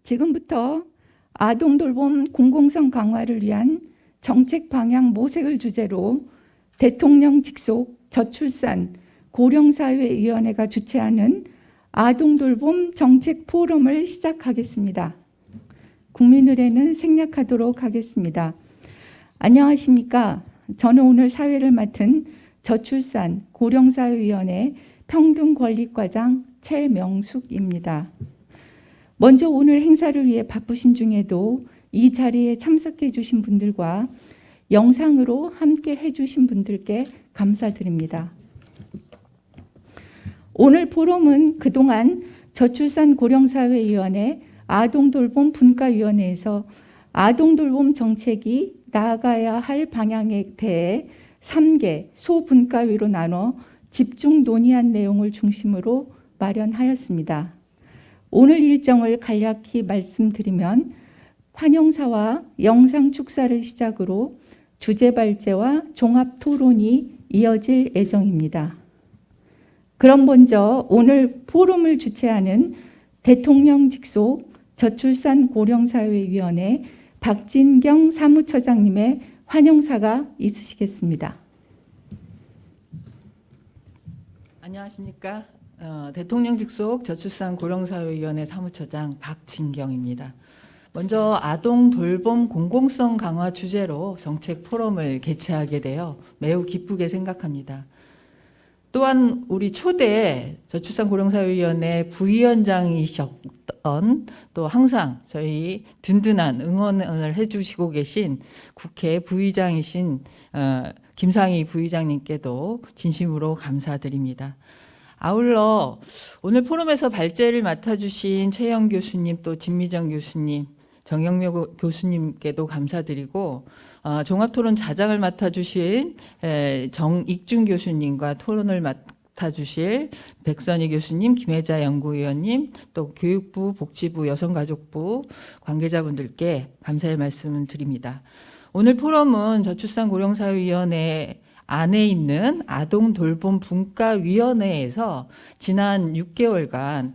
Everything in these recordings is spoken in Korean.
지금부터 아동돌봄 공공성 강화를 위한 정책 방향 모색을 주제로 대통령 직속 저출산 고령사회위원회가 주최하는 아동돌봄 정책 포럼을 시작하겠습니다. 국민의례는 생략하도록 하겠습니다. 안녕하십니까? 저는 오늘 사회를 맡은 저출산 고령사회위원회 평등권익과장 최명숙입니다. 먼저 오늘 행사를 위해 바쁘신 중에도 이 자리에 참석해 주신 분들과 영상으로 함께 해주신 분들께 감사드립니다. 오늘 포럼은 그동안 저출산 고령사회위원회 아동돌봄 분과위원회에서 아동돌봄 정책이 나아가야 할 방향에 대해 3개 소분과위로 나눠 집중 논의한 내용을 중심으로 마련하였습니다. 오늘 일정을 간략히 말씀드리면 환영사와 영상 축사를 시작으로 주제 발제와 종합 토론이 이어질 예정입니다. 그럼 먼저 오늘 포럼을 주최하는 대통령 직속 저출산 고령사회위원회 박진경 사무처장님의 환영사가 있으시겠습니다. 안녕하십니까? 대통령 직속 저출산 고령사회위원회 사무처장 박진경입니다. 먼저 아동 돌봄 공공성 강화 주제로 정책 포럼을 개최하게 되어 매우 기쁘게 생각합니다. 또한 우리 초대 저출산 고령사회위원회 부위원장이셨던 또 항상 저희 든든한 응원을 해주시고 계신 국회 부의장이신 김상희 부의장님께도 진심으로 감사드립니다. 아울러 오늘 포럼에서 발제를 맡아주신 최영 교수님 또 진미정 교수님 정영묘 교수님께도 감사드리고 종합토론 자장을 맡아주신 정익준 교수님과 토론을 맡아주실 백선희 교수님, 김혜자 연구위원님, 또 교육부, 복지부, 여성가족부 관계자분들께 감사의 말씀을 드립니다. 오늘 포럼은 저출산 고령사회위원회 안에 있는 아동돌봄 분과위원회에서 지난 6개월간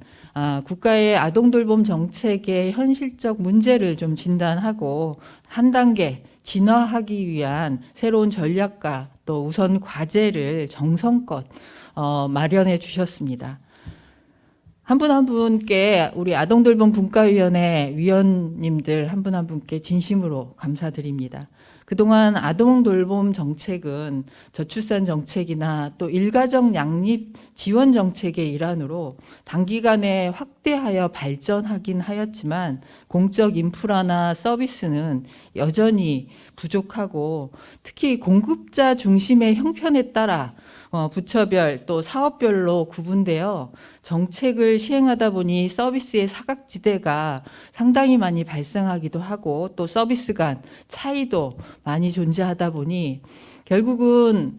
국가의 아동돌봄 정책의 현실적 문제를 좀 진단하고 한 단계 진화하기 위한 새로운 전략과 또 우선 과제를 정성껏 마련해 주셨습니다. 한 분 한 분께 우리 아동돌봄 분과위원회 위원님들 한 분 한 분께 진심으로 감사드립니다. 그동안 아동돌봄 정책은 저출산 정책이나 또 일가정 양립 지원 정책의 일환으로 단기간에 확대하여 발전하긴 하였지만 공적 인프라나 서비스는 여전히 부족하고 특히 공급자 중심의 형편에 따라 부처별 또 사업별로 구분되어 정책을 시행하다 보니 서비스의 사각지대가 상당히 많이 발생하기도 하고 또 서비스 간 차이도 많이 존재하다 보니 결국은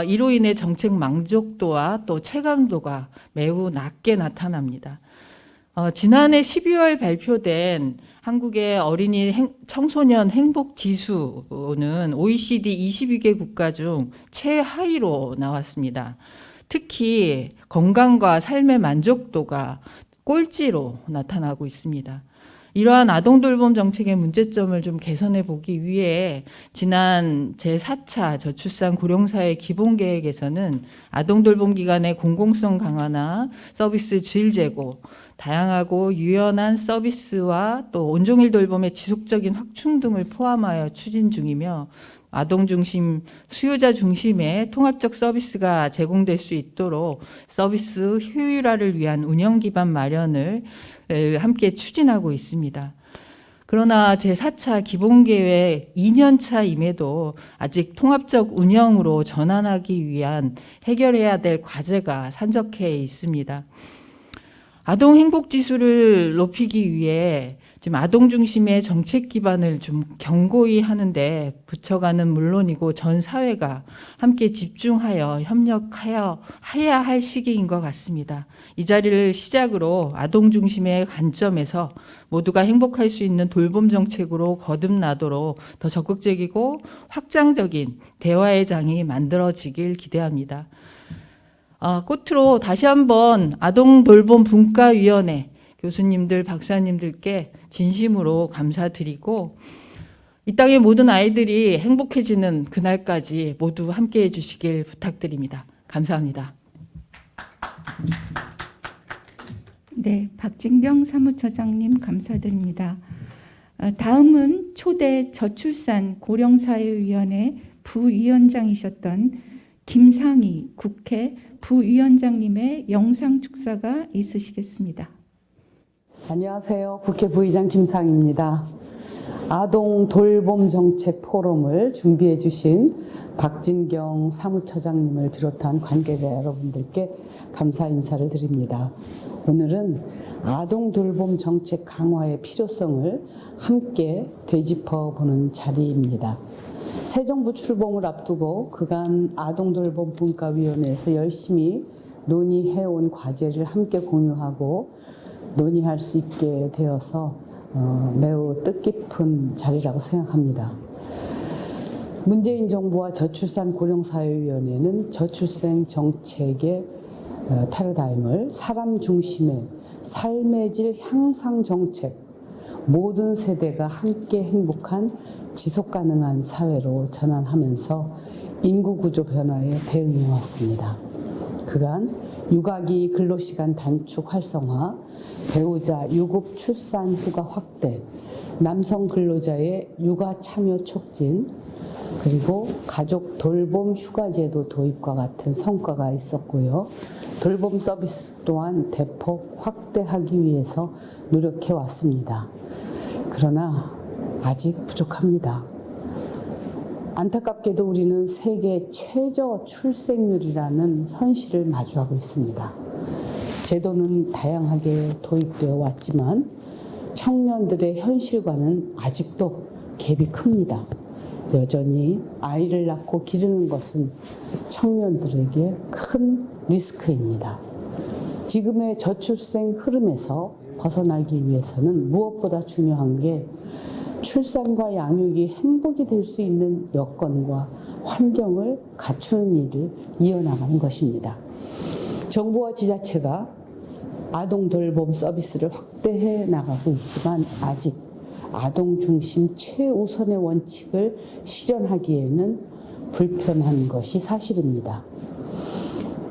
이로 인해 정책 만족도와 또 체감도가 매우 낮게 나타납니다. 지난해 12월 발표된 한국의 어린이 청소년 행복 지수는 OECD 22개 국가 중 최하위로 나왔습니다. 특히 건강과 삶의 만족도가 꼴찌로 나타나고 있습니다. 이러한 아동돌봄 정책의 문제점을 좀 개선해 보기 위해 지난 제4차 저출산 고령사회 기본계획에서는 아동돌봄 기관의 공공성 강화나 서비스 질 제고, 다양하고 유연한 서비스와 또 온종일 돌봄의 지속적인 확충 등을 포함하여 추진 중이며 아동 중심, 수요자 중심의 통합적 서비스가 제공될 수 있도록 서비스 효율화를 위한 운영 기반 마련을 함께 추진하고 있습니다. 그러나 제4차 기본계획 2년 차임에도 아직 통합적 운영으로 전환하기 위한 해결해야 될 과제가 산적해 있습니다. 아동 행복 지수를 높이기 위해 지금 아동 중심의 정책 기반을 좀 견고히 하는데 부처가는 물론이고 전 사회가 함께 집중하여 협력하여 해야 할 시기인 것 같습니다. 이 자리를 시작으로 아동 중심의 관점에서 모두가 행복할 수 있는 돌봄 정책으로 거듭나도록 더 적극적이고 확장적인 대화의 장이 만들어지길 기대합니다. 끝으로 다시 한번 아동돌봄 분과위원회 교수님들, 박사님들께 진심으로 감사드리고 이 땅의 모든 아이들이 행복해지는 그날까지 모두 함께해 주시길 부탁드립니다. 감사합니다. 네, 박진경 사무처장님 감사드립니다. 다음은 초대 저출산 고령사회위원회 부위원장이셨던 김상희 국회 부위원장님의 영상 축사가 있으시겠습니다. 안녕하세요. 국회 부의장 김상희입니다. 아동 돌봄 정책 포럼을 준비해 주신 박진경 사무처장님을 비롯한 관계자 여러분들께 감사 인사를 드립니다. 오늘은 아동 돌봄 정책 강화의 필요성을 함께 되짚어 보는 자리입니다. 새 정부 출범을 앞두고 그간 아동 돌봄 분과위원회에서 열심히 논의해온 과제를 함께 공유하고 논의할 수 있게 되어서 매우 뜻깊은 자리라고 생각합니다. 문재인 정부와 저출산 고령사회위원회는 저출생 정책의 패러다임을 사람 중심의 삶의 질 향상 정책, 모든 세대가 함께 행복한 지속 가능한 사회로 전환하면서 인구 구조 변화에 대응해 왔습니다. 그간 육아기 근로시간 단축 활성화, 배우자 유급 출산 휴가 확대, 남성 근로자의 육아 참여 촉진, 그리고 가족 돌봄 휴가제도 도입과 같은 성과가 있었고요. 돌봄 서비스 또한 대폭 확대하기 위해서 노력해 왔습니다. 그러나 아직 부족합니다. 안타깝게도 우리는 세계 최저 출생률이라는 현실을 마주하고 있습니다. 제도는 다양하게 도입되어 왔지만 청년들의 현실과는 아직도 갭이 큽니다. 여전히 아이를 낳고 기르는 것은 청년들에게 큰 리스크입니다. 지금의 저출생 흐름에서 벗어나기 위해서는 무엇보다 중요한 게 출산과 양육이 행복이 될 수 있는 여건과 환경을 갖추는 일을 이어나가는 것입니다. 정부와 지자체가 아동 돌봄 서비스를 확대해 나가고 있지만 아직 아동 중심 최우선의 원칙을 실현하기에는 불편한 것이 사실입니다.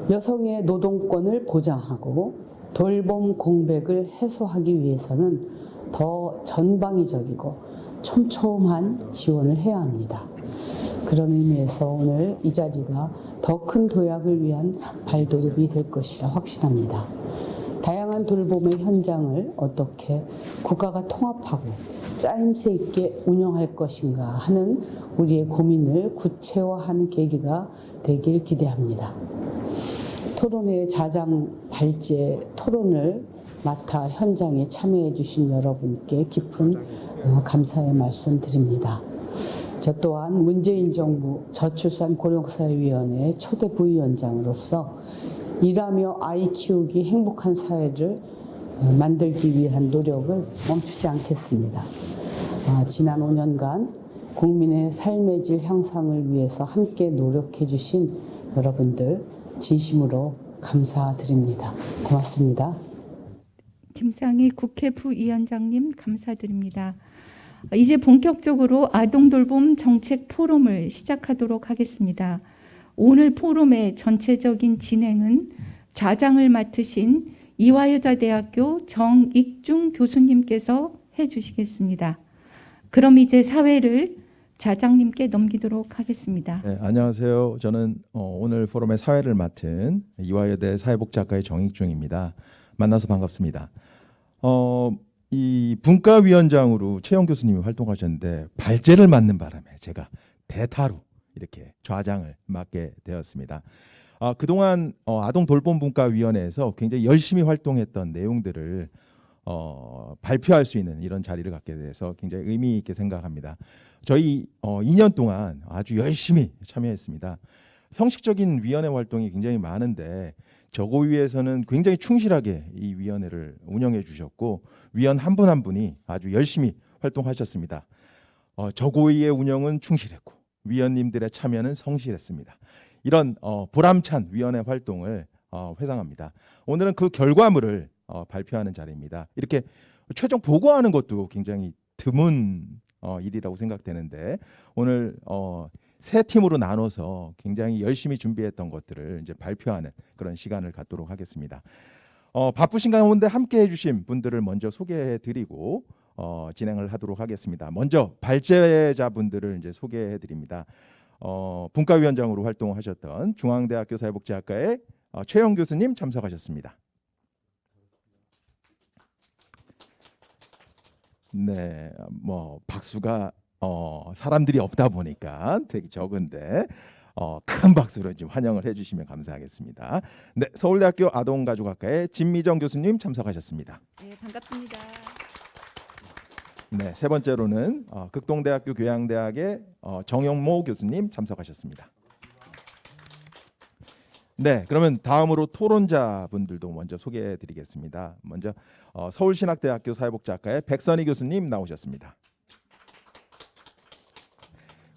여성의 노동권을 보장하고 돌봄 공백을 해소하기 위해서는 더 전방위적이고 촘촘한 지원을 해야 합니다. 그런 의미에서 오늘 이 자리가 더 큰 도약을 위한 발돋움이 될 것이라 확신합니다. 다양한 돌봄의 현장을 어떻게 국가가 통합하고 짜임새 있게 운영할 것인가 하는 우리의 고민을 구체화하는 계기가 되길 기대합니다. 토론회 자장 발제 토론을 맡아 현장에 참여해 주신 여러분께 깊은 감사의 말씀 드립니다. 저 또한 문재인 정부 저출산 고령사회위원회 초대 부위원장으로서 일하며 아이 키우기 행복한 사회를 만들기 위한 노력을 멈추지 않겠습니다. 지난 5년간 국민의 삶의 질 향상을 위해서 함께 노력해 주신 여러분들 진심으로 감사드립니다. 고맙습니다. 김상희 국회 부위원장님 감사드립니다. 이제 본격적으로 아동돌봄 정책 포럼을 시작하도록 하겠습니다. 오늘 포럼의 전체적인 진행은 좌장을 맡으신 이화여자대학교 정익중 교수님께서 해주시겠습니다. 그럼 이제 사회를 좌장님께 넘기도록 하겠습니다. 네, 안녕하세요. 저는 오늘 포럼의 사회를 맡은 이화여대 사회복지학과의 정익중입니다. 만나서 반갑습니다. 이 분과위원장으로 최영 교수님이 활동하셨는데 발제를 맡는 바람에 제가 대타로 이렇게 좌장을 맡게 되었습니다. 그동안 아동돌봄분과위원회에서 굉장히 열심히 활동했던 내용들을 발표할 수 있는 이런 자리를 갖게 돼서 굉장히 의미 있게 생각합니다. 저희 2년 동안 아주 열심히 참여했습니다. 형식적인 위원회 활동이 굉장히 많은데 저고위에서는 굉장히 충실하게 이 위원회를 운영해 주셨고 위원 한 분 한 분이 아주 열심히 활동하셨습니다. 저고위의 운영은 충실했고 위원님들의 참여는 성실했습니다. 이런 보람찬 위원회 활동을 회상합니다. 오늘은 그 결과물을 발표하는 자리입니다. 이렇게 최종 보고하는 것도 굉장히 드문 일이라고 생각되는데 오늘 세 팀으로 나눠서 굉장히 열심히 준비했던 것들을 이제 발표하는 그런 시간을 갖도록 하겠습니다. 바쁘신 가운데 함께 해주신 분들을 먼저 소개해드리고 진행을 하도록 하겠습니다. 먼저 발제자분들을 이제 소개해드립니다. 분과위원장으로 활동하셨던 중앙대학교 사회복지학과의 최영 교수님 참석하셨습니다. 네, 뭐 박수가 사람들이 없다 보니까 되게 적은데 큰 박수로 좀 환영을 해주시면 감사하겠습니다. 네, 서울대학교 아동가족학과의 진미정 교수님 참석하셨습니다. 네, 반갑습니다. 네, 세 번째로는 극동대학교 교양대학의 정영모 교수님 참석하셨습니다. 네, 그러면 다음으로 토론자 분들도 먼저 소개해드리겠습니다. 먼저 서울신학대학교 사회복지학과의 백선희 교수님 나오셨습니다.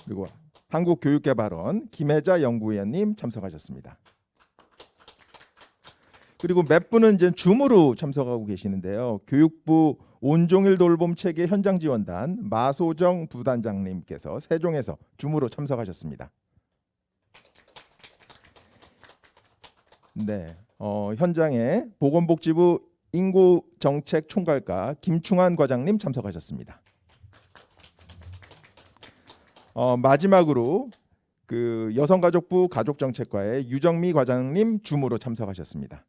그리고 한국교육개발원 김혜자 연구위원님 참석하셨습니다. 그리고 몇 분은 이제 줌으로 참석하고 계시는데요. 교육부 온종일 돌봄 체계 현장 지원단 마소정 부단장님께서 세종에서 줌으로 참석하셨습니다. 네, 현장에 보건복지부 인구정책총괄과 김충환 과장님 참석하셨습니다. 마지막으로 그 여성가족부 가족정책과의 유정미 과장님 줌으로 참석하셨습니다.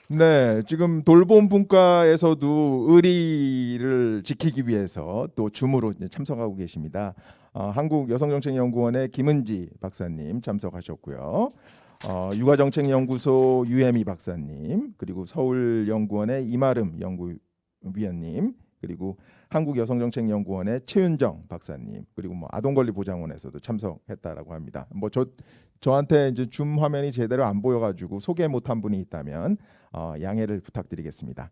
네, 지금 돌봄 분과에서도 의리를 지키기 위해서 또 줌으로 이제 참석하고 계십니다. 한국여성정책연구원의 김은지 박사님 참석하셨고요. 육아정책연구소 유혜미 박사님, 그리고 서울연구원의 이마름 연구위원님, 그리고 한국여성정책연구원의 최윤정 박사님, 그리고 뭐 아동권리보장원에서도 참석했다라고 합니다. 뭐 저한테 이제 줌 화면이 제대로 안 보여가지고 소개 못한 분이 있다면 양해를 부탁드리겠습니다.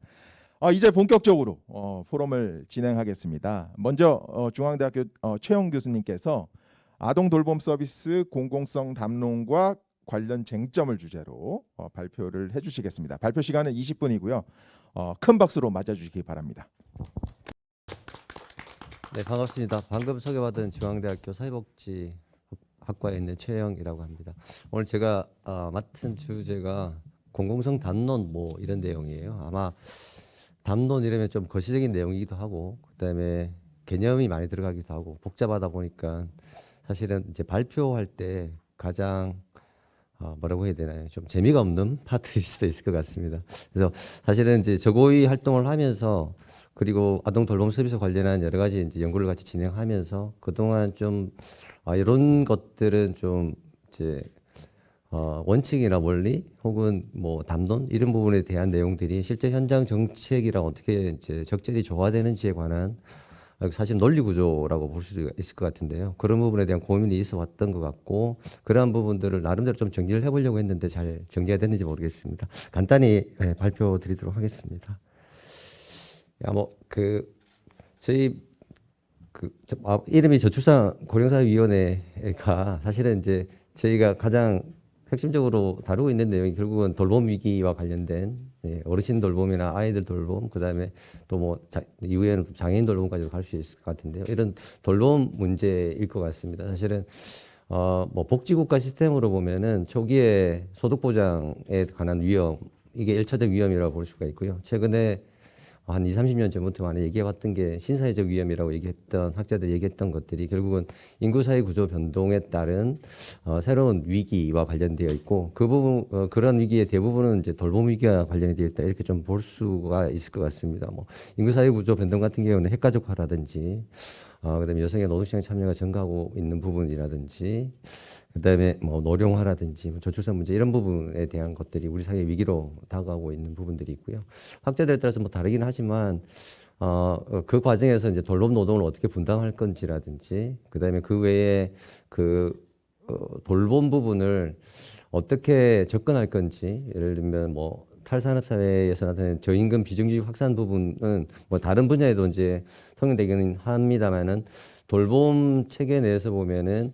이제 본격적으로 포럼을 진행하겠습니다. 먼저 중앙대학교 최영 교수님께서 아동 돌봄 서비스 공공성 담론과 관련 쟁점을 주제로 발표를 해주시겠습니다. 발표 시간은 20분이고요. 큰 박수로 맞아주시기 바랍니다. 네, 반갑습니다. 방금 소개받은 중앙대학교 사회복지학과에 있는 최영이라고 합니다. 오늘 제가 맡은 주제가 공공성 담론 뭐 이런 내용이에요. 아마 담론 이러면 좀 거시적인 내용이기도 하고 그다음에 개념이 많이 들어가기도 하고 복잡하다 보니까 사실은 이제 발표할 때 가장 뭐라고 해야 되나요? 좀 재미가 없는 파트일 수도 있을 것 같습니다. 그래서 사실은 이제 저고위 활동을 하면서 그리고 아동 돌봄 서비스 관련한 여러 가지 이제 연구를 같이 진행하면서 그동안 좀 이런 것들은 좀 이제 원칙이나 원리 혹은 뭐 담론 이런 부분에 대한 내용들이 실제 현장 정책이랑 어떻게 이제 적절히 조화되는지에 관한 사실 논리 구조라고 볼 수 있을 것 같은데요. 그런 부분에 대한 고민이 있어 왔던 것 같고 그러한 부분들을 나름대로 좀 정리를 해보려고 했는데 잘 정리가 됐는지 모르겠습니다. 간단히 발표 드리도록 하겠습니다. 저희 이름이 저출산 고령사회위원회가 사실은 이제 저희가 가장 핵심적으로 다루고 있는 내용이 결국은 돌봄 위기와 관련된 어르신 돌봄이나 아이들 돌봄, 그다음에 또 뭐 이후에는 장애인 돌봄까지도 갈 수 있을 것 같은데요. 이런 돌봄 문제일 것 같습니다. 사실은 뭐 복지국가 시스템으로 보면은 초기에 소득 보장에 관한 위험 이게 1차적 위험이라고 볼 수가 있고요. 최근에 한 20, 30년 전부터 많이 얘기해왔던 게 신사회적 위험이라고 얘기했던 학자들이 얘기했던 것들이 결국은 인구사회 구조 변동에 따른 새로운 위기와 관련되어 있고 그 부분 그런 위기의 대부분은 이제 돌봄 위기와 관련이 되어 있다 이렇게 좀 볼 수가 있을 것 같습니다. 뭐 인구사회 구조 변동 같은 경우는 핵가족화라든지 그다음에 여성의 노동시장 참여가 증가하고 있는 부분이라든지 그다음에 뭐 노령화라든지 저출산 문제 이런 부분에 대한 것들이 우리 사회 위기로 다가오고 있는 부분들이 있고요. 학자들에 따라서 뭐 다르긴 하지만 그 과정에서 이제 돌봄 노동을 어떻게 분담할 건지라든지 그다음에 그 외에 돌봄 부분을 어떻게 접근할 건지 예를 들면 뭐 탈산업 사회에서 나타나는 저임금 비정규직 확산 부분은 뭐 다른 분야에도 이제 통용되기는 합니다만은 돌봄 체계 내에서 보면은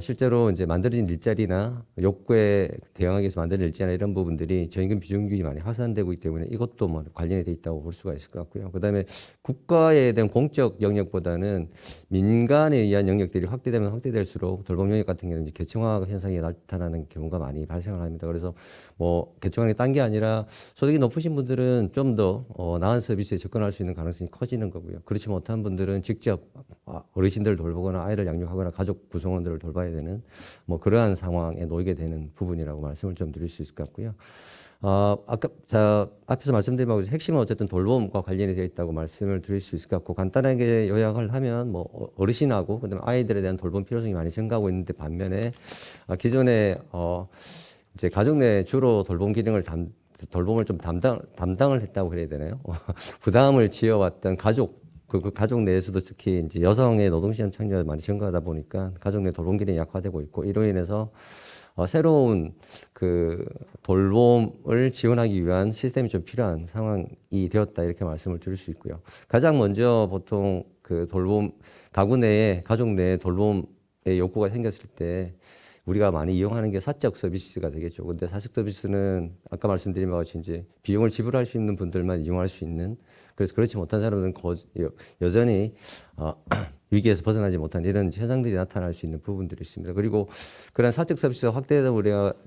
실제로 이제 만들어진 일자리나 욕구에 대응하기 위해서 만든 일자리나 이런 부분들이 저임금 비정규직이 많이 확산되고 있기 때문에 이것도 뭐 관련이 돼 있다고 볼 수가 있을 것 같고요. 그다음에 국가에 대한 공적 영역보다는 민간에 의한 영역들이 확대되면 확대될수록 돌봄 영역 같은 경우는 이제 계층화 현상이 나타나는 경우가 많이 발생을 합니다. 그래서 뭐 계층화가 딴 게 아니라 소득이 높으신 분들은 좀 더 나은 서비스에 접근할 수 있는 가능성이 커지는 거고요. 그렇지 못한 분들은 직접 어르신들을 돌보거나 아이를 양육하거나 가족 구성원들을 돌봐야 되는 뭐 그러한 상황에 놓이게 되는 부분이라고 말씀을 좀 드릴 수 있을 것 같고요. 앞에서 말씀드린 바와 핵심은 어쨌든 돌봄과 관련이 되어 있다고 말씀을 드릴 수 있을 것 같고, 간단하게 요약을 하면 뭐 어르신하고 그다음에 아이들에 대한 돌봄 필요성이 많이 증가하고 있는데, 반면에 기존에 이제 가족 내 주로 돌봄 기능을 돌봄을 좀 담당을 했다고 그래야 되나요? 부담을 지어왔던 가족, 그 가족 내에서도 특히 이제 여성의 노동시장 참여가 많이 증가하다 보니까 가족 내 돌봄 기능이 약화되고 있고, 이로 인해서 새로운 그 돌봄을 지원하기 위한 시스템이 좀 필요한 상황이 되었다, 이렇게 말씀을 드릴 수 있고요. 가장 먼저 보통 그 돌봄, 가구 내에, 가족 내에 돌봄의 욕구가 생겼을 때 우리가 많이 이용하는 게 사적 서비스가 되겠죠. 근데 사적 서비스는 아까 말씀드린 바와 같이 이제 비용을 지불할 수 있는 분들만 이용할 수 있는, 그래서 그렇지 못한 사람들은 여전히 위기에서 벗어나지 못한 이런 현상들이 나타날 수 있는 부분들이 있습니다. 그리고 그런 사적 서비스가 확대되다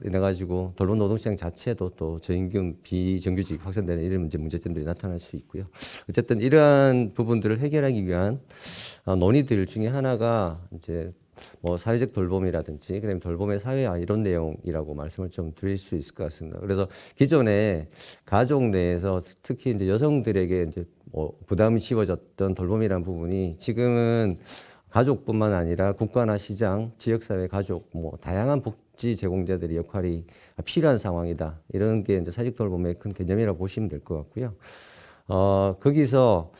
인해 가지고 돌봄 노동시장 자체도 또 저임금 비정규직 확산되는 이런 문제점들이 나타날 수 있고요. 어쨌든 이러한 부분들을 해결하기 위한 논의들 중에 하나가 이제 뭐 사회적 돌봄이라든지 그다음에 돌봄의 사회화 이런 내용이라고 말씀을 좀 드릴 수 있을 것 같습니다. 그래서 기존에 가족 내에서 특히 이제 여성들에게 이제 뭐 부담이 씌워졌던 돌봄이라는 부분이 지금은 가족뿐만 아니라 국가나 시장, 지역사회, 가족 뭐 다양한 복지 제공자들의 역할이 필요한 상황이다. 이런 게 이제 사회적 돌봄의 큰 개념이라고 보시면 될 것 같고요. 거기서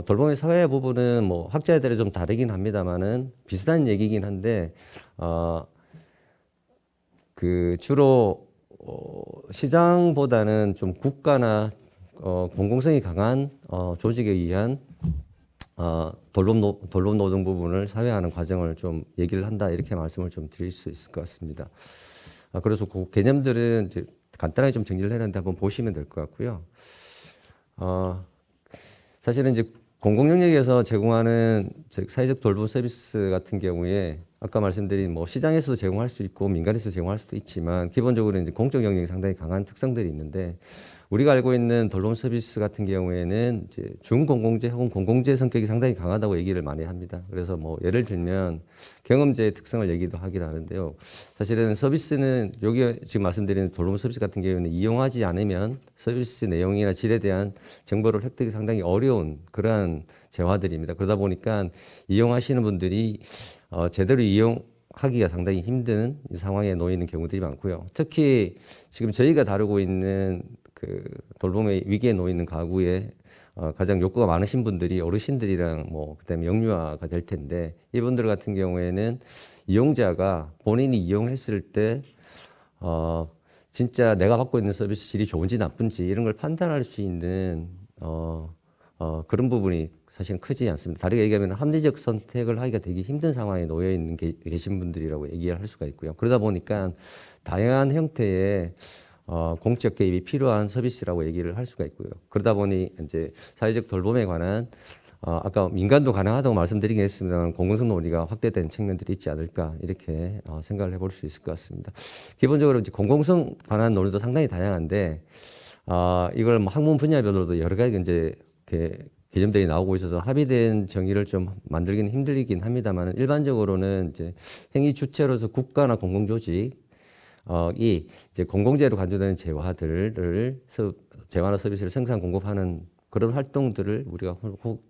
돌봄의 사회화 부분은 뭐 학자들이 좀 다르긴 합니다만은 비슷한 얘기긴 한데, 그 주로 시장보다는 좀 국가나 공공성이 강한 조직에 의한 돌봄 노동 부분을 사회화하는 과정을 좀 얘기를 한다, 이렇게 말씀을 좀 드릴 수 있을 것 같습니다. 그래서 그 개념들은 이제 간단하게 좀 정리를 해놨는데 한번 보시면 될 것 같고요. 사실은 이제 공공 영역에서 제공하는 사회적 돌봄 서비스 같은 경우에 아까 말씀드린 뭐 시장에서도 제공할 수 있고 민간에서도 제공할 수도 있지만, 기본적으로 이제 공적 영역이 상당히 강한 특성들이 있는데, 우리가 알고 있는 돌봄 서비스 같은 경우에는 이제 준공공재 혹은 공공재 성격이 상당히 강하다고 얘기를 많이 합니다. 그래서 뭐 예를 들면 경험제의 특성을 얘기도 하긴 하는데요. 사실은 서비스는 여기 지금 말씀드리는 돌봄 서비스 같은 경우에는 이용하지 않으면 서비스 내용이나 질에 대한 정보를 획득이 상당히 어려운 그러한 재화들입니다. 그러다 보니까 이용하시는 분들이 제대로 이용하기가 상당히 힘든 상황에 놓이는 경우들이 많고요. 특히 지금 저희가 다루고 있는 그 돌봄의 위기에 놓이는 가구에 가장 욕구가 많으신 분들이 어르신들이랑 뭐 그다음에 영유아가 될 텐데, 이분들 같은 경우에는 이용자가 본인이 이용했을 때 진짜 내가 받고 있는 서비스 질이 좋은지 나쁜지 이런 걸 판단할 수 있는 그런 부분이 사실은 크지 않습니다. 다르게 얘기하면 합리적 선택을 하기가 되게 힘든 상황에 놓여 있는 계신 분들이라고 얘기를 할 수가 있고요. 그러다 보니까 다양한 형태의 공적 개입이 필요한 서비스라고 얘기를 할 수가 있고요. 그러다 보니 이제 사회적 돌봄에 관한 아까 민간도 가능하다고 말씀드리긴 했습니다만 공공성 논리가 확대된 측면들이 있지 않을까, 이렇게 생각을 해볼 수 있을 것 같습니다. 기본적으로 이제 공공성 관한 논리도 상당히 다양한데, 이걸 뭐 학문 분야별로도 여러 가지 이제 개념들이 나오고 있어서 합의된 정의를 좀 만들기는 힘들긴 합니다만, 일반적으로는 이제 행위 주체로서 국가나 공공조직 이 이제 공공재로 간주되는 재화나 서비스를 생산 공급하는 그런 활동들을 우리가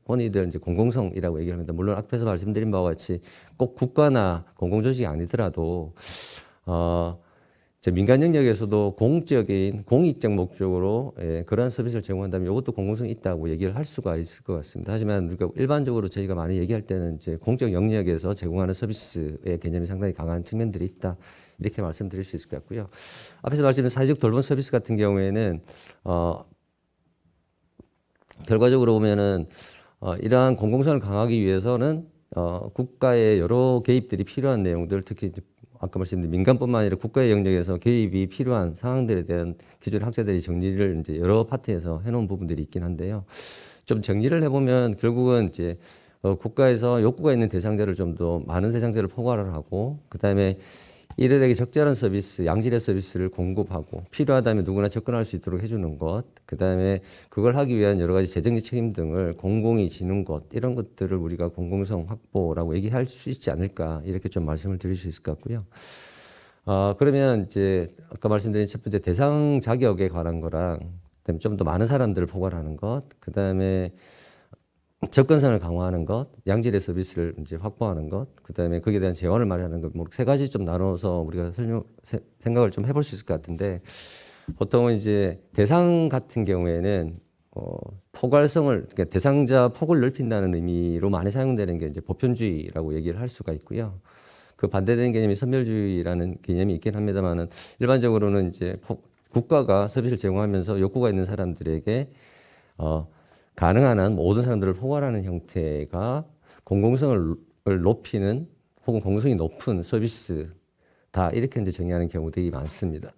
흔히들 이제 공공성이라고 얘기를 합니다. 물론 앞에서 말씀드린 바와 같이 꼭 국가나 공공조직이 아니더라도 민간 영역에서도 공적인 공익적 목적으로 그러한 서비스를 제공한다면 이것도 공공성이 있다고 얘기를 할 수가 있을 것 같습니다. 하지만 우리가 일반적으로 저희가 많이 얘기할 때는 이제 공적 영역에서 제공하는 서비스의 개념이 상당히 강한 측면들이 있다, 이렇게 말씀드릴 수 있을 것 같고요. 앞에서 말씀드린 사회적 돌봄 서비스 같은 경우에는 결과적으로 보면은 이러한 공공성을 강화하기 위해서는 국가의 여러 개입들이 필요한 내용들, 특히 아까 말씀드린 민간뿐만 아니라 국가의 영역에서 개입이 필요한 상황들에 대한 기존 학자들이 정리를 이제 여러 파트에서 해놓은 부분들이 있긴 한데요. 좀 정리를 해보면 결국은 이제 국가에서 욕구가 있는 대상자를 좀 더 많은 대상자를 포괄을 하고, 그다음에 이들에게 적절한 서비스, 양질의 서비스를 공급하고 필요하다면 누구나 접근할 수 있도록 해주는 것, 그다음에 그걸 하기 위한 여러 가지 재정적 책임 등을 공공이 지는 것, 이런 것들을 우리가 공공성 확보라고 얘기할 수 있지 않을까, 이렇게 좀 말씀을 드릴 수 있을 것 같고요. 그러면 이제 아까 말씀드린 첫 번째 대상 자격에 관한 거랑, 그다음에 좀 더 많은 사람들을 포괄하는 것, 그다음에 접근성을 강화하는 것, 양질의 서비스를 이제 확보하는 것, 그다음에 거기에 대한 재원을 마련하는 것, 뭐 세 가지 좀 나눠서 우리가 생각을 좀 해볼 수 있을 것 같은데, 보통은 이제 대상 같은 경우에는 포괄성을, 그러니까 대상자 폭을 넓힌다는 의미로 많이 사용되는 게 이제 보편주의라고 얘기를 할 수가 있고요. 그 반대되는 개념이 선별주의라는 개념이 있긴 합니다만은, 일반적으로는 이제 국가가 서비스를 제공하면서 욕구가 있는 사람들에게 가능한 한 모든 사람들을 포괄하는 형태가 공공성을 높이는 혹은 공공성이 높은 서비스다, 이렇게 이제 정의하는 경우들이 많습니다.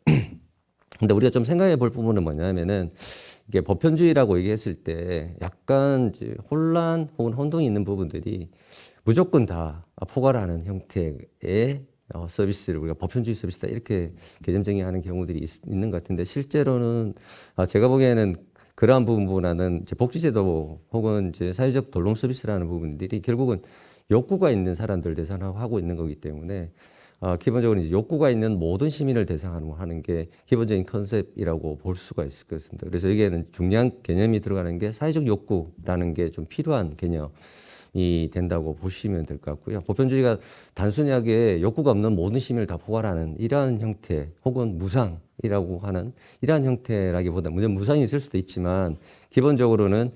근데 우리가 좀 생각해 볼 부분은 뭐냐면은, 이게 보편주의라고 얘기했을 때 약간 이제 혼란 혹은 혼동이 있는 부분들이 무조건 다 포괄하는 형태의 서비스를 우리가 보편주의 서비스다, 이렇게 개념 정의하는 경우들이 있는 것 같은데, 실제로는 제가 보기에는 그러한 부분보다는 이제 복지제도 혹은 이제 사회적 돌봄 서비스라는 부분들이 결국은 욕구가 있는 사람들 대상으로 하고 있는 거기 때문에, 기본적으로 이제 욕구가 있는 모든 시민을 대상으로 하는 게 기본적인 컨셉이라고 볼 수가 있을 것 같습니다. 그래서 여기에는 중요한 개념이 들어가는 게 사회적 욕구라는 게 좀 필요한 개념이 된다고 보시면 될 것 같고요. 보편주의가 단순하게 욕구가 없는 모든 시민을 다 포괄하는 이러한 형태, 혹은 무상이라고 하는 이러한 형태라기보다, 물론 무상이 있을 수도 있지만 기본적으로는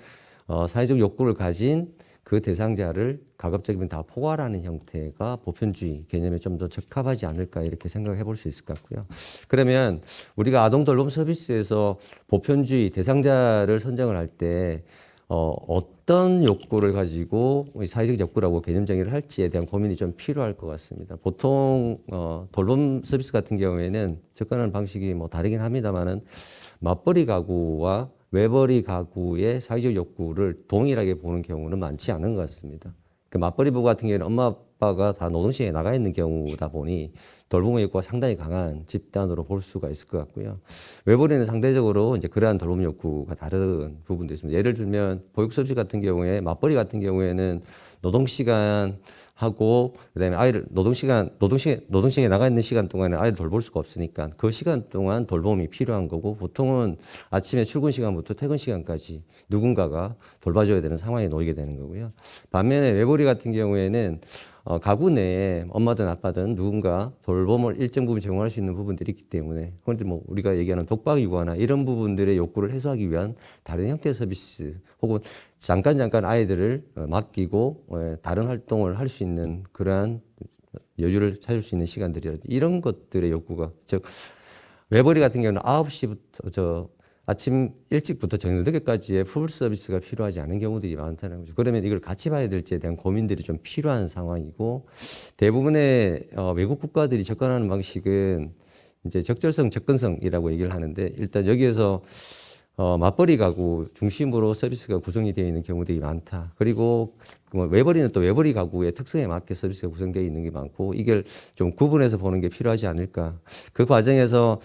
사회적 욕구를 가진 그 대상자를 가급적이면 다 포괄하는 형태가 보편주의 개념에 좀 더 적합하지 않을까, 이렇게 생각해 볼 수 있을 것 같고요. 그러면 우리가 아동 돌봄 서비스에서 보편주의 대상자를 선정을 할 때 어떤 욕구를 가지고 사회적 욕구라고 개념 정의를 할지에 대한 고민이 좀 필요할 것 같습니다. 보통 돌봄 서비스 같은 경우에는 접근하는 방식이 뭐 다르긴 합니다만은, 맞벌이 가구와 외벌이 가구의 사회적 욕구를 동일하게 보는 경우는 많지 않은 것 같습니다. 그 맞벌이 부부 같은 경우에는 엄마 아빠가 다 노동시장에 나가 있는 경우다 보니 돌봄의 욕구가 상당히 강한 집단으로 볼 수가 있을 것 같고요. 외벌이는 상대적으로 이제 그러한 돌봄 욕구가 다른 부분도 있습니다. 예를 들면 보육 서비스 같은 경우에, 맞벌이 같은 경우에는 노동시간 하고 그다음에 아이를 노동시장에 나가 있는 시간 동안에 아이를 돌볼 수가 없으니까 그 시간 동안 돌봄이 필요한 거고, 보통은 아침에 출근 시간부터 퇴근 시간까지 누군가가 돌봐줘야 되는 상황에 놓이게 되는 거고요. 반면에 외벌이 같은 경우에는 가구 내에 엄마든 아빠든 누군가 돌봄을 일정 부분 제공할 수 있는 부분들이 있기 때문에, 그런데 뭐 우리가 얘기하는 독박 육아나 이런 부분들의 욕구를 해소하기 위한 다른 형태의 서비스, 혹은 잠깐 아이들을 맡기고 다른 활동을 할 수 있는 그러한 여유를 찾을 수 있는 시간들이라든지 이런 것들의 욕구가, 즉 외벌이 같은 경우는 9시부터 아침 일찍부터 저녁 늦게까지의 풀 서비스가 필요하지 않은 경우들이 많다는 거죠. 그러면 이걸 같이 봐야 될지에 대한 고민들이 좀 필요한 상황이고, 대부분의 외국 국가들이 접근하는 방식은 이제 적절성, 접근성이라고 얘기를 하는데, 일단 여기에서 맞벌이 가구 중심으로 서비스가 구성이 되어 있는 경우들이 많다. 그리고 외벌이는 또 외벌이 가구의 특성에 맞게 서비스가 구성되어 있는 게 많고, 이걸 좀 구분해서 보는 게 필요하지 않을까. 그 과정에서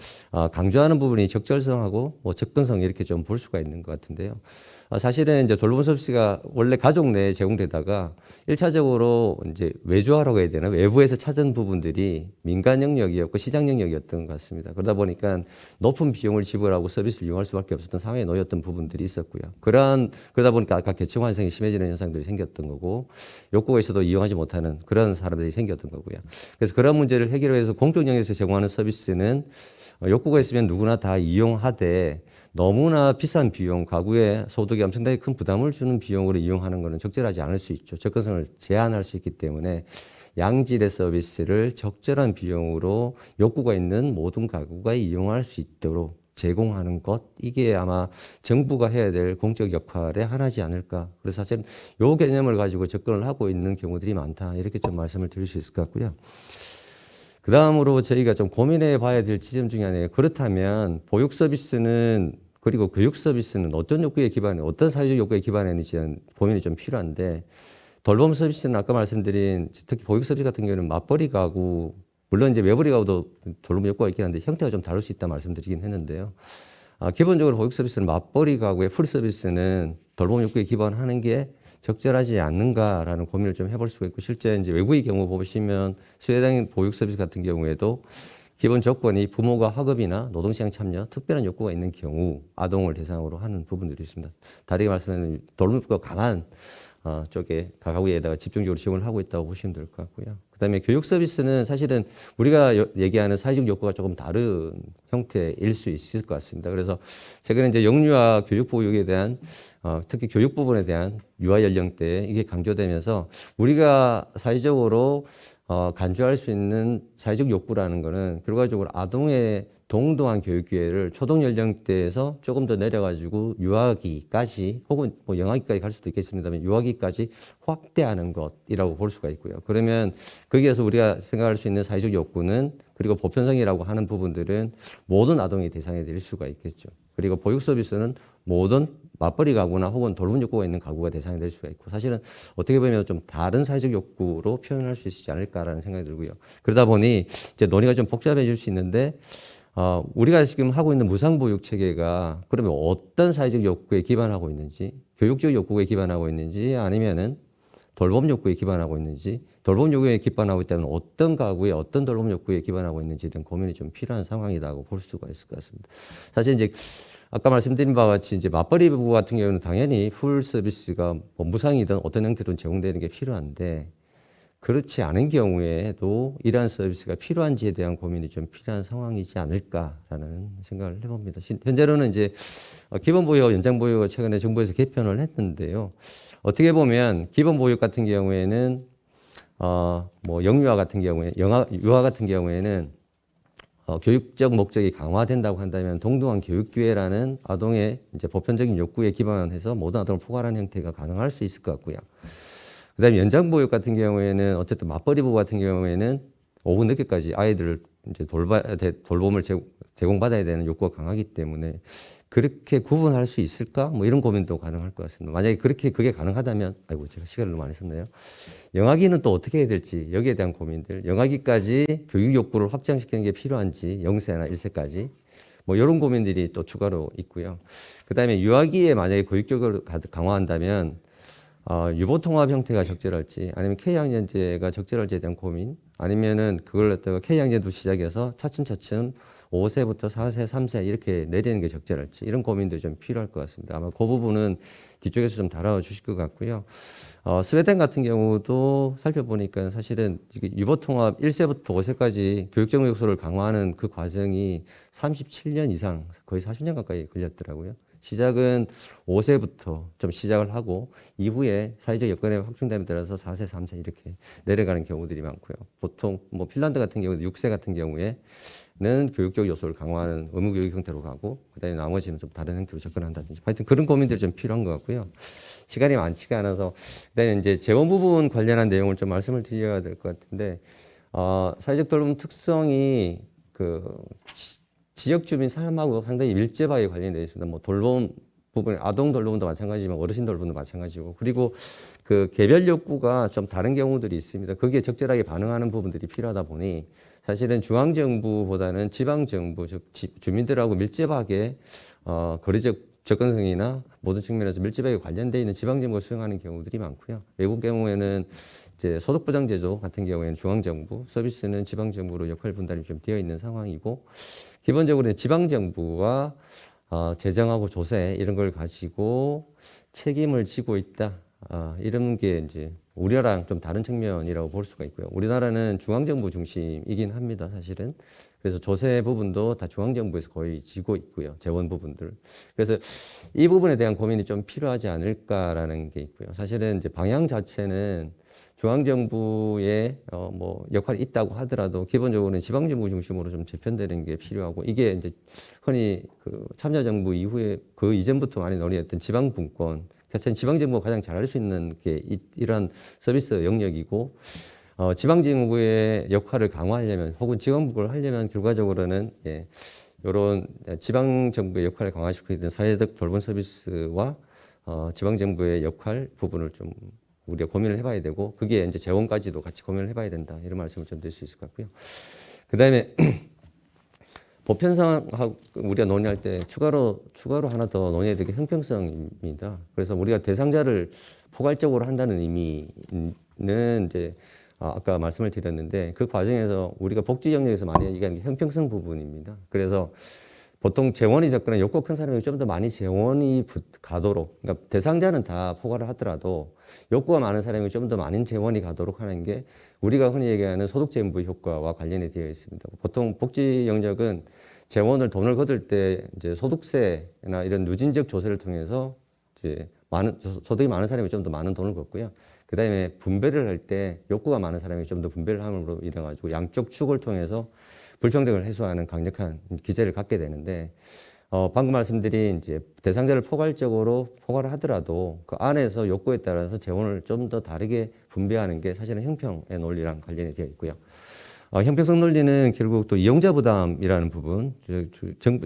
강조하는 부분이 적절성하고 뭐 접근성, 이렇게 좀 볼 수가 있는 것 같은데요. 사실은 이제 돌봄 서비스가 원래 가족 내에 제공되다가 1차적으로 이제 외주화라고 해야 되나, 외부에서 찾은 부분들이 민간 영역이었고 시장 영역이었던 것 같습니다. 그러다 보니까 높은 비용을 지불하고 서비스를 이용할 수밖에 없었던 상황에 놓였던 부분들이 있었고요. 그러다 보니까 아까 계층 환생이 심해지는 현상들이 생겼던 거고, 욕구가 있어도 이용하지 못하는 그런 사람들이 생겼던 거고요. 그래서 그런 문제를 해결하기 위해서 공적 영역에서 제공하는 서비스는 욕구가 있으면 누구나 다 이용하되, 너무나 비싼 비용, 가구의 소득에 엄청나게 큰 부담을 주는 비용으로 이용하는 것은 적절하지 않을 수 있죠. 접근성을 제한할 수 있기 때문에 양질의 서비스를 적절한 비용으로 욕구가 있는 모든 가구가 이용할 수 있도록 제공하는 것, 이게 아마 정부가 해야 될 공적 역할의 하나지 않을까. 그래서 사실 요 개념을 가지고 접근을 하고 있는 경우들이 많다. 이렇게 좀 말씀을 드릴 수 있을 것 같고요. 그 다음으로 저희가 좀 고민해 봐야 될 지점 중에 하나예요. 그렇다면 보육 서비스는 그리고 교육 서비스는 어떤 욕구에 기반해, 어떤 사회적 욕구에 기반했는지는 고민이 좀 필요한데, 돌봄 서비스는 아까 말씀드린 특히 보육 서비스 같은 경우는 맞벌이 가구, 물론 이제 외벌이 가구도 돌봄 욕구가 있긴 한데 형태가 좀 다를 수 있다 말씀드리긴 했는데요. 기본적으로 보육 서비스는 맞벌이 가구의 풀 서비스는 돌봄 욕구에 기반하는 게 적절하지 않는가라는 고민을 좀 해볼 수가 있고, 실제 이제 외국의 경우 보시면 스웨덴 보육 서비스 같은 경우에도 기본 조건이 부모가 학업이나 노동시장 참여, 특별한 욕구가 있는 경우 아동을 대상으로 하는 부분들이 있습니다. 다르게 말씀하면 돌봄 욕구가 강한 쪽에 가구에다가 집중적으로 지원을 하고 있다고 보시면 될 것 같고요. 그다음에 교육 서비스는 사실은 우리가 얘기하는 사회적 욕구가 조금 다른 형태일 수 있을 것 같습니다. 그래서 최근에 이제 영유아 교육 보육에 대한 특히 교육 부분에 대한 유아 연령대 이게 강조되면서 우리가 사회적으로 간주할 수 있는 사회적 욕구라는 거는 결과적으로 아동의 동등한 교육 기회를 초등 연령대에서 조금 더 내려가지고 유아기까지 혹은 뭐 영아기까지 갈 수도 있겠습니다만 유아기까지 확대하는 것이라고 볼 수가 있고요. 그러면 거기에서 우리가 생각할 수 있는 사회적 욕구는 그리고 보편성이라고 하는 부분들은 모든 아동이 대상이 될 수가 있겠죠. 그리고 보육 서비스는 모든 맞벌이 가구나 혹은 돌봄 욕구가 있는 가구가 대상이 될 수가 있고, 사실은 어떻게 보면 좀 다른 사회적 욕구로 표현할 수 있지 않을까라는 생각이 들고요. 그러다 보니 이제 논의가 좀 복잡해질 수 있는데, 우리가 지금 하고 있는 무상보육 체계가 그러면 어떤 사회적 욕구에 기반하고 있는지, 교육적 욕구에 기반하고 있는지, 아니면은 돌봄 욕구에 기반하고 있는지, 돌봄 욕구에 기반하고 있다면 어떤 가구에 어떤 돌봄 욕구에 기반하고 있는지에 대한 고민이 좀 필요한 상황이라고 볼 수가 있을 것 같습니다. 사실 이제 아까 말씀드린 바와 같이 이제 맞벌이 부부 같은 경우는 당연히 풀 서비스가 뭐 무상이든 어떤 형태로든 제공되는 게 필요한데, 그렇지 않은 경우에도 이러한 서비스가 필요한지에 대한 고민이 좀 필요한 상황이지 않을까라는 생각을 해봅니다. 현재로는 이제 기본보육, 연장보육을 최근에 정부에서 개편을 했는데요. 어떻게 보면 기본보육 같은 경우에는 뭐 영유아 같은 경우에, 유아 같은 경우에는 교육적 목적이 강화된다고 한다면 동등한 교육 기회라는 아동의 이제 보편적인 욕구에 기반해서 모든 아동을 포괄하는 형태가 가능할 수 있을 것 같고요. 그다음에 연장보육 같은 경우에는 어쨌든 맞벌이 부부 같은 경우에는 오후 늦게까지 아이들을 이제 돌봄을 제공받아야 되는 욕구가 강하기 때문에 그렇게 구분할 수 있을까? 뭐 이런 고민도 가능할 것 같습니다. 만약에 그게 가능하다면, 아이고 제가 시간을 너무 많이 썼네요. 영아기는 또 어떻게 해야 될지 여기에 대한 고민들, 영아기까지 교육 욕구를 확장시키는 게 필요한지 0세나 1세까지 뭐 이런 고민들이 또 추가로 있고요. 그다음에 유아기에 만약에 교육적으로 강화한다면 유보통합 형태가 적절할지 아니면 K학년제가 적절할지에 대한 고민, 아니면은 그걸 갖다가 K학년도 시작해서 차츰차츰 5세부터 4세, 3세 이렇게 내리는 게 적절할지 이런 고민도 좀 필요할 것 같습니다. 아마 그 부분은 뒤쪽에서 좀 다뤄주실 것 같고요. 스웨덴 같은 경우도 살펴보니까 사실은 유보통합 1세부터 5세까지 교육적 요소를 강화하는 그 과정이 37년 이상 거의 40년 가까이 걸렸더라고요. 시작은 5세부터 좀 시작을 하고 이후에 사회적 여건이 확충됨에 따라서 4세, 3세 이렇게 내려가는 경우들이 많고요. 보통 뭐 핀란드 같은 경우는 6세 같은 경우에는 교육적 요소를 강화하는 의무교육 형태로 가고 그다음에 나머지는 좀 다른 형태로 접근한다든지 하여튼 그런 고민들이 좀 필요한 것 같고요. 시간이 많지가 않아서 그다음에 이제 재원 부분 관련한 내용을 좀 말씀을 드려야 될 것 같은데 사회적 돌봄 특성이 지역 주민 삶하고 상당히 밀접하게 관련되어 있습니다. 뭐 돌봄 부분, 아동 돌봄도 마찬가지지만 어르신 돌봄도 마찬가지고, 그리고 그 개별 욕구가 좀 다른 경우들이 있습니다. 거기에 적절하게 반응하는 부분들이 필요하다 보니 사실은 중앙 정부보다는 지방 정부, 즉 주민들하고 밀접하게 거리적 접근성이나 모든 측면에서 밀접하게 관련되어 있는 지방 정부가 수행하는 경우들이 많고요. 외국 경우에는 이제 소득보장제도 같은 경우에는 중앙정부, 서비스는 지방정부로 역할 분담이 좀 되어 있는 상황이고, 기본적으로 지방정부와 재정하고 조세 이런 걸 가지고 책임을 지고 있다. 이런 게 이제 우리나라랑 좀 다른 측면이라고 볼 수가 있고요. 우리나라는 중앙정부 중심이긴 합니다, 사실은. 그래서 조세 부분도 다 중앙정부에서 거의 지고 있고요, 재원 부분들. 그래서 이 부분에 대한 고민이 좀 필요하지 않을까라는 게 있고요. 사실은 이제 방향 자체는 중앙정부의 뭐 역할이 있다고 하더라도 기본적으로는 지방정부 중심으로 좀 재편되는 게 필요하고 이게 이제 흔히 그 참여정부 이후에 그 이전부터 많이 논의했던 지방분권, 사실 지방정부가 가장 잘할 수 있는 게 이러한 서비스 영역이고 지방정부의 역할을 강화하려면 혹은 지방분권을 하려면 결과적으로는 이런 지방정부의 역할을 강화시키는 있는 사회적 돌봄 서비스와 지방정부의 역할 부분을 좀 우리가 고민을 해봐야 되고 그게 이제 재원까지도 같이 고민을 해봐야 된다 이런 말씀을 좀 드릴 수 있을 것 같고요. 그다음에 보편성하고 우리가 논의할 때 추가로 하나 더 논의해야 될 게 형평성입니다. 그래서 우리가 대상자를 포괄적으로 한다는 의미는 이제 아까 말씀을 드렸는데 그 과정에서 우리가 복지 영역에서 많이 얘기하는 게 형평성 부분입니다. 그래서 보통 재원이 적거나 욕구 큰 사람이 좀 더 많이 재원이 가도록, 그러니까 대상자는 다 포괄을 하더라도 욕구가 많은 사람이 좀 더 많은 재원이 가도록 하는 게 우리가 흔히 얘기하는 소득재원부 효과와 관련이 되어 있습니다. 보통 복지 영역은 재원을 돈을 거둘 때 이제 소득세나 이런 누진적 조세를 통해서 이제 소득이 많은 사람이 좀 더 많은 돈을 걷고요. 그 다음에 분배를 할 때 욕구가 많은 사람이 좀 더 분배를 함으로 인해 가지고 양쪽 축을 통해서 불평등을 해소하는 강력한 기제를 갖게 되는데 방금 말씀드린 이제 대상자를 포괄적으로 포괄을 하더라도 그 안에서 욕구에 따라서 재원을 좀 더 다르게 분배하는 게 사실은 형평의 논리랑 관련이 되어 있고요. 형평성 논리는 결국 또 이용자 부담이라는 부분,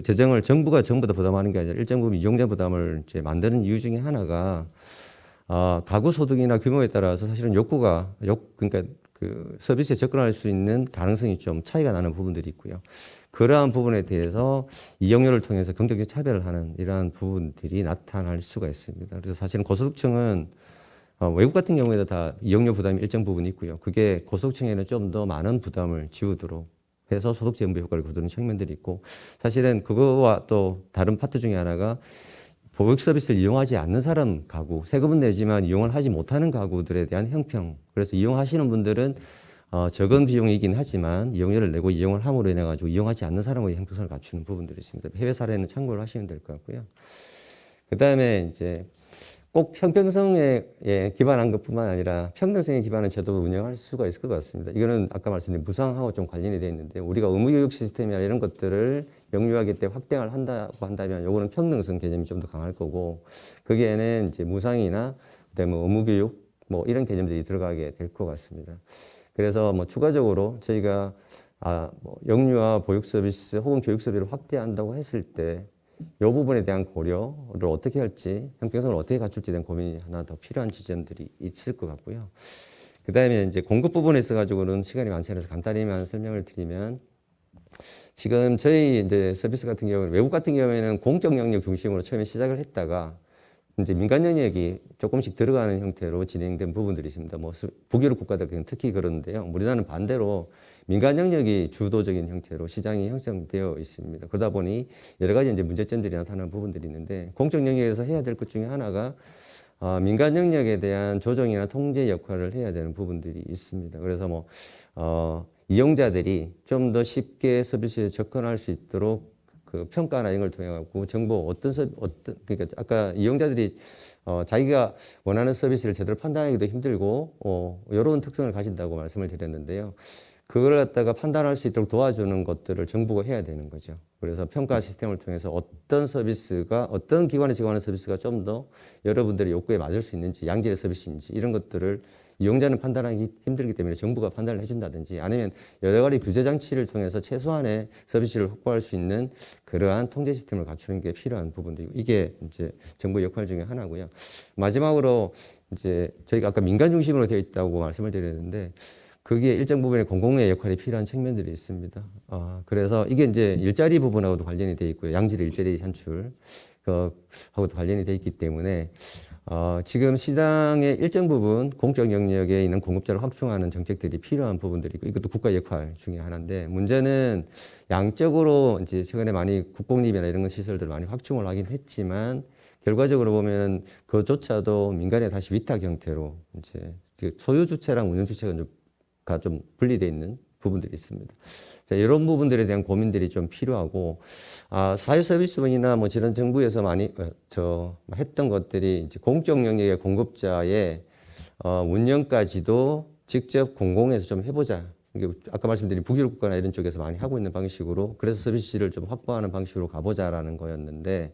재정을 정부가 전부 다 부담하는 게 아니라 일정 부분 이용자 부담을 이제 만드는 이유 중에 하나가 가구 소득이나 규모에 따라서 사실은 그러니까 그 서비스에 접근할 수 있는 가능성이 좀 차이가 나는 부분들이 있고요. 그러한 부분에 대해서 이용료를 통해서 경쟁적 차별을 하는 이러한 부분들이 나타날 수가 있습니다. 그래서 사실은 고소득층은 외국 같은 경우에도 다 이용료 부담이 일정 부분 있고요. 그게 고소득층에는 좀 더 많은 부담을 지우도록 해서 소득재원부 효과를 거두는 측면들이 있고 사실은 그거와 또 다른 파트 중에 하나가 보육 서비스를 이용하지 않는 사람 가구, 세금은 내지만 이용을 하지 못하는 가구들에 대한 형평. 그래서 이용하시는 분들은 적은 비용이긴 하지만 이용료를 내고 이용을 함으로 인해 가지고 이용하지 않는 사람의 형평성을 갖추는 부분들이 있습니다. 해외 사례는 참고를 하시면 될 것 같고요. 그다음에 이제 꼭 형평성에 기반한 것뿐만 아니라 평등성에 기반한 제도를 운영할 수가 있을 것 같습니다. 이거는 아까 말씀드린 무상하고 좀 관련이 되어 있는데 우리가 의무교육 시스템이나 이런 것들을 영유아기 때 확대를 한다고 한다면 요거는 평등성 개념이 좀 더 강할 거고 거기에는 이제 무상이나 그다음에 의무교육 뭐 이런 개념들이 들어가게 될 것 같습니다. 그래서 뭐 추가적으로 저희가 뭐 영유아 보육 서비스 혹은 교육 서비스를 확대한다고 했을 때 이 부분에 대한 고려를 어떻게 할지, 형평성을 어떻게 갖출지에 대한 고민이 하나 더 필요한 지점들이 있을 것 같고요. 그 다음에 이제 공급 부분에 있어가지고는 시간이 많지 않아서 간단히만 설명을 드리면 지금 저희 이제 서비스 같은 경우는 외국 같은 경우에는 공적 영역 중심으로 처음에 시작을 했다가 이제 민간 영역이 조금씩 들어가는 형태로 진행된 부분들이 있습니다. 뭐 북유럽 국가들 특히 그런데요. 우리나라는 반대로 민간 영역이 주도적인 형태로 시장이 형성되어 있습니다. 그러다 보니 여러 가지 이제 문제점들이 나타나는 부분들이 있는데 공적 영역에서 해야 될 것 중에 하나가 민간 영역에 대한 조정이나 통제 역할을 해야 되는 부분들이 있습니다. 그래서 뭐 이용자들이 좀 더 쉽게 서비스에 접근할 수 있도록 그 평가나 이런 걸 통해 갖고 정보 그러니까 아까 이용자들이 자기가 원하는 서비스를 제대로 판단하기도 힘들고 이런 특성을 가진다고 말씀을 드렸는데요. 그걸 갖다가 판단할 수 있도록 도와주는 것들을 정부가 해야 되는 거죠. 그래서 평가 시스템을 통해서 어떤 기관에 제공하는 서비스가 좀 더 여러분들의 욕구에 맞을 수 있는지, 양질의 서비스인지 이런 것들을 이용자는 판단하기 힘들기 때문에 정부가 판단을 해준다든지 아니면 여러 가지 규제 장치를 통해서 최소한의 서비스를 확보할 수 있는 그러한 통제 시스템을 갖추는 게 필요한 부분들이고 이게 이제 정부의 역할 중에 하나고요. 마지막으로 이제 저희가 아까 민간 중심으로 되어 있다고 말씀을 드렸는데 그게 일정 부분의 공공의 역할이 필요한 측면들이 있습니다. 그래서 이게 이제 일자리 부분하고도 관련이 되어 있고요. 양질의 일자리 산출 하고도 관련이 되어 있기 때문에 지금 시장의 일정 부분 공적 영역에 있는 공급자를 확충하는 정책들이 필요한 부분들이 있고 이것도 국가 역할 중에 하나인데 문제는 양적으로 이제 최근에 많이 국공립이나 이런 시설들 많이 확충을 하긴 했지만 결과적으로 보면은 그조차도 민간에 다시 위탁 형태로 이제 소유 주체랑 운영 주체가 좀 분리되어 있는 부분들이 있습니다. 자, 이런 부분들에 대한 고민들이 좀 필요하고, 사회 서비스원이나 뭐 이런 정부에서 많이 했던 것들이 이제 공적 영역의 공급자의 운영까지도 직접 공공에서 좀 해보자. 이게 아까 말씀드린 북유럽 국가나 이런 쪽에서 많이 하고 있는 방식으로 그래서 서비스를 좀 확보하는 방식으로 가보자라는 거였는데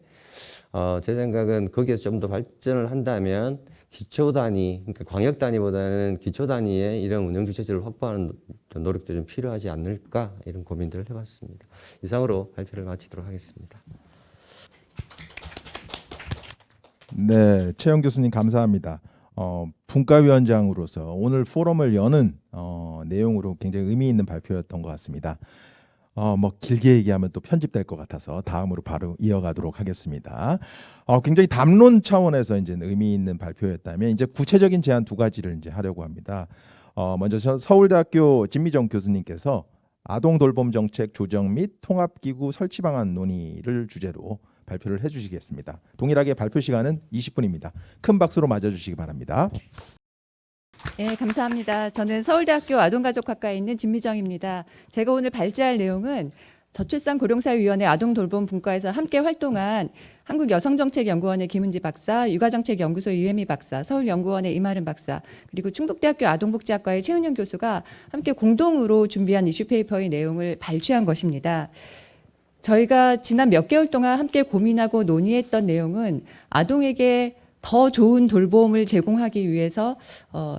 제 생각은 거기에서 좀 더 발전을 한다면 기초 단위, 그러니까 광역 단위보다는 기초 단위의 이런 운영 주체제를 확보하는 노력도 좀 필요하지 않을까 이런 고민들을 해봤습니다. 이상으로 발표를 마치도록 하겠습니다. 네, 최영 교수님 감사합니다. 분과위원장으로서 오늘 포럼을 여는 내용으로 굉장히 의미 있는 발표였던 것 같습니다. 뭐 길게 얘기하면 또 편집될 것 같아서 다음으로 바로 이어가도록 하겠습니다. 굉장히 담론 차원에서 이제 의미 있는 발표였다면 이제 구체적인 제안 두 가지를 이제 하려고 합니다. 먼저 서울대학교 진미정 교수님께서 아동 돌봄 정책 조정 및 통합기구 설치 방안 논의를 주제로 발표를 해주시겠습니다. 동일하게 발표 시간은 20분입니다. 큰 박수로 맞아주시기 바랍니다. 네, 감사합니다. 저는 서울대학교 아동가족학과에 있는 진미정입니다. 제가 오늘 발제할 내용은 저출산고령사회위원회 아동돌봄 분과에서 함께 활동한 한국여성정책연구원의 김은지 박사, 육아정책연구소 유혜미 박사, 서울연구원의 이마른 박사, 그리고 충북대학교 아동복지학과의 최은영 교수가 함께 공동으로 준비한 이슈페이퍼의 내용을 발췌한 것입니다. 저희가 지난 몇 개월 동안 함께 고민하고 논의했던 내용은 아동에게 더 좋은 돌봄을 제공하기 위해서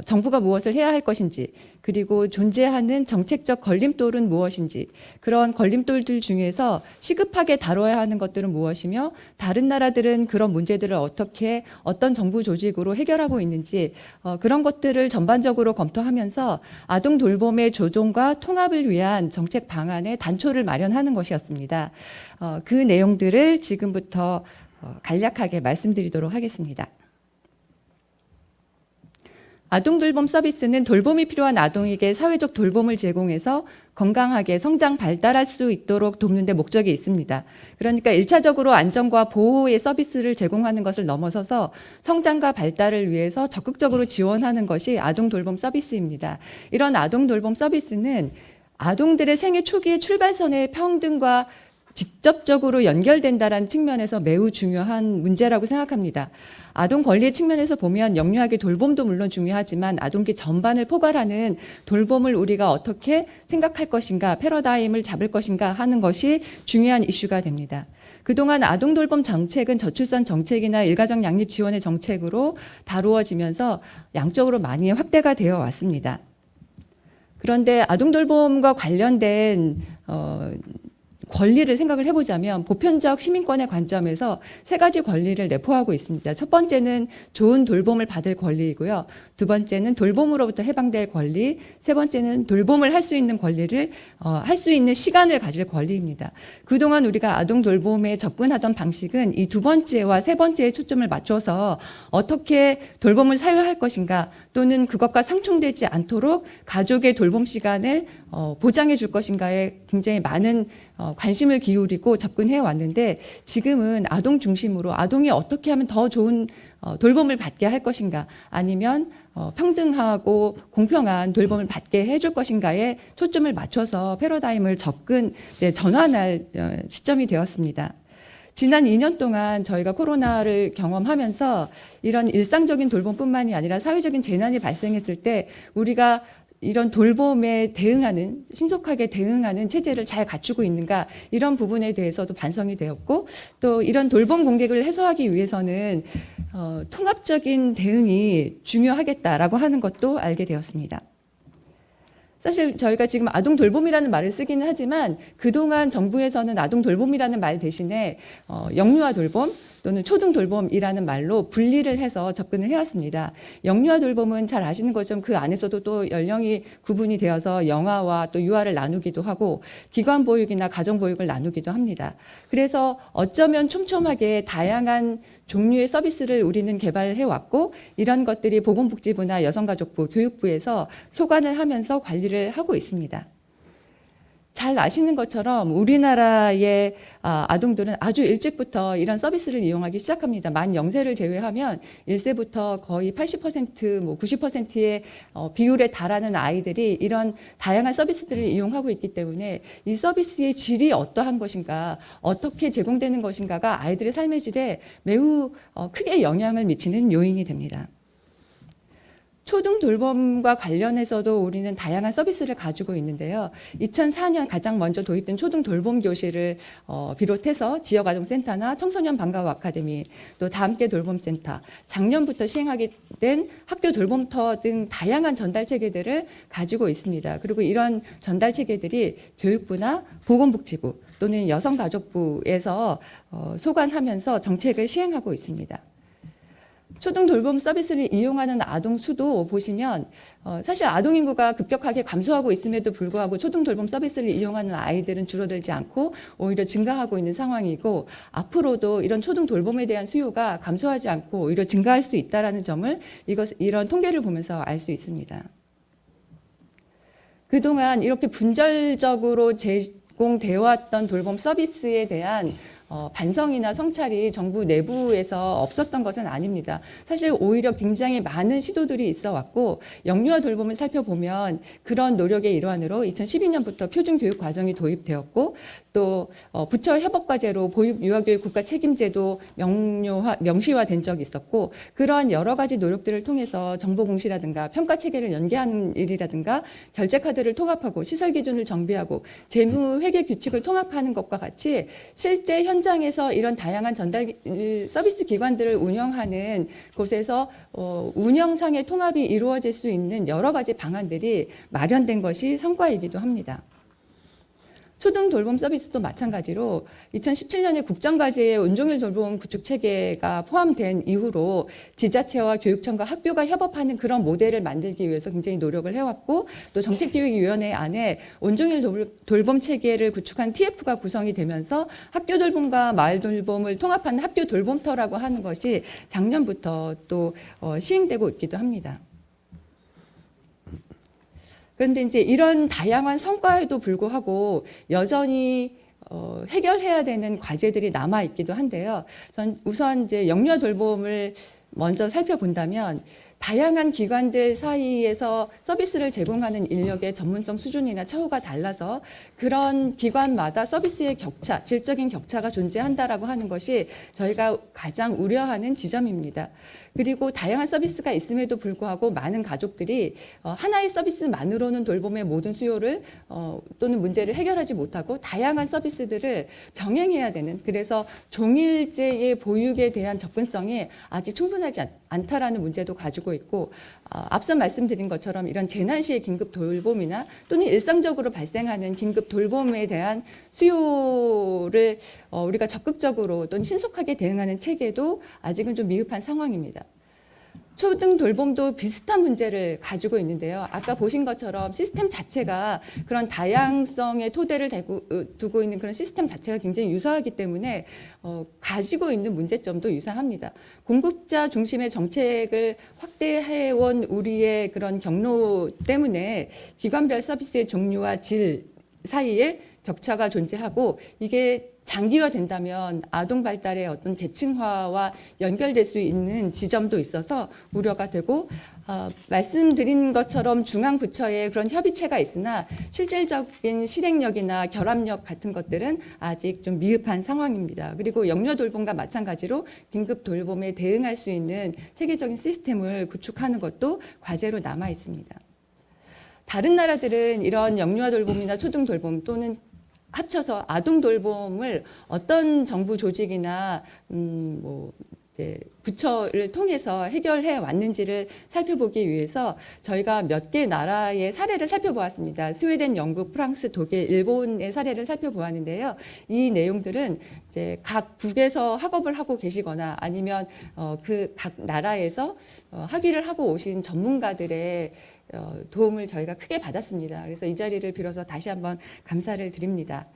정부가 무엇을 해야 할 것인지, 그리고 존재하는 정책적 걸림돌은 무엇인지, 그런 걸림돌들 중에서 시급하게 다뤄야 하는 것들은 무엇이며 다른 나라들은 그런 문제들을 어떻게 어떤 정부 조직으로 해결하고 있는지 그런 것들을 전반적으로 검토하면서 아동 돌봄의 조정과 통합을 위한 정책 방안의 단초를 마련하는 것이었습니다. 그 내용들을 지금부터 간략하게 말씀드리도록 하겠습니다. 아동돌봄 서비스는 돌봄이 필요한 아동에게 사회적 돌봄을 제공해서 건강하게 성장 발달할 수 있도록 돕는 데 목적이 있습니다. 그러니까 1차적으로 안전과 보호의 서비스를 제공하는 것을 넘어서서 성장과 발달을 위해서 적극적으로 지원하는 것이 아동돌봄 서비스입니다. 이런 아동돌봄 서비스는 아동들의 생애 초기의 출발선의 평등과 직접적으로 연결된다는 측면에서 매우 중요한 문제라고 생각합니다. 아동 권리의 측면에서 보면 영유아기 돌봄도 물론 중요하지만 아동기 전반을 포괄하는 돌봄을 우리가 어떻게 생각할 것인가, 패러다임을 잡을 것인가 하는 것이 중요한 이슈가 됩니다. 그동안 아동 돌봄 정책은 저출산 정책이나 일가정 양립 지원의 정책으로 다루어지면서 양적으로 많이 확대가 되어 왔습니다. 그런데 아동 돌봄과 관련된 권리를 생각을 해보자면 보편적 시민권의 관점에서 세 가지 권리를 내포하고 있습니다. 첫 번째는 좋은 돌봄을 받을 권리이고요. 두 번째는 돌봄으로부터 해방될 권리, 세 번째는 돌봄을 할 수 있는 권리를 할 수 있는 시간을 가질 권리입니다. 그동안 우리가 아동 돌봄에 접근하던 방식은 이 두 번째와 세 번째에 초점을 맞춰서 어떻게 돌봄을 사유할 것인가 또는 그것과 상충되지 않도록 가족의 돌봄 시간을 보장해 줄 것인가에 굉장히 많은 관심을 기울이고 접근해 왔는데 지금은 아동 중심으로 아동이 어떻게 하면 더 좋은 돌봄을 받게 할 것인가 아니면 평등하고 공평한 돌봄을 받게 해줄 것인가에 초점을 맞춰서 패러다임을 전환할 시점이 되었습니다. 지난 2년 동안 저희가 코로나를 경험하면서 이런 일상적인 돌봄뿐만이 아니라 사회적인 재난이 발생했을 때 우리가 이런 돌봄에 대응하는, 신속하게 대응하는 체제를 잘 갖추고 있는가 이런 부분에 대해서도 반성이 되었고 또 이런 돌봄 공백을 해소하기 위해서는 통합적인 대응이 중요하겠다라고 하는 것도 알게 되었습니다. 사실 저희가 지금 아동 돌봄이라는 말을 쓰기는 하지만 그동안 정부에서는 아동 돌봄이라는 말 대신에 영유아 돌봄 또는 초등 돌봄이라는 말로 분리를 해서 접근을 해왔습니다. 영유아 돌봄은 잘 아시는 것처럼 그 안에서도 또 연령이 구분이 되어서 영아와 또 유아를 나누기도 하고 기관 보육이나 가정 보육을 나누기도 합니다. 그래서 어쩌면 촘촘하게 다양한 종류의 서비스를 우리는 개발을 해왔고 이런 것들이 보건복지부나 여성가족부, 교육부에서 소관을 하면서 관리를 하고 있습니다. 잘 아시는 것처럼 우리나라의 아동들은 아주 일찍부터 이런 서비스를 이용하기 시작합니다. 만 0세를 제외하면 1세부터 거의 80%, 90%의 비율에 달하는 아이들이 이런 다양한 서비스들을 이용하고 있기 때문에 이 서비스의 질이 어떠한 것인가, 어떻게 제공되는 것인가가 아이들의 삶의 질에 매우 크게 영향을 미치는 요인이 됩니다. 초등 돌봄과 관련해서도 우리는 다양한 서비스를 가지고 있는데요. 2004년 가장 먼저 도입된 초등 돌봄 교실을 비롯해서 지역아동센터나 청소년 방과후 아카데미, 또 다함께 돌봄센터, 작년부터 시행하게 된 학교 돌봄터 등 다양한 전달 체계들을 가지고 있습니다. 그리고 이런 전달 체계들이 교육부나 보건복지부 또는 여성가족부에서 소관하면서 정책을 시행하고 있습니다. 초등 돌봄 서비스를 이용하는 아동 수도 보시면 사실 아동 인구가 급격하게 감소하고 있음에도 불구하고 초등 돌봄 서비스를 이용하는 아이들은 줄어들지 않고 오히려 증가하고 있는 상황이고, 앞으로도 이런 초등 돌봄에 대한 수요가 감소하지 않고 오히려 증가할 수 있다는 점을 이런 통계를 보면서 알 수 있습니다. 그동안 이렇게 분절적으로 제공되어 왔던 돌봄 서비스에 대한 반성이나 성찰이 정부 내부에서 없었던 것은 아닙니다. 사실 오히려 굉장히 많은 시도들이 있어 왔고, 영유아 돌봄을 살펴보면 그런 노력의 일환으로 2012년부터 표준교육 과정이 도입되었고, 또 부처 협업과제로 보육 유아교육 국가 책임제도 명시화된 적이 있었고, 그러한 여러 가지 노력들을 통해서 정보 공시라든가 평가 체계를 연계하는 일이라든가 결제 카드를 통합하고 시설 기준을 정비하고 재무 회계 규칙을 통합하는 것과 같이 실제 현장에서 이런 다양한 전달 서비스 기관들을 운영하는 곳에서 운영상의 통합이 이루어질 수 있는 여러 가지 방안들이 마련된 것이 성과이기도 합니다. 초등 돌봄 서비스도 마찬가지로 2017년에 국정과제에 온종일 돌봄 구축 체계가 포함된 이후로 지자체와 교육청과 학교가 협업하는 그런 모델을 만들기 위해서 굉장히 노력을 해왔고, 또 정책기획위원회 안에 온종일 돌봄 체계를 구축한 TF가 구성이 되면서 학교 돌봄과 마을 돌봄을 통합하는 학교 돌봄터라고 하는 것이 작년부터 또 시행되고 있기도 합니다. 그런데 이제 이런 다양한 성과에도 불구하고 여전히 해결해야 되는 과제들이 남아 있기도 한데요. 전 우선 이제 영유아 돌봄을 먼저 살펴본다면 다양한 기관들 사이에서 서비스를 제공하는 인력의 전문성 수준이나 처우가 달라서 그런 기관마다 서비스의 격차, 질적인 격차가 존재한다라고 하는 것이 저희가 가장 우려하는 지점입니다. 그리고 다양한 서비스가 있음에도 불구하고 많은 가족들이 하나의 서비스만으로는 돌봄의 모든 수요를 또는 문제를 해결하지 못하고 다양한 서비스들을 병행해야 되는, 그래서 종일제의 보육에 대한 접근성이 아직 충분하지 않다라는 문제도 가지고 있고, 앞서 말씀드린 것처럼 이런 재난 시의 긴급 돌봄이나 또는 일상적으로 발생하는 긴급 돌봄에 대한 수요를 우리가 적극적으로 또는 신속하게 대응하는 체계도 아직은 좀 미흡한 상황입니다. 초등 돌봄도 비슷한 문제를 가지고 있는데요. 아까 보신 것처럼 시스템 자체가 그런 다양성의 토대를 두고 있는 그런 시스템 자체가 굉장히 유사하기 때문에 가지고 있는 문제점도 유사합니다. 공급자 중심의 정책을 확대해온 우리의 그런 경로 때문에 기관별 서비스의 종류와 질 사이에 격차가 존재하고, 이게 장기화된다면 아동 발달의 어떤 계층화와 연결될 수 있는 지점도 있어서 우려가 되고, 말씀드린 것처럼 중앙부처의 그런 협의체가 있으나 실질적인 실행력이나 결합력 같은 것들은 아직 좀 미흡한 상황입니다. 그리고 영유아 돌봄과 마찬가지로 긴급 돌봄에 대응할 수 있는 체계적인 시스템을 구축하는 것도 과제로 남아 있습니다. 다른 나라들은 이런 영유아 돌봄이나 초등 돌봄 또는 합쳐서 아동 돌봄을 어떤 정부 조직이나 이제 부처를 통해서 해결해 왔는지를 살펴보기 위해서 저희가 몇 개 나라의 사례를 살펴보았습니다. 스웨덴, 영국, 프랑스, 독일, 일본의 사례를 살펴보았는데요. 이 내용들은 이제 각 국에서 학업을 하고 계시거나 아니면 그 각 나라에서 학위를 하고 오신 전문가들의 도움을 저희가 크게 받았습니다. 그래서 이 자리를 빌어서 다시 한번 감사를 드립니다.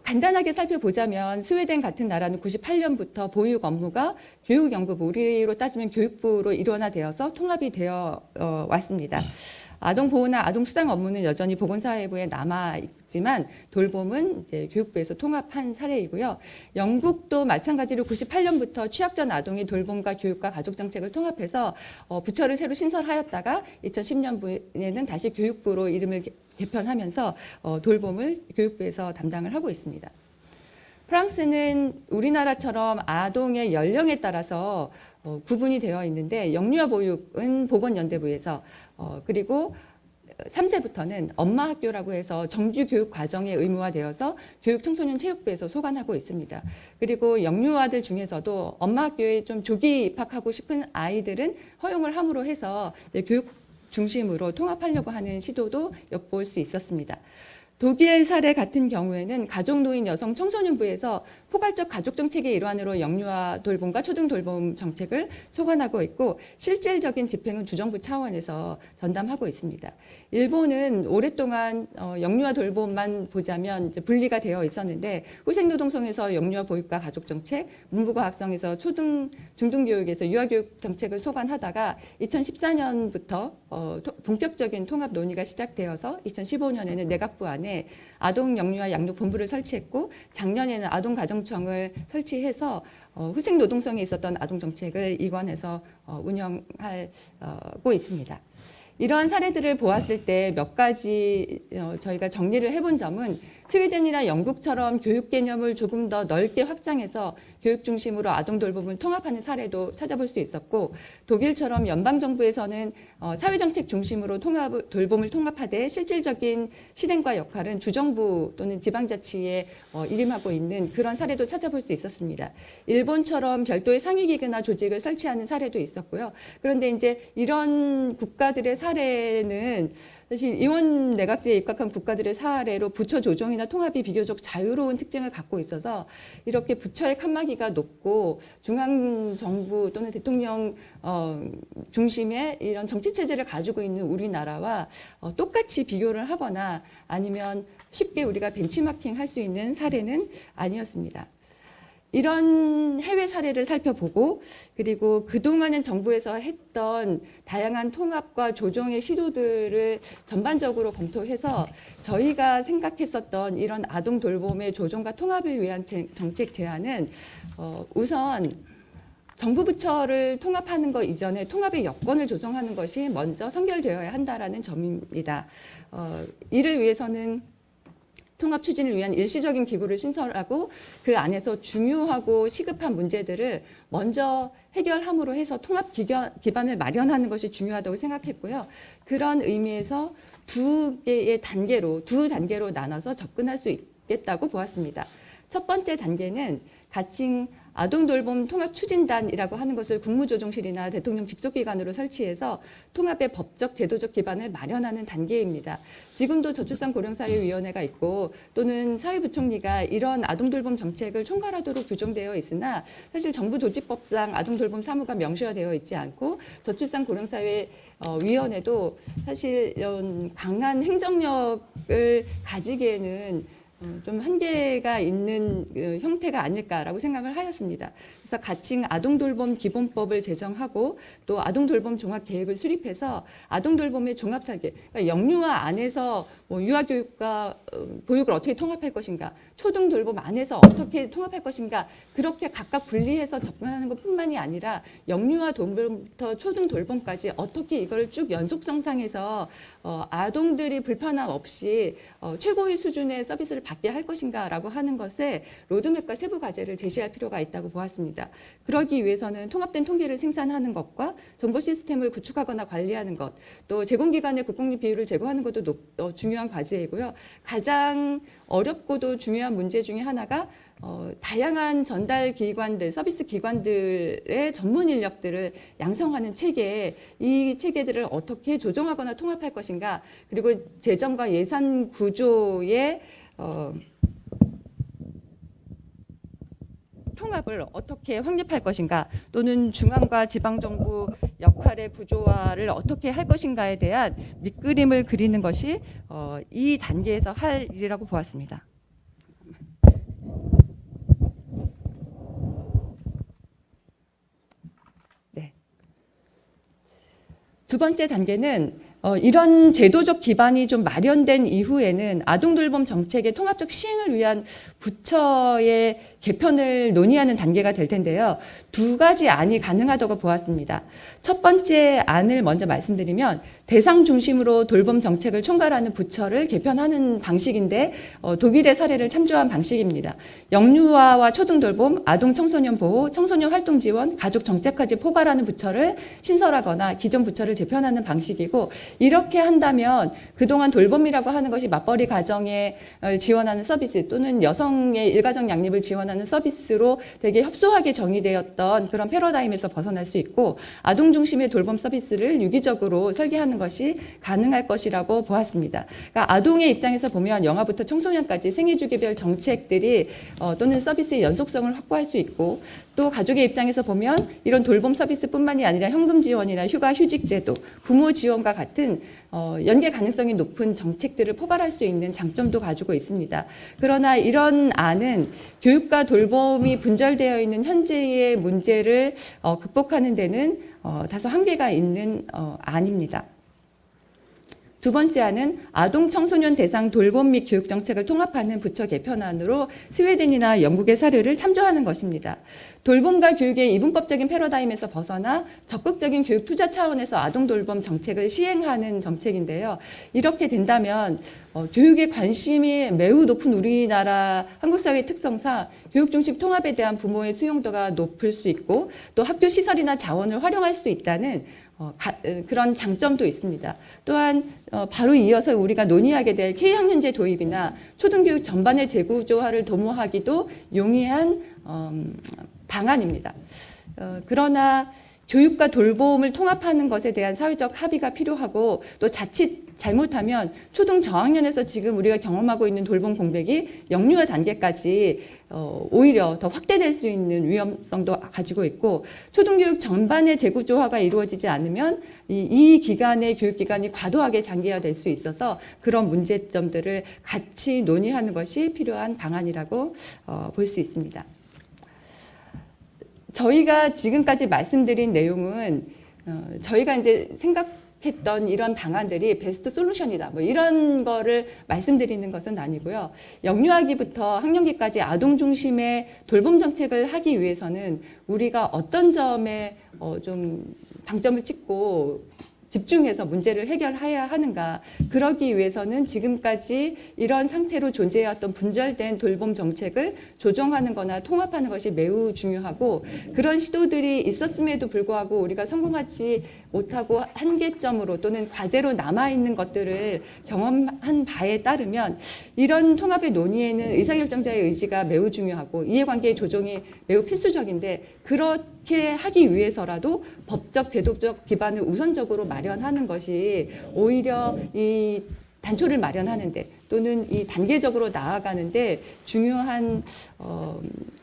간단하게 살펴보자면 스웨덴 같은 나라는 98년부터 보육 업무가 교육연구부, 우리로 따지면 교육부로 일원화되어서 통합이 되어 왔습니다. 아동보호나 아동수당 업무는 여전히 보건사회부에 남아있지만 돌봄은 이제 교육부에서 통합한 사례이고요. 영국도 마찬가지로 98년부터 취약전 아동의 돌봄과 교육과 가족정책을 통합해서 부처를 새로 신설하였다가 2010년부에는 다시 교육부로 이름을 개편하면서 돌봄을 교육부에서 담당을 하고 있습니다. 프랑스는 우리나라처럼 아동의 연령에 따라서 구분이 되어 있는데 영유아 보육은 보건연대부에서 그리고 3세부터는 엄마 학교라고 해서 정규 교육 과정에 의무화되어서 교육청소년체육부에서 소관하고 있습니다. 그리고 영유아들 중에서도 엄마 학교에 좀 조기 입학하고 싶은 아이들은 허용을 함으로 해서 교육 중심으로 통합하려고 하는 시도도 엿볼 수 있었습니다. 독일 사례 같은 경우에는 가족노인 여성 청소년부에서 포괄적 가족정책의 일환으로 영유아 돌봄과 초등 돌봄 정책을 소관하고 있고 실질적인 집행은 주정부 차원에서 전담하고 있습니다. 일본은 오랫동안 영유아 돌봄만 보자면 이제 분리가 되어 있었는데 후생노동성에서 영유아 보육과 가족정책, 문부과학성에서 중등교육에서 유아교육 정책을 소관하다가 2014년부터 본격적인 통합 논의가 시작되어서 2015년에는 내각부 안에 아동 영유아 양육 본부를 설치했고 작년에는 아동 가정청을 설치해서 후생 노동성에 있었던 아동 정책을 이관해서 운영하고 있습니다. 이러한 사례들을 보았을 때 몇 가지 저희가 정리를 해본 점은 스웨덴이나 영국처럼 교육 개념을 조금 더 넓게 확장해서 교육 중심으로 아동 돌봄을 통합하는 사례도 찾아볼 수 있었고 독일처럼 연방정부에서는 사회정책 중심으로 돌봄을 통합하되 실질적인 실행과 역할은 주정부 또는 지방자치에 일임하고 있는 그런 사례도 찾아볼 수 있었습니다. 일본처럼 별도의 상위기구나 조직을 설치하는 사례도 있었고요. 그런데 이제 이런 국가들의 사례는 사실 이원 내각제에 입각한 국가들의 사례로 부처 조정이나 통합이 비교적 자유로운 특징을 갖고 있어서 이렇게 부처의 칸막이가 높고 중앙 정부 또는 대통령 중심의 이런 정치 체제를 가지고 있는 우리나라와 똑같이 비교를 하거나 아니면 쉽게 우리가 벤치마킹 할 수 있는 사례는 아니었습니다. 이런 해외 사례를 살펴보고 그리고 그동안은 정부에서 했던 다양한 통합과 조정의 시도들을 전반적으로 검토해서 저희가 생각했었던 이런 아동 돌봄의 조정과 통합을 위한 정책 제안은 우선 정부 부처를 통합하는 것 이전에 통합의 여건을 조성하는 것이 먼저 선결되어야 한다라는 점입니다. 이를 위해서는 통합 추진을 위한 일시적인 기구를 신설하고 그 안에서 중요하고 시급한 문제들을 먼저 해결함으로 해서 통합 기반을 마련하는 것이 중요하다고 생각했고요. 그런 의미에서 두 단계로 나눠서 접근할 수 있겠다고 보았습니다. 첫 번째 단계는 가칭 아동돌봄 통합추진단이라고 하는 것을 국무조정실이나 대통령 직속기관으로 설치해서 통합의 법적 제도적 기반을 마련하는 단계입니다. 지금도 저출산고령사회위원회가 있고 또는 사회부총리가 이런 아동돌봄 정책을 총괄하도록 규정되어 있으나 사실 정부조직법상 아동돌봄 사무가 명시화되어 있지 않고 저출산고령사회위원회도 사실 이런 강한 행정력을 가지기에는 좀 한계가 있는 형태가 아닐까라고 생각을 하였습니다. 그래서 가칭 아동돌봄 기본법을 제정하고 또 아동돌봄 종합계획을 수립해서 아동돌봄의 종합설계, 그러니까 영유아 안에서 유아교육과 보육을 어떻게 통합할 것인가, 초등돌봄 안에서 어떻게 통합할 것인가, 그렇게 각각 분리해서 접근하는 것뿐만이 아니라 영유아 돌봄부터 초등돌봄까지 어떻게 이걸 쭉 연속성상에서 아동들이 불편함 없이 최고의 수준의 서비스를 받게 할 것인가라고 하는 것에 로드맵과 세부 과제를 제시할 필요가 있다고 보았습니다. 그러기 위해서는 통합된 통계를 생산하는 것과 정보 시스템을 구축하거나 관리하는 것, 또 제공기관의 국공립 비율을 제고하는 것도 중요한 과제이고요. 가장 어렵고도 중요한 문제 중에 하나가 다양한 전달 기관들, 서비스 기관들의 전문 인력들을 양성하는 체계, 이 체계들을 어떻게 조정하거나 통합할 것인가, 그리고 재정과 예산 구조의 통합을 어떻게 확립할 것인가, 또는 중앙과 지방정부 역할의 구조화를 어떻게 할 것인가에 대한 밑그림을 그리는 것이 이 단계에서 할 일이라고 보았습니다. 네. 두 번째 단계는 이런 제도적 기반이 좀 마련된 이후에는 아동돌봄 정책의 통합적 시행을 위한 부처의 개편을 논의하는 단계가 될 텐데요. 두 가지 안이 가능하다고 보았습니다. 첫 번째 안을 먼저 말씀드리면 대상 중심으로 돌봄 정책을 총괄하는 부처를 개편하는 방식인데 독일의 사례를 참조한 방식입니다. 영유아와 초등 돌봄, 아동 청소년 보호, 청소년 활동 지원, 가족 정책까지 포괄하는 부처를 신설하거나 기존 부처를 재편하는 방식이고, 이렇게 한다면 그동안 돌봄이라고 하는 것이 맞벌이 가정에 지원하는 서비스 또는 여성의 일가정 양립을 지원하는 서비스로 되게 협소하게 정의되었던 그런 패러다임에서 벗어날 수 있고, 아동 중심의 돌봄 서비스를 유기적으로 설계하는 것이 가능할 것이라고 보았습니다. 그러니까 아동의 입장에서 보면 영아부터 청소년까지 생애주기별 정책들이 또는 서비스의 연속성을 확보할 수 있고, 또 가족의 입장에서 보면 이런 돌봄 서비스뿐만이 아니라 현금 지원이나 휴가 휴직 제도, 부모 지원과 같은 연계 가능성이 높은 정책들을 포괄할 수 있는 장점도 가지고 있습니다. 그러나 이런 안은 교육과 돌봄이 분절되어 있는 현재의 문제를 극복하는 데는 다소 한계가 있는 안입니다. 두 번째 안은 아동 청소년 대상 돌봄 및 교육 정책을 통합하는 부처 개편안으로 스웨덴이나 영국의 사례를 참조하는 것입니다. 돌봄과 교육의 이분법적인 패러다임에서 벗어나 적극적인 교육 투자 차원에서 아동 돌봄 정책을 시행하는 정책인데요. 이렇게 된다면 교육에 관심이 매우 높은 우리나라 한국 사회의 특성상 교육 중심 통합에 대한 부모의 수용도가 높을 수 있고, 또 학교 시설이나 자원을 활용할 수 있다는 그런 장점도 있습니다. 또한 바로 이어서 우리가 논의하게 될 K학년제 도입이나 초등교육 전반의 재구조화를 도모하기도 용이한 방안입니다. 그러나 교육과 돌봄을 통합하는 것에 대한 사회적 합의가 필요하고, 또 자칫 잘못하면 초등 저학년에서 지금 우리가 경험하고 있는 돌봄 공백이 영유아 단계까지 오히려 더 확대될 수 있는 위험성도 가지고 있고, 초등교육 전반의 재구조화가 이루어지지 않으면 이 기간의 교육기간이 과도하게 장기화될 수 있어서 그런 문제점들을 같이 논의하는 것이 필요한 방안이라고 볼 수 있습니다. 저희가 지금까지 말씀드린 내용은 저희가 이제 생각했던 이런 방안들이 베스트 솔루션이다, 뭐 이런 거를 말씀드리는 것은 아니고요. 영유아기부터 학령기까지 아동 중심의 돌봄 정책을 하기 위해서는 우리가 어떤 점에 좀 방점을 찍고 집중해서 문제를 해결해야 하는가, 그러기 위해서는 지금까지 이런 상태로 존재해왔던 분절된 돌봄 정책을 조정하는 거나 통합하는 것이 매우 중요하고, 그런 시도들이 있었음에도 불구하고 우리가 성공하지 못하고 한계점으로 또는 과제로 남아있는 것들을 경험한 바에 따르면 이런 통합의 논의에는 의사결정자의 의지가 매우 중요하고 이해관계의 조정이 매우 필수적인데, 그렇게 하기 위해서라도 법적 제도적 기반을 우선적으로 마련하는 것이 오히려 이 단초를 마련하는데 또는 이 단계적으로 나아가는데 중요한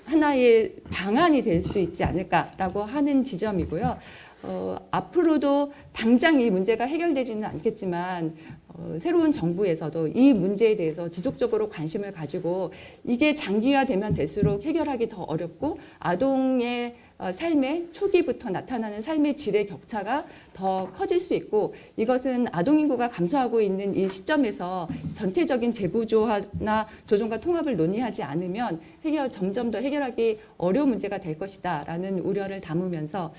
하나의 방안이 될 수 있지 않을까라고 하는 지점이고요. 앞으로도 당장 이 문제가 해결되지는 않겠지만 새로운 정부에서도 이 문제에 대해서 지속적으로 관심을 가지고, 이게 장기화되면 될수록 해결하기 더 어렵고 아동의 삶의 초기부터 나타나는 삶의 질의 격차가 더 커질 수 있고, 이것은 아동 인구가 감소하고 있는 이 시점에서 전체적인 재구조화나 조정과 통합을 논의하지 않으면 점점 더 해결하기 어려운 문제가 될 것이다라는 우려를 담으면서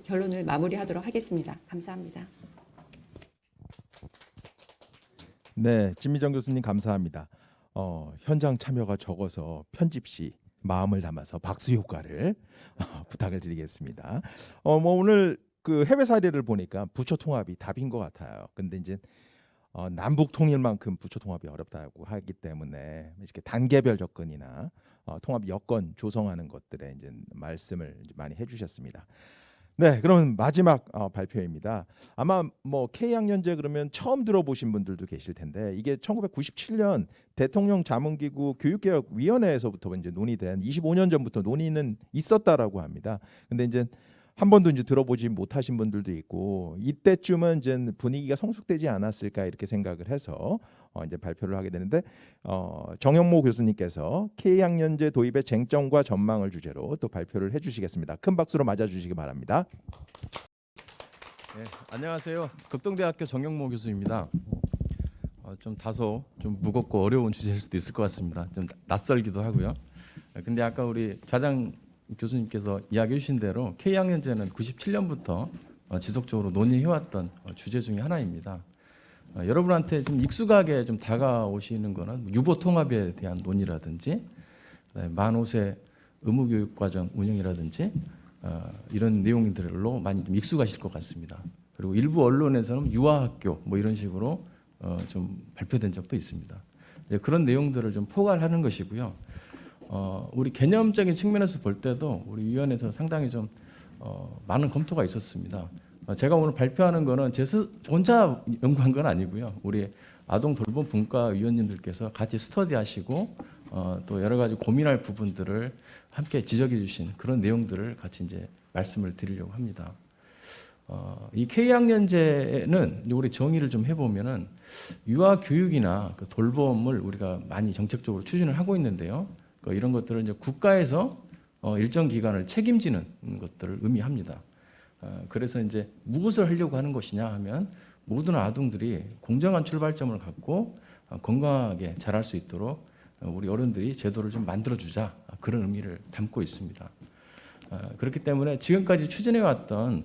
결론을 마무리하도록 하겠습니다. 감사합니다. 네, 진미정 교수님 감사합니다. 현장 참여가 적어서 편집 시 마음을 담아서 박수 효과를 부탁을 드리겠습니다. 뭐 오늘 그 해외 사례를 보니까 부처 통합이 답인 것 같아요. 근데 이제 남북 통일만큼 부처 통합이 어렵다고 하기 때문에 이렇게 단계별 접근이나 통합 여건 조성하는 것들에 이제 말씀을 많이 해주셨습니다. 네, 그러면 마지막 발표입니다. 아마 뭐 K학년제 그러면 처음 들어보신 분들도 계실 텐데, 이게 1997년 대통령 자문기구 교육개혁위원회에서부터 이제 논의된 25년 전부터 논의는 있었다라고 합니다. 근데 이제 한 번도 이제 들어보지 못하신 분들도 있고, 이때쯤은 이제 분위기가 성숙되지 않았을까 이렇게 생각을 해서 이제 발표를 하게 되는데, 정영모 교수님께서 K학년제 도입의 쟁점과 전망을 주제로 또 발표를 해주시겠습니다. 큰 박수로 맞아주시기 바랍니다. 네, 안녕하세요. 극동대학교 정영모 교수입니다. 좀 다소 좀 무겁고 어려운 주제일 수도 있을 것 같습니다. 좀 낯설기도 하고요. 근데 아까 우리 좌장 교수님께서 이야기해 주신 대로 K학년제는 97년부터 지속적으로 논의해왔던 주제 중에 하나입니다. 여러분한테 좀 익숙하게 좀 다가오시는 거는 유보 통합에 대한 논의라든지 만 5세 의무교육과정 운영이라든지 이런 내용들로 많이 좀 익숙하실 것 같습니다. 그리고 일부 언론에서는 유아학교 뭐 이런 식으로 좀 발표된 적도 있습니다. 그런 내용들을 좀 포괄하는 것이고요. 우리 개념적인 측면에서 볼 때도 우리 위원회에서 상당히 좀 많은 검토가 있었습니다. 제가 오늘 발표하는 거는 제 혼자 연구한 건 아니고요. 우리 아동 돌봄 분과 위원님들께서 같이 스터디하시고 또 여러 가지 고민할 부분들을 함께 지적해 주신 그런 내용들을 같이 이제 말씀을 드리려고 합니다. 이 K학년제는 우리 정의를 좀 해보면은 유아 교육이나 그 돌봄을 우리가 많이 정책적으로 추진을 하고 있는데요. 이런 것들을 이제 국가에서 일정 기간을 책임지는 것들을 의미합니다. 그래서 이제 무엇을 하려고 하는 것이냐 하면 모든 아동들이 공정한 출발점을 갖고 건강하게 자랄 수 있도록 우리 어른들이 제도를 좀 만들어주자, 그런 의미를 담고 있습니다. 그렇기 때문에 지금까지 추진해왔던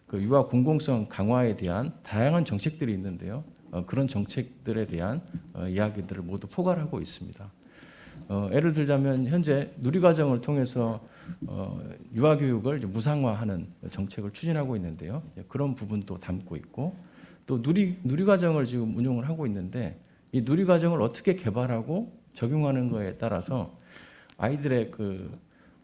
그 유아 공공성 강화에 대한 다양한 정책들이 있는데요. 그런 정책들에 대한 이야기들을 모두 포괄하고 있습니다. 예를 들자면 현재 누리과정을 통해서 유아교육을 무상화하는 정책을 추진하고 있는데요. 그런 부분도 담고 있고 또 누리과정을 지금 운용을 하고 있는데 이 누리과정을 어떻게 개발하고 적용하는 거에 따라서 아이들의 그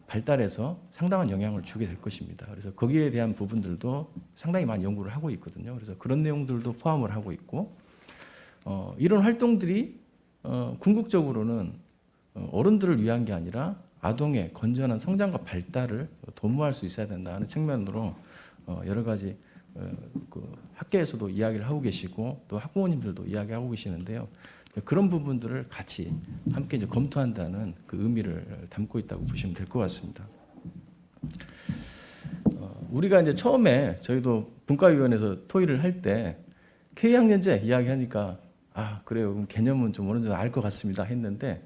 발달에서 상당한 영향을 주게 될 것입니다. 그래서 거기에 대한 부분들도 상당히 많이 연구를 하고 있거든요. 그래서 그런 내용들도 포함을 하고 있고 이런 활동들이 궁극적으로는 어른들을 위한 게 아니라 아동의 건전한 성장과 발달을 도모할 수 있어야 된다는 측면으로 여러 가지 그 학계에서도 이야기를 하고 계시고 또 학부모님들도 이야기하고 계시는데요. 그런 부분들을 같이 함께 이제 검토한다는 그 의미를 담고 있다고 보시면 될 것 같습니다. 우리가 이제 처음에 저희도 분과위원회에서 토의를 할 때 K학년제 이야기하니까 그래요. 그럼 개념은 좀 어느 정도 알 것 같습니다 했는데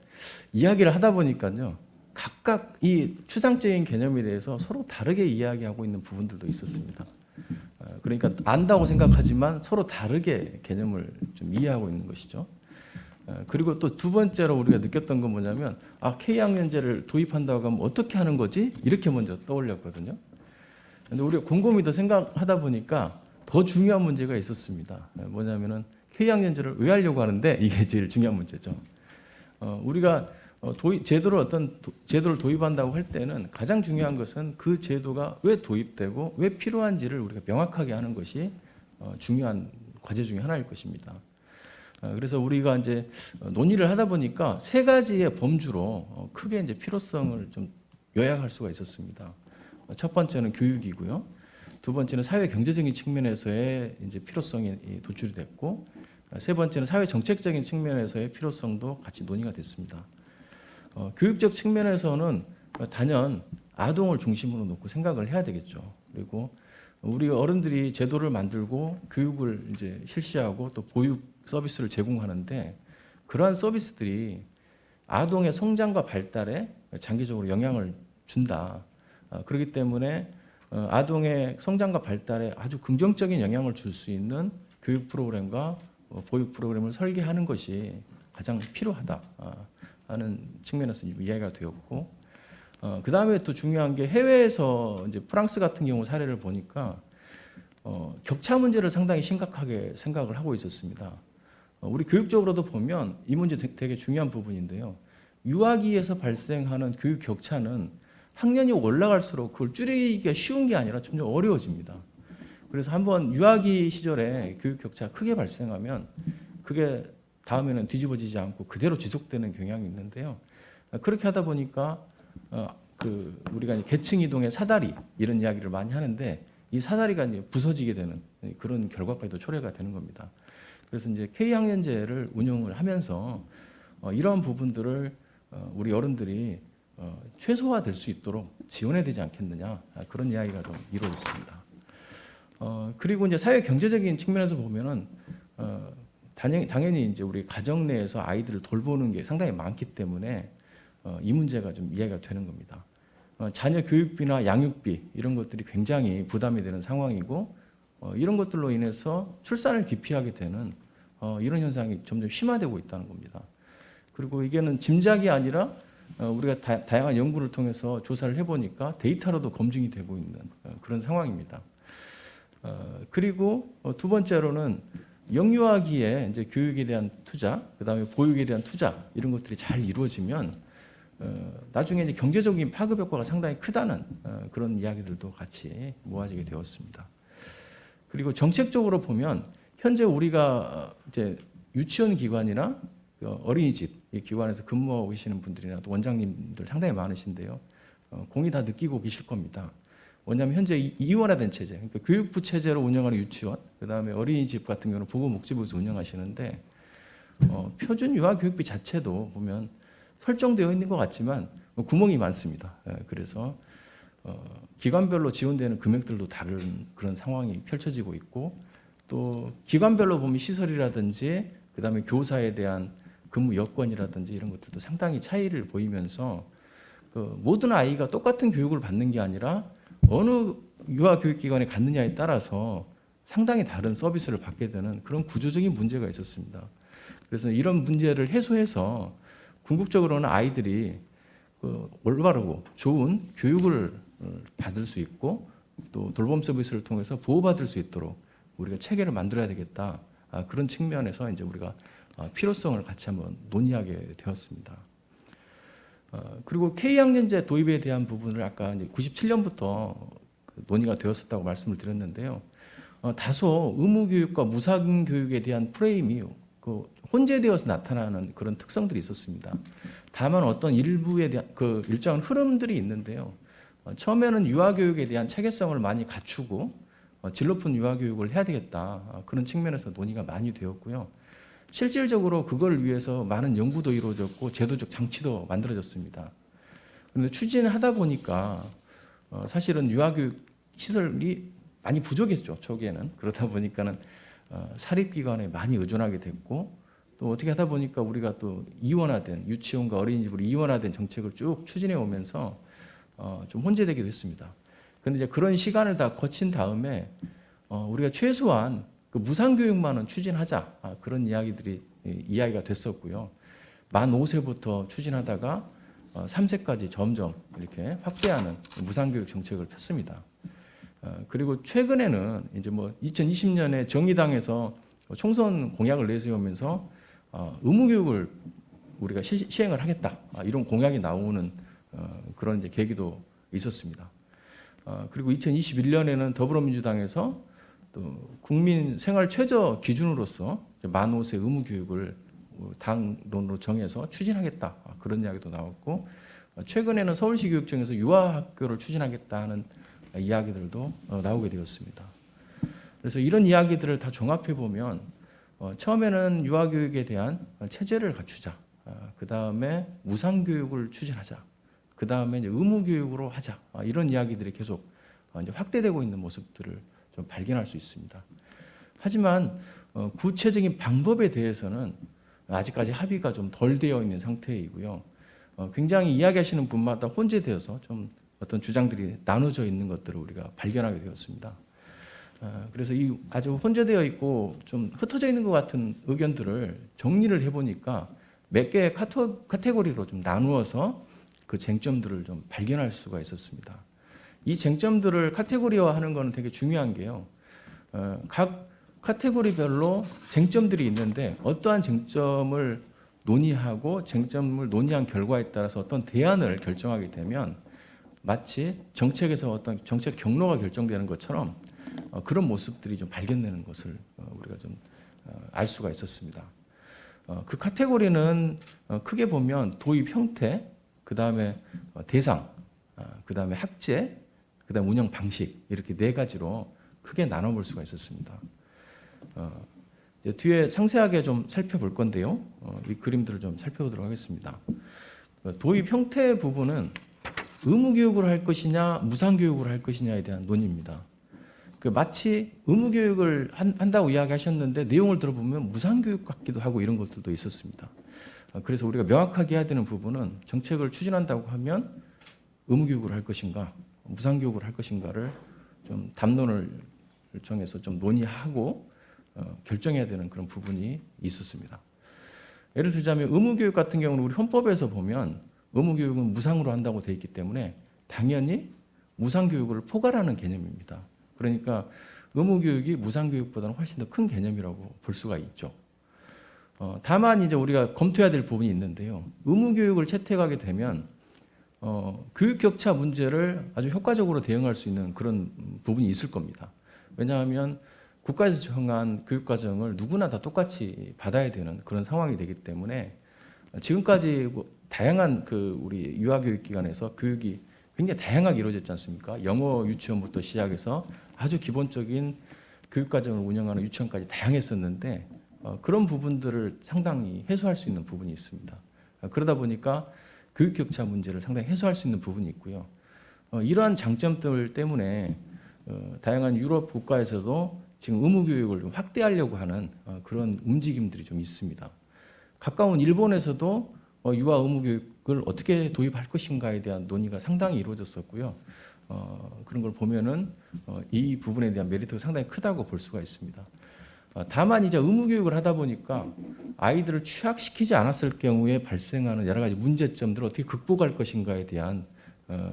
이야기를 하다 보니까요. 각각 이 추상적인 개념에 대해서 서로 다르게 이야기하고 있는 부분들도 있었습니다. 그러니까 안다고 생각하지만 서로 다르게 개념을 좀 이해하고 있는 것이죠. 그리고 또 두 번째로 우리가 느꼈던 건 뭐냐면 K학년제를 도입한다고 하면 어떻게 하는 거지? 이렇게 먼저 떠올렸거든요. 근데 우리가 곰곰이 더 생각하다 보니까 더 중요한 문제가 있었습니다. 뭐냐면은 K학년제를 왜 하려고 하는데 이게 제일 중요한 문제죠. 우리가 제도를 도입한다고 할 때는 가장 중요한 것은 그 제도가 왜 도입되고 왜 필요한지를 우리가 명확하게 하는 것이 중요한 과제 중에 하나일 것입니다. 그래서 우리가 이제 논의를 하다 보니까 세 가지의 범주로 크게 이제 필요성을 좀 요약할 수가 있었습니다. 첫 번째는 교육이고요. 두 번째는 사회 경제적인 측면에서의 이제 필요성이 도출이 됐고, 세 번째는 사회 정책적인 측면에서의 필요성도 같이 논의가 됐습니다. 교육적 측면에서는 단연 아동을 중심으로 놓고 생각을 해야 되겠죠. 그리고 우리 어른들이 제도를 만들고 교육을 이제 실시하고 또 보육 서비스를 제공하는데 그러한 서비스들이 아동의 성장과 발달에 장기적으로 영향을 준다. 그렇기 때문에 아동의 성장과 발달에 아주 긍정적인 영향을 줄 수 있는 교육 프로그램과 보육 프로그램을 설계하는 것이 가장 필요하다 하는 측면에서 이야기가 되었고, 그 다음에 또 중요한 게 해외에서 이제 프랑스 같은 경우 사례를 보니까 격차 문제를 상당히 심각하게 생각을 하고 있었습니다. 우리 교육적으로도 보면 이 문제 되게 중요한 부분인데요. 유아기에서 발생하는 교육 격차는 학년이 올라갈수록 그걸 줄이기가 쉬운 게 아니라 점점 어려워집니다. 그래서 한번 유아기 시절에 교육 격차가 크게 발생하면 그게 다음에는 뒤집어지지 않고 그대로 지속되는 경향이 있는데요. 그렇게 하다 보니까 우리가 이제 계층 이동의 사다리 이런 이야기를 많이 하는데 이 사다리가 이제 부서지게 되는 그런 결과까지도 초래가 되는 겁니다. 그래서 이제 K학년제를 운영을 하면서 이런 부분들을 우리 어른들이 최소화될 수 있도록 지원해야 되지 않겠느냐, 그런 이야기가 좀 이루어져 있습니다. 그리고 이제 사회 경제적인 측면에서 보면은 당연히 이제 우리 가정 내에서 아이들을 돌보는 게 상당히 많기 때문에 이 문제가 좀 이해가 되는 겁니다. 자녀 교육비나 양육비 이런 것들이 굉장히 부담이 되는 상황이고 이런 것들로 인해서 출산을 기피하게 되는 이런 현상이 점점 심화되고 있다는 겁니다. 그리고 이게는 짐작이 아니라 우리가 다양한 연구를 통해서 조사를 해보니까 데이터로도 검증이 되고 있는 그런 상황입니다. 그리고 두 번째로는 영유아기에 이제 교육에 대한 투자, 그다음에 보육에 대한 투자 이런 것들이 잘 이루어지면 나중에 이제 경제적인 파급 효과가 상당히 크다는 그런 이야기들도 같이 모아지게 되었습니다. 그리고 정책적으로 보면 현재 우리가 이제 유치원 기관이나 어린이집 이 기관에서 근무하고 계시는 분들이나 또 원장님들 상당히 많으신데요. 공이 다 느끼고 계실 겁니다. 왜냐하면 현재 이원화된 체제, 그러니까 교육부 체제로 운영하는 유치원, 그다음에 어린이집 같은 경우는 보건복지부에서 운영하시는데 표준 유아 교육비 자체도 보면 설정되어 있는 것 같지만 구멍이 많습니다. 그래서 기관별로 지원되는 금액들도 다른 그런 상황이 펼쳐지고 있고 또 기관별로 보면 시설이라든지 그다음에 교사에 대한 근무 여건이라든지 이런 것들도 상당히 차이를 보이면서 모든 아이가 똑같은 교육을 받는 게 아니라 어느 유아교육기관에 갔느냐에 따라서 상당히 다른 서비스를 받게 되는 그런 구조적인 문제가 있었습니다. 그래서 이런 문제를 해소해서 궁극적으로는 아이들이 올바르고 좋은 교육을 받을 수 있고 또 돌봄 서비스를 통해서 보호받을 수 있도록 우리가 체계를 만들어야 되겠다. 그런 측면에서 이제 우리가 필요성을 같이 한번 논의하게 되었습니다. 그리고 K학년제 도입에 대한 부분을 아까 이제 97년부터 논의가 되었었다고 말씀을 드렸는데요. 다소 의무교육과 무상교육에 대한 프레임이 혼재되어서 나타나는 그런 특성들이 있었습니다. 다만 어떤 일부에 대한 일정한 흐름들이 있는데요. 처음에는 유아교육에 대한 체계성을 많이 갖추고 질 높은 유아교육을 해야 되겠다. 그런 측면에서 논의가 많이 되었고요. 실질적으로 그걸 위해서 많은 연구도 이루어졌고 제도적 장치도 만들어졌습니다. 그런데 추진을 하다 보니까 사실은 유아교육 시설이 많이 부족했죠. 초기에는. 그러다 보니까는 사립기관에 많이 의존하게 됐고 또 어떻게 하다 보니까 우리가 또 이원화된 유치원과 어린이집으로 이원화된 정책을 쭉 추진해 오면서 좀 혼재되기도 했습니다. 그런데 이제 그런 시간을 다 거친 다음에 우리가 최소한 그 무상교육만은 추진하자 그런 이야기가 됐었고요. 만 5세부터 추진하다가 3세까지 점점 이렇게 확대하는 무상교육 정책을 폈습니다. 그리고 최근에는 이제 2020년에 정의당에서 총선 공약을 내세우면서 의무교육을 우리가 시행을 하겠다 이런 공약이 나오는 그런 이제 계기도 있었습니다. 그리고 2021년에는 더불어민주당에서 또 국민 생활 최저 기준으로서 만 5세 의무 교육을 당론으로 정해서 추진하겠다 그런 이야기도 나왔고 최근에는 서울시 교육청에서 유아학교를 추진하겠다는 이야기들도 나오게 되었습니다. 그래서 이런 이야기들을 다 종합해 보면 처음에는 유아교육에 대한 체제를 갖추자, 그 다음에 무상교육을 추진하자, 그 다음에 이제 의무교육으로 하자 이런 이야기들이 계속 이제 확대되고 있는 모습들을 좀 발견할 수 있습니다. 하지만 구체적인 방법에 대해서는 아직까지 합의가 좀 덜 되어 있는 상태이고요. 굉장히 이야기하시는 분마다 혼재되어서 좀 어떤 주장들이 나눠져 있는 것들을 우리가 발견하게 되었습니다. 그래서 이 아주 혼재되어 있고 좀 흩어져 있는 것 같은 의견들을 정리를 해보니까 몇 개의 카테고리로 좀 나누어서 그 쟁점들을 좀 발견할 수가 있었습니다. 이 쟁점들을 카테고리화하는 것은 되게 중요한 게요. 각 카테고리별로 쟁점들이 있는데 어떠한 쟁점을 논의하고 쟁점을 논의한 결과에 따라서 어떤 대안을 결정하게 되면 마치 정책에서 어떤 정책 경로가 결정되는 것처럼 그런 모습들이 좀 발견되는 것을 우리가 좀 알 수가 있었습니다. 그 카테고리는 크게 보면 도입 형태, 그 다음에 대상, 그 다음에 학제, 그 다음에 운영 방식 이렇게 네 가지로 크게 나눠볼 수가 있었습니다. 뒤에 상세하게 좀 살펴볼 건데요. 이 그림들을 좀 살펴보도록 하겠습니다. 도입 형태 부분은 의무교육을 할 것이냐 무상교육을 할 것이냐에 대한 논의입니다. 마치 의무교육을 한다고 이야기하셨는데 내용을 들어보면 무상교육 같기도 하고 이런 것들도 있었습니다. 그래서 우리가 명확하게 해야 되는 부분은 정책을 추진한다고 하면 의무교육을 할 것인가 무상교육을 할 것인가를 좀 담론을 정해서 좀 논의하고 결정해야 되는 그런 부분이 있었습니다. 예를 들자면 의무교육 같은 경우는 우리 헌법에서 보면 의무교육은 무상으로 한다고 돼 있기 때문에 당연히 무상교육을 포괄하는 개념입니다. 그러니까 의무교육이 무상교육보다는 훨씬 더 큰 개념이라고 볼 수가 있죠. 다만 이제 우리가 검토해야 될 부분이 있는데요. 의무교육을 채택하게 되면 교육 격차 문제를 아주 효과적으로 대응할 수 있는 그런 부분이 있을 겁니다. 왜냐하면 국가에서 정한 교육과정을 누구나 다 똑같이 받아야 되는 그런 상황이 되기 때문에 지금까지 다양한 우리 유아교육기관에서 교육이 굉장히 다양하게 이루어졌지 않습니까? 영어 유치원부터 시작해서 아주 기본적인 교육과정을 운영하는 유치원까지 다양했었는데 그런 부분들을 상당히 해소할 수 있는 부분이 있습니다. 그러다 보니까 교육 격차 문제를 상당히 해소할 수 있는 부분이 있고요. 이러한 장점들 때문에 다양한 유럽 국가에서도 지금 의무교육을 좀 확대하려고 하는 그런 움직임들이 좀 있습니다. 가까운 일본에서도 유아 의무교육을 어떻게 도입할 것인가에 대한 논의가 상당히 이루어졌었고요. 그런 걸 보면은 이 부분에 대한 메리트가 상당히 크다고 볼 수가 있습니다. 다만 이제 의무교육을 하다 보니까 아이들을 취약시키지 않았을 경우에 발생하는 여러 가지 문제점들을 어떻게 극복할 것인가에 대한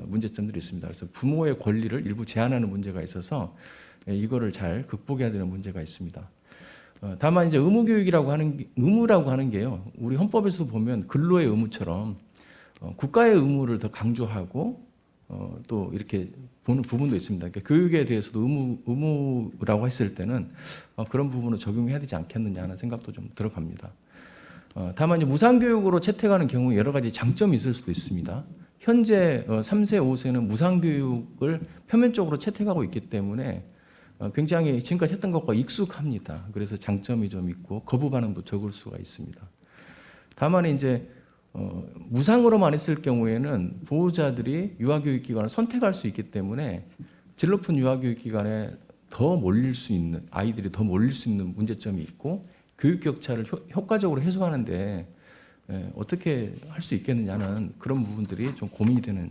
문제점들이 있습니다. 그래서 부모의 권리를 일부 제한하는 문제가 있어서 이거를 잘 극복해야 되는 문제가 있습니다. 다만 이제 의무라고 하는 게요. 우리 헌법에서도 보면 근로의 의무처럼 국가의 의무를 더 강조하고 또 이렇게 보는 부분도 있습니다. 그러니까 교육에 대해서도 의무라고 했을 때는 그런 부분을 적용해야 되지 않겠느냐 하는 생각도 좀 들어갑니다. 다만 이제 무상교육으로 채택하는 경우에 여러 가지 장점이 있을 수도 있습니다. 현재 3세, 5세는 무상교육을 표면적으로 채택하고 있기 때문에 굉장히 지금까지 했던 것과 익숙합니다. 그래서 장점이 좀 있고 거부 반응도 적을 수가 있습니다. 다만 이제 무상으로만 했을 경우에는 보호자들이 유아교육기관을 선택할 수 있기 때문에 질 높은 유아교육기관에 더 몰릴 수 있는 아이들이 더 몰릴 수 있는 문제점이 있고 교육 격차를 효과적으로 해소하는데 어떻게 할 수 있겠느냐는 그런 부분들이 좀 고민이 되는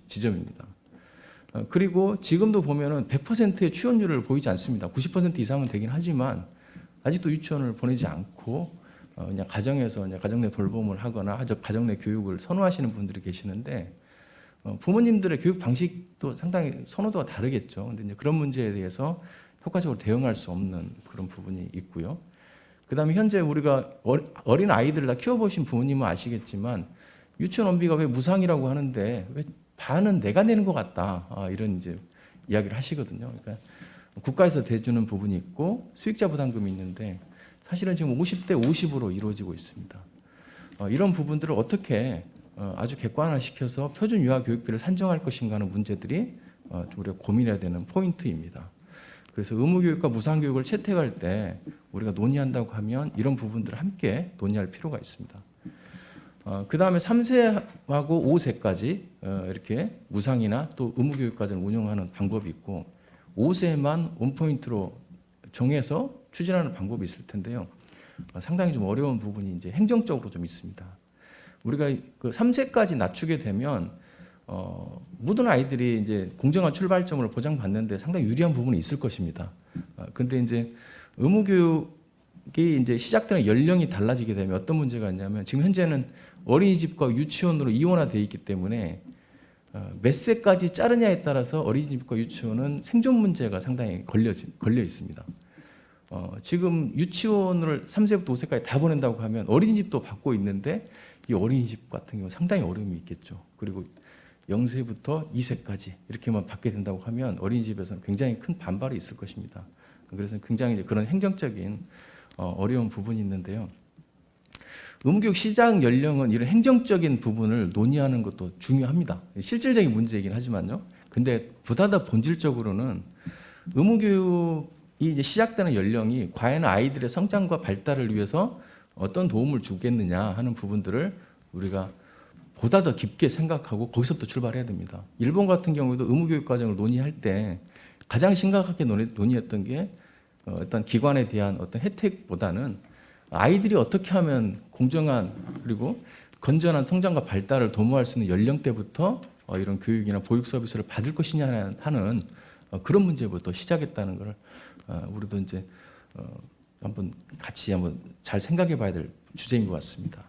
지점입니다. 그리고 지금도 보면은 100%의 취원율을 보이지 않습니다. 90% 이상은 되긴 하지만 아직도 유치원을 보내지 않고 그냥 가정에서 그냥 가정 내 돌봄을 하거나 가정 내 교육을 선호하시는 분들이 계시는데 부모님들의 교육 방식도 상당히 선호도가 다르겠죠. 근데 이제 그런 문제에 대해서 효과적으로 대응할 수 없는 그런 부분이 있고요. 그다음에 현재 우리가 어린 아이들을 다 키워보신 부모님은 아시겠지만 유치원 원비가 왜 무상이라고 하는데 왜 반은 내가 내는 것 같다 이런 이제 이야기를 하시거든요. 그러니까 국가에서 대주는 부분이 있고 수익자 부담금이 있는데 사실은 지금 50대 50으로 이루어지고 있습니다. 이런 부분들을 어떻게 아주 객관화시켜서 표준 유아 교육비를 산정할 것인가 하는 문제들이 좀 우리가 고민해야 되는 포인트입니다. 그래서 의무교육과 무상교육을 채택할 때 우리가 논의한다고 하면 이런 부분들을 함께 논의할 필요가 있습니다. 그 다음에 3세하고 5세까지 이렇게 무상이나 또 의무교육과정을 운영하는 방법이 있고 5세만 원포인트로 정해서 추진하는 방법이 있을 텐데요. 상당히 좀 어려운 부분이 이제 행정적으로 좀 있습니다. 우리가 그 3세까지 낮추게 되면 모든 아이들이 이제 공정한 출발점을 보장받는데 상당히 유리한 부분이 있을 것입니다. 근데 이제 의무교육이 이제 시작되는 연령이 달라지게 되면 어떤 문제가 있냐면 지금 현재는 어린이집과 유치원으로 이원화되어 있기 때문에 몇 세까지 자르냐에 따라서 어린이집과 유치원은 생존 문제가 상당히 걸려 있습니다. 지금 유치원을 3세부터 5세까지 다 보낸다고 하면 어린이집도 받고 있는데 이 어린이집 같은 경우 상당히 어려움이 있겠죠. 그리고 0세부터 2세까지 이렇게만 받게 된다고 하면 어린이집에서는 굉장히 큰 반발이 있을 것입니다. 그래서 굉장히 이제 그런 행정적인 어려운 부분이 있는데요. 의무교육 시작 연령은 이런 행정적인 부분을 논의하는 것도 중요합니다. 실질적인 문제이긴 하지만요. 근데 보다 더 본질적으로는 의무교육이 이제 시작되는 연령이 과연 아이들의 성장과 발달을 위해서 어떤 도움을 주겠느냐 하는 부분들을 우리가 보다 더 깊게 생각하고 거기서부터 출발해야 됩니다. 일본 같은 경우도 의무교육 과정을 논의할 때 가장 심각하게 논의했던 게 어떤 기관에 대한 어떤 혜택보다는 아이들이 어떻게 하면 공정한 그리고 건전한 성장과 발달을 도모할 수 있는 연령대부터 이런 교육이나 보육 서비스를 받을 것이냐 하는 그런 문제부터 시작했다는 것을 우리도 이제 한번 같이 한번 잘 생각해봐야 될 주제인 것 같습니다.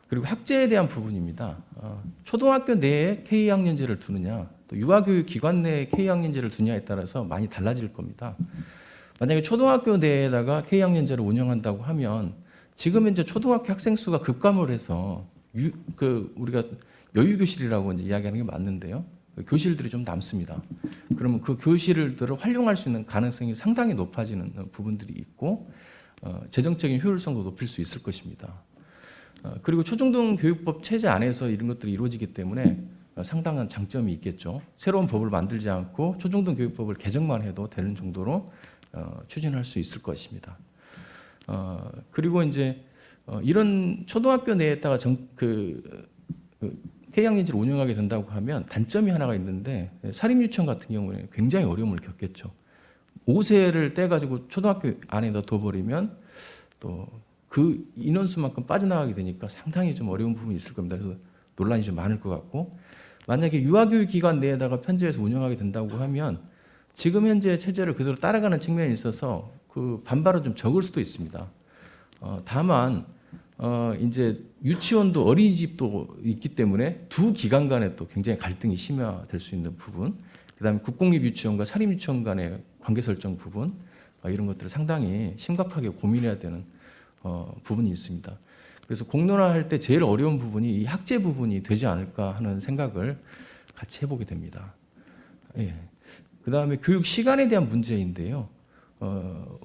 그리고 학제에 대한 부분입니다. 초등학교 내에 K학년제를 두느냐, 또 유아교육 기관 내에 K학년제를 두냐에 따라서 많이 달라질 겁니다. 만약에 초등학교 내에다가 K학년제를 운영한다고 하면 지금 현재 초등학교 학생 수가 급감을 해서 우리가 여유교실이라고 이제 이야기하는 게 맞는데요. 교실들이 좀 남습니다. 그러면 그 교실들을 활용할 수 있는 가능성이 상당히 높아지는 부분들이 있고 재정적인 효율성도 높일 수 있을 것입니다. 그리고 초중등 교육법 체제 안에서 이런 것들이 이루어지기 때문에 상당한 장점이 있겠죠. 새로운 법을 만들지 않고 초중등 교육법을 개정만 해도 되는 정도로 추진할 수 있을 것입니다. 그리고 이제 이런 초등학교 내에다가 K학년제를 운영하게 된다고 하면 단점이 하나가 있는데 사립유치원 같은 경우에는 굉장히 어려움을 겪겠죠. 5세를 떼가지고 초등학교 안에다 둬버리면 또 그 인원수만큼 빠져나가게 되니까 상당히 좀 어려운 부분이 있을 겁니다. 그래서 논란이 좀 많을 것 같고 만약에 유아교육기관 내에다가 편제해서 운영하게 된다고 하면 지금 현재 체제를 그대로 따라가는 측면이 있어서 그 반발은 좀 적을 수도 있습니다. 다만 이제 유치원도 어린이집도 있기 때문에 두 기관 간에 또 굉장히 갈등이 심화될 수 있는 부분, 그다음에 국공립 유치원과 사립 유치원 간의 관계 설정 부분 이런 것들을 상당히 심각하게 고민해야 되는 부분이 있습니다. 그래서 공론화할 때 제일 어려운 부분이 이 학제 부분이 되지 않을까 하는 생각을 같이 해보게 됩니다. 예. 그다음에 교육 시간에 대한 문제인데요.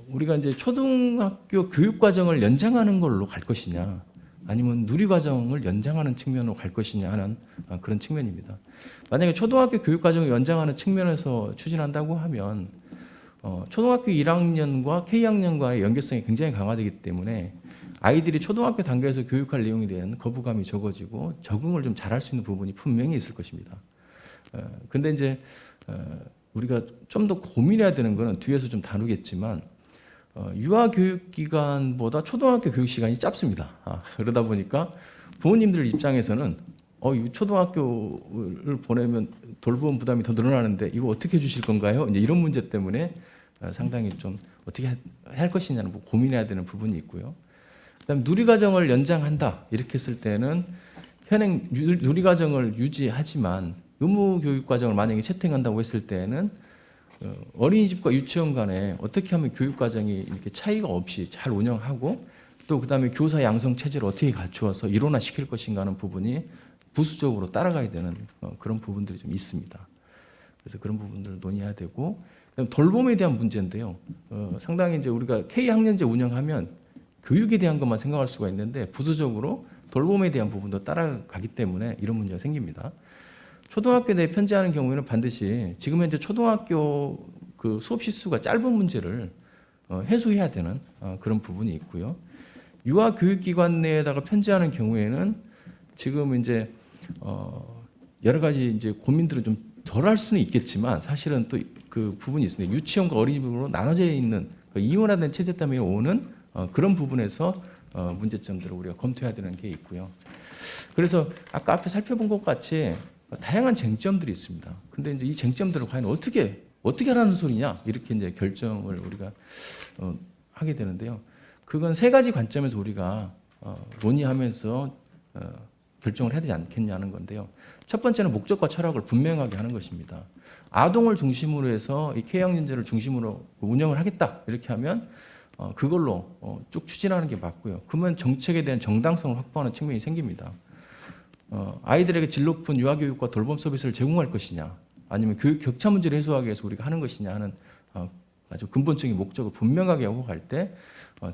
우리가 이제 초등학교 교육 과정을 연장하는 걸로 갈 것이냐, 아니면 누리 과정을 연장하는 측면으로 갈 것이냐 하는 그런 측면입니다. 만약에 초등학교 교육 과정을 연장하는 측면에서 추진한다고 하면 초등학교 1학년과 K학년과의 연계성이 굉장히 강화되기 때문에 아이들이 초등학교 단계에서 교육할 내용에 대한 거부감이 적어지고 적응을 좀 잘할 수 있는 부분이 분명히 있을 것입니다. 근데 이제 우리가 좀 더 고민해야 되는 것은 뒤에서 좀 다루겠지만 유아교육기관보다 초등학교 교육 시간이 짧습니다. 그러다 보니까 부모님들 입장에서는 이 초등학교를 보내면 돌봄 부담이 더 늘어나는데 이거 어떻게 해주실 건가요? 이제 이런 문제 때문에 상당히 좀 어떻게 할 것이냐는 고민해야 되는 부분이 있고요. 그다음에 누리과정을 연장한다 이렇게 했을 때는 현행 누리과정을 유지하지만 의무교육과정을 만약에 채택한다고 했을 때는 어린이집과 유치원 간에 어떻게 하면 교육과정이 이렇게 차이가 없이 잘 운영하고 또 그다음에 교사 양성 체제를 어떻게 갖추어서 일원화시킬 것인가 하는 부분이 부수적으로 따라가야 되는 그런 부분들이 좀 있습니다. 그래서 그런 부분들을 논의해야 되고 돌봄에 대한 문제인데요. 상당히 이제 우리가 K학년제 운영하면 교육에 대한 것만 생각할 수가 있는데 부수적으로 돌봄에 대한 부분도 따라가기 때문에 이런 문제가 생깁니다. 초등학교 내에 편제하는 경우에는 반드시 지금 현재 초등학교 그 수업 시수가 짧은 문제를 해소해야 되는 그런 부분이 있고요. 유아교육기관 내에다가 편제하는 경우에는 지금 이제 여러 가지 이제 고민들을 좀 덜 할 수는 있겠지만 사실은 또 그 부분이 있습니다. 유치원과 어린이집으로 나눠져 있는 이원화된 체제 때문에 오는 그런 부분에서 문제점들을 우리가 검토해야 되는 게 있고요. 그래서 아까 앞에 살펴본 것 같이 다양한 쟁점들이 있습니다. 근데 이제 이 쟁점들을 과연 어떻게 하라는 소리냐 이렇게 이제 결정을 우리가 하게 되는데요. 그건 세 가지 관점에서 우리가 논의하면서 결정을 해야 되지 않겠냐는 건데요. 첫 번째는 목적과 철학을 분명하게 하는 것입니다. 아동을 중심으로 해서 이 K학년제를 중심으로 운영을 하겠다 이렇게 하면 그걸로 쭉 추진하는 게 맞고요. 그러면 정책에 대한 정당성을 확보하는 측면이 생깁니다. 아이들에게 질 높은 유아교육과 돌봄 서비스를 제공할 것이냐 아니면 교육 격차 문제를 해소하기 위해서 우리가 하는 것이냐 하는 아주 근본적인 목적을 분명하게 하고 갈 때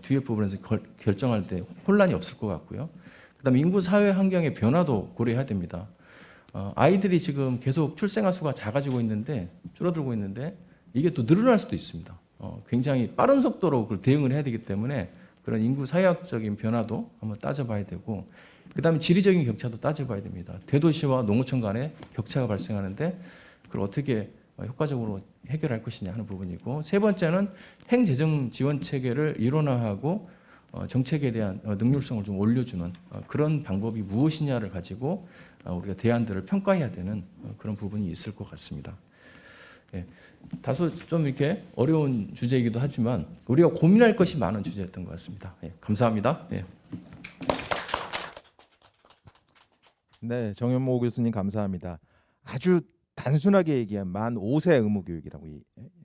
뒤에 부분에서 결정할 때 혼란이 없을 것 같고요. 그다음에 인구 사회 환경의 변화도 고려해야 됩니다. 아이들이 지금 계속 출생아 수가 작아지고 있는데 줄어들고 있는데 이게 또 늘어날 수도 있습니다. 굉장히 빠른 속도로 그걸 대응을 해야 되기 때문에 그런 인구 사회학적인 변화도 한번 따져봐야 되고 그다음에 지리적인 격차도 따져봐야 됩니다. 대도시와 농어촌 간에 격차가 발생하는데 그걸 어떻게 효과적으로 해결할 것이냐 하는 부분이고 세 번째는 행재정 지원 체계를 일원화하고 정책에 대한 능률성을 좀 올려주는 그런 방법이 무엇이냐를 가지고 우리가 대안들을 평가해야 되는 그런 부분이 있을 것 같습니다. 예. 다소 좀 이렇게 어려운 주제이기도 하지만 우리가 고민할 것이 많은 주제였던 것 같습니다. 예. 감사합니다. 예. 네, 정현모 교수님 감사합니다. 아주 단순하게 얘기한 만 5세 의무 교육이라고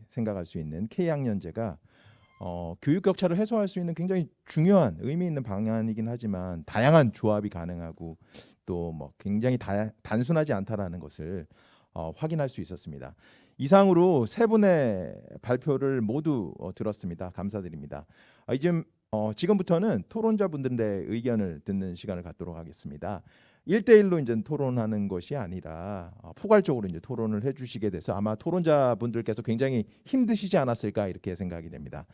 생각할 수 있는 K학년제가 교육 격차를 해소할 수 있는 굉장히 중요한 의미 있는 방안이긴 하지만 다양한 조합이 가능하고 또 뭐 굉장히 단순하지 않다라는 것을 확인할 수 있었습니다. 이상으로 세 분의 발표를 모두 들었습니다. 감사드립니다. 지금부터는 토론자분들의 의견을 듣는 시간을 갖도록 하겠습니다. 1대1로 이제 토론하는 것이 아니라 포괄적으로 이제 토론을 해주시게 돼서 아마 토론자분들께서 굉장히 힘드시지 않았을까 이렇게 생각이 됩니다.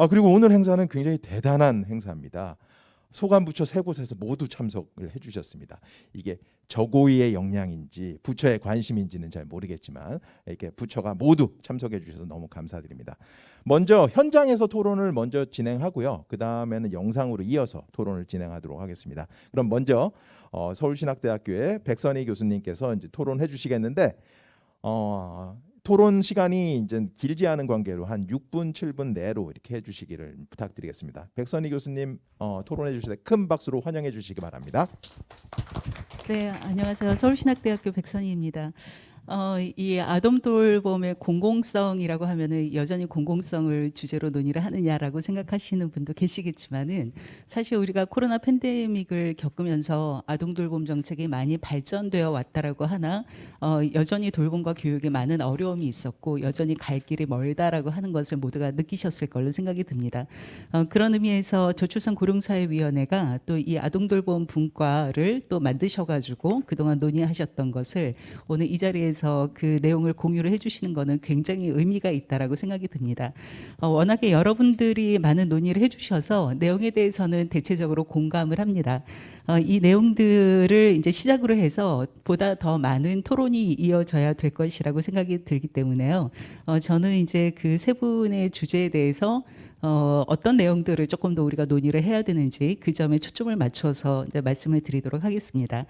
그리고 오늘 행사는 굉장히 대단한 행사입니다. 소관부처 세 곳에서 모두 참석을 해주셨습니다. 이게 저고위의 역량인지 부처의 관심인지는 잘 모르겠지만 이렇게 부처가 모두 참석해 주셔서 너무 감사드립니다. 먼저 현장에서 토론을 먼저 진행하고요. 그 다음에는 영상으로 이어서 토론을 진행하도록 하겠습니다. 그럼 먼저 서울신학대학교의 백선희 교수님께서 이제 토론해 주시겠는데 토론 시간이 이제 길지 않은 관계로 한 6분, 7분 내로 이렇게 해주시기를 부탁드리겠습니다. 백선희 교수님 토론해 주실 때 큰 박수로 환영해 주시기 바랍니다. 네, 안녕하세요. 서울신학대학교 백선희입니다. 이 아동 돌봄의 공공성이라고 하면은 여전히 공공성을 주제로 논의를 하느냐라고 생각하시는 분도 계시겠지만은 사실 우리가 코로나 팬데믹을 겪으면서 아동 돌봄 정책이 많이 발전되어 왔다라고 하나 여전히 돌봄과 교육에 많은 어려움이 있었고 여전히 갈 길이 멀다라고 하는 것을 모두가 느끼셨을 걸로 생각이 듭니다. 그런 의미에서 저출산 고령사회위원회가 또 이 아동 돌봄 분과를 또 만드셔가지고 그동안 논의하셨던 것을 오늘 이 자리에서 그 내용을 공유를 해주시는 것은 굉장히 의미가 있다라고 생각이 듭니다. 워낙에 여러분들이 많은 논의를 해주셔서 내용에 대해서는 대체적으로 공감을 합니다. 이 내용들을 이제 시작으로 해서 보다 더 많은 토론이 이어져야 될 것이라고 생각이 들기 때문에요. 저는 이제 그 세 분의 주제에 대해서 어떤 내용들을 조금 더 우리가 논의를 해야 되는지 그 점에 초점을 맞춰서 이제 말씀을 드리도록 하겠습니다.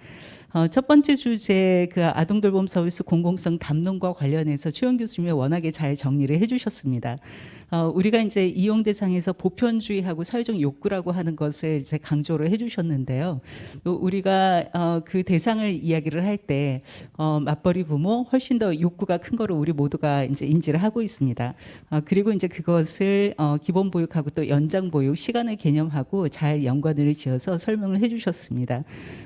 첫 번째 주제 그 아동돌봄 서비스 공공성 담론과 관련해서 최영 교수님이 워낙에 잘 정리를 해주셨습니다. 우리가 이제 이용 대상에서 보편주의하고 사회적 욕구라고 하는 것을 이제 강조를 해주셨는데요. 우리가 그 대상을 이야기를 할 때 맞벌이 부모 훨씬 더 욕구가 큰 거를 우리 모두가 이제 인지를 하고 있습니다. 그리고 이제 그것을 기본 보육하고 또 연장 보육 시간을 개념하고 잘 연관을 지어서 설명을 해주셨습니다.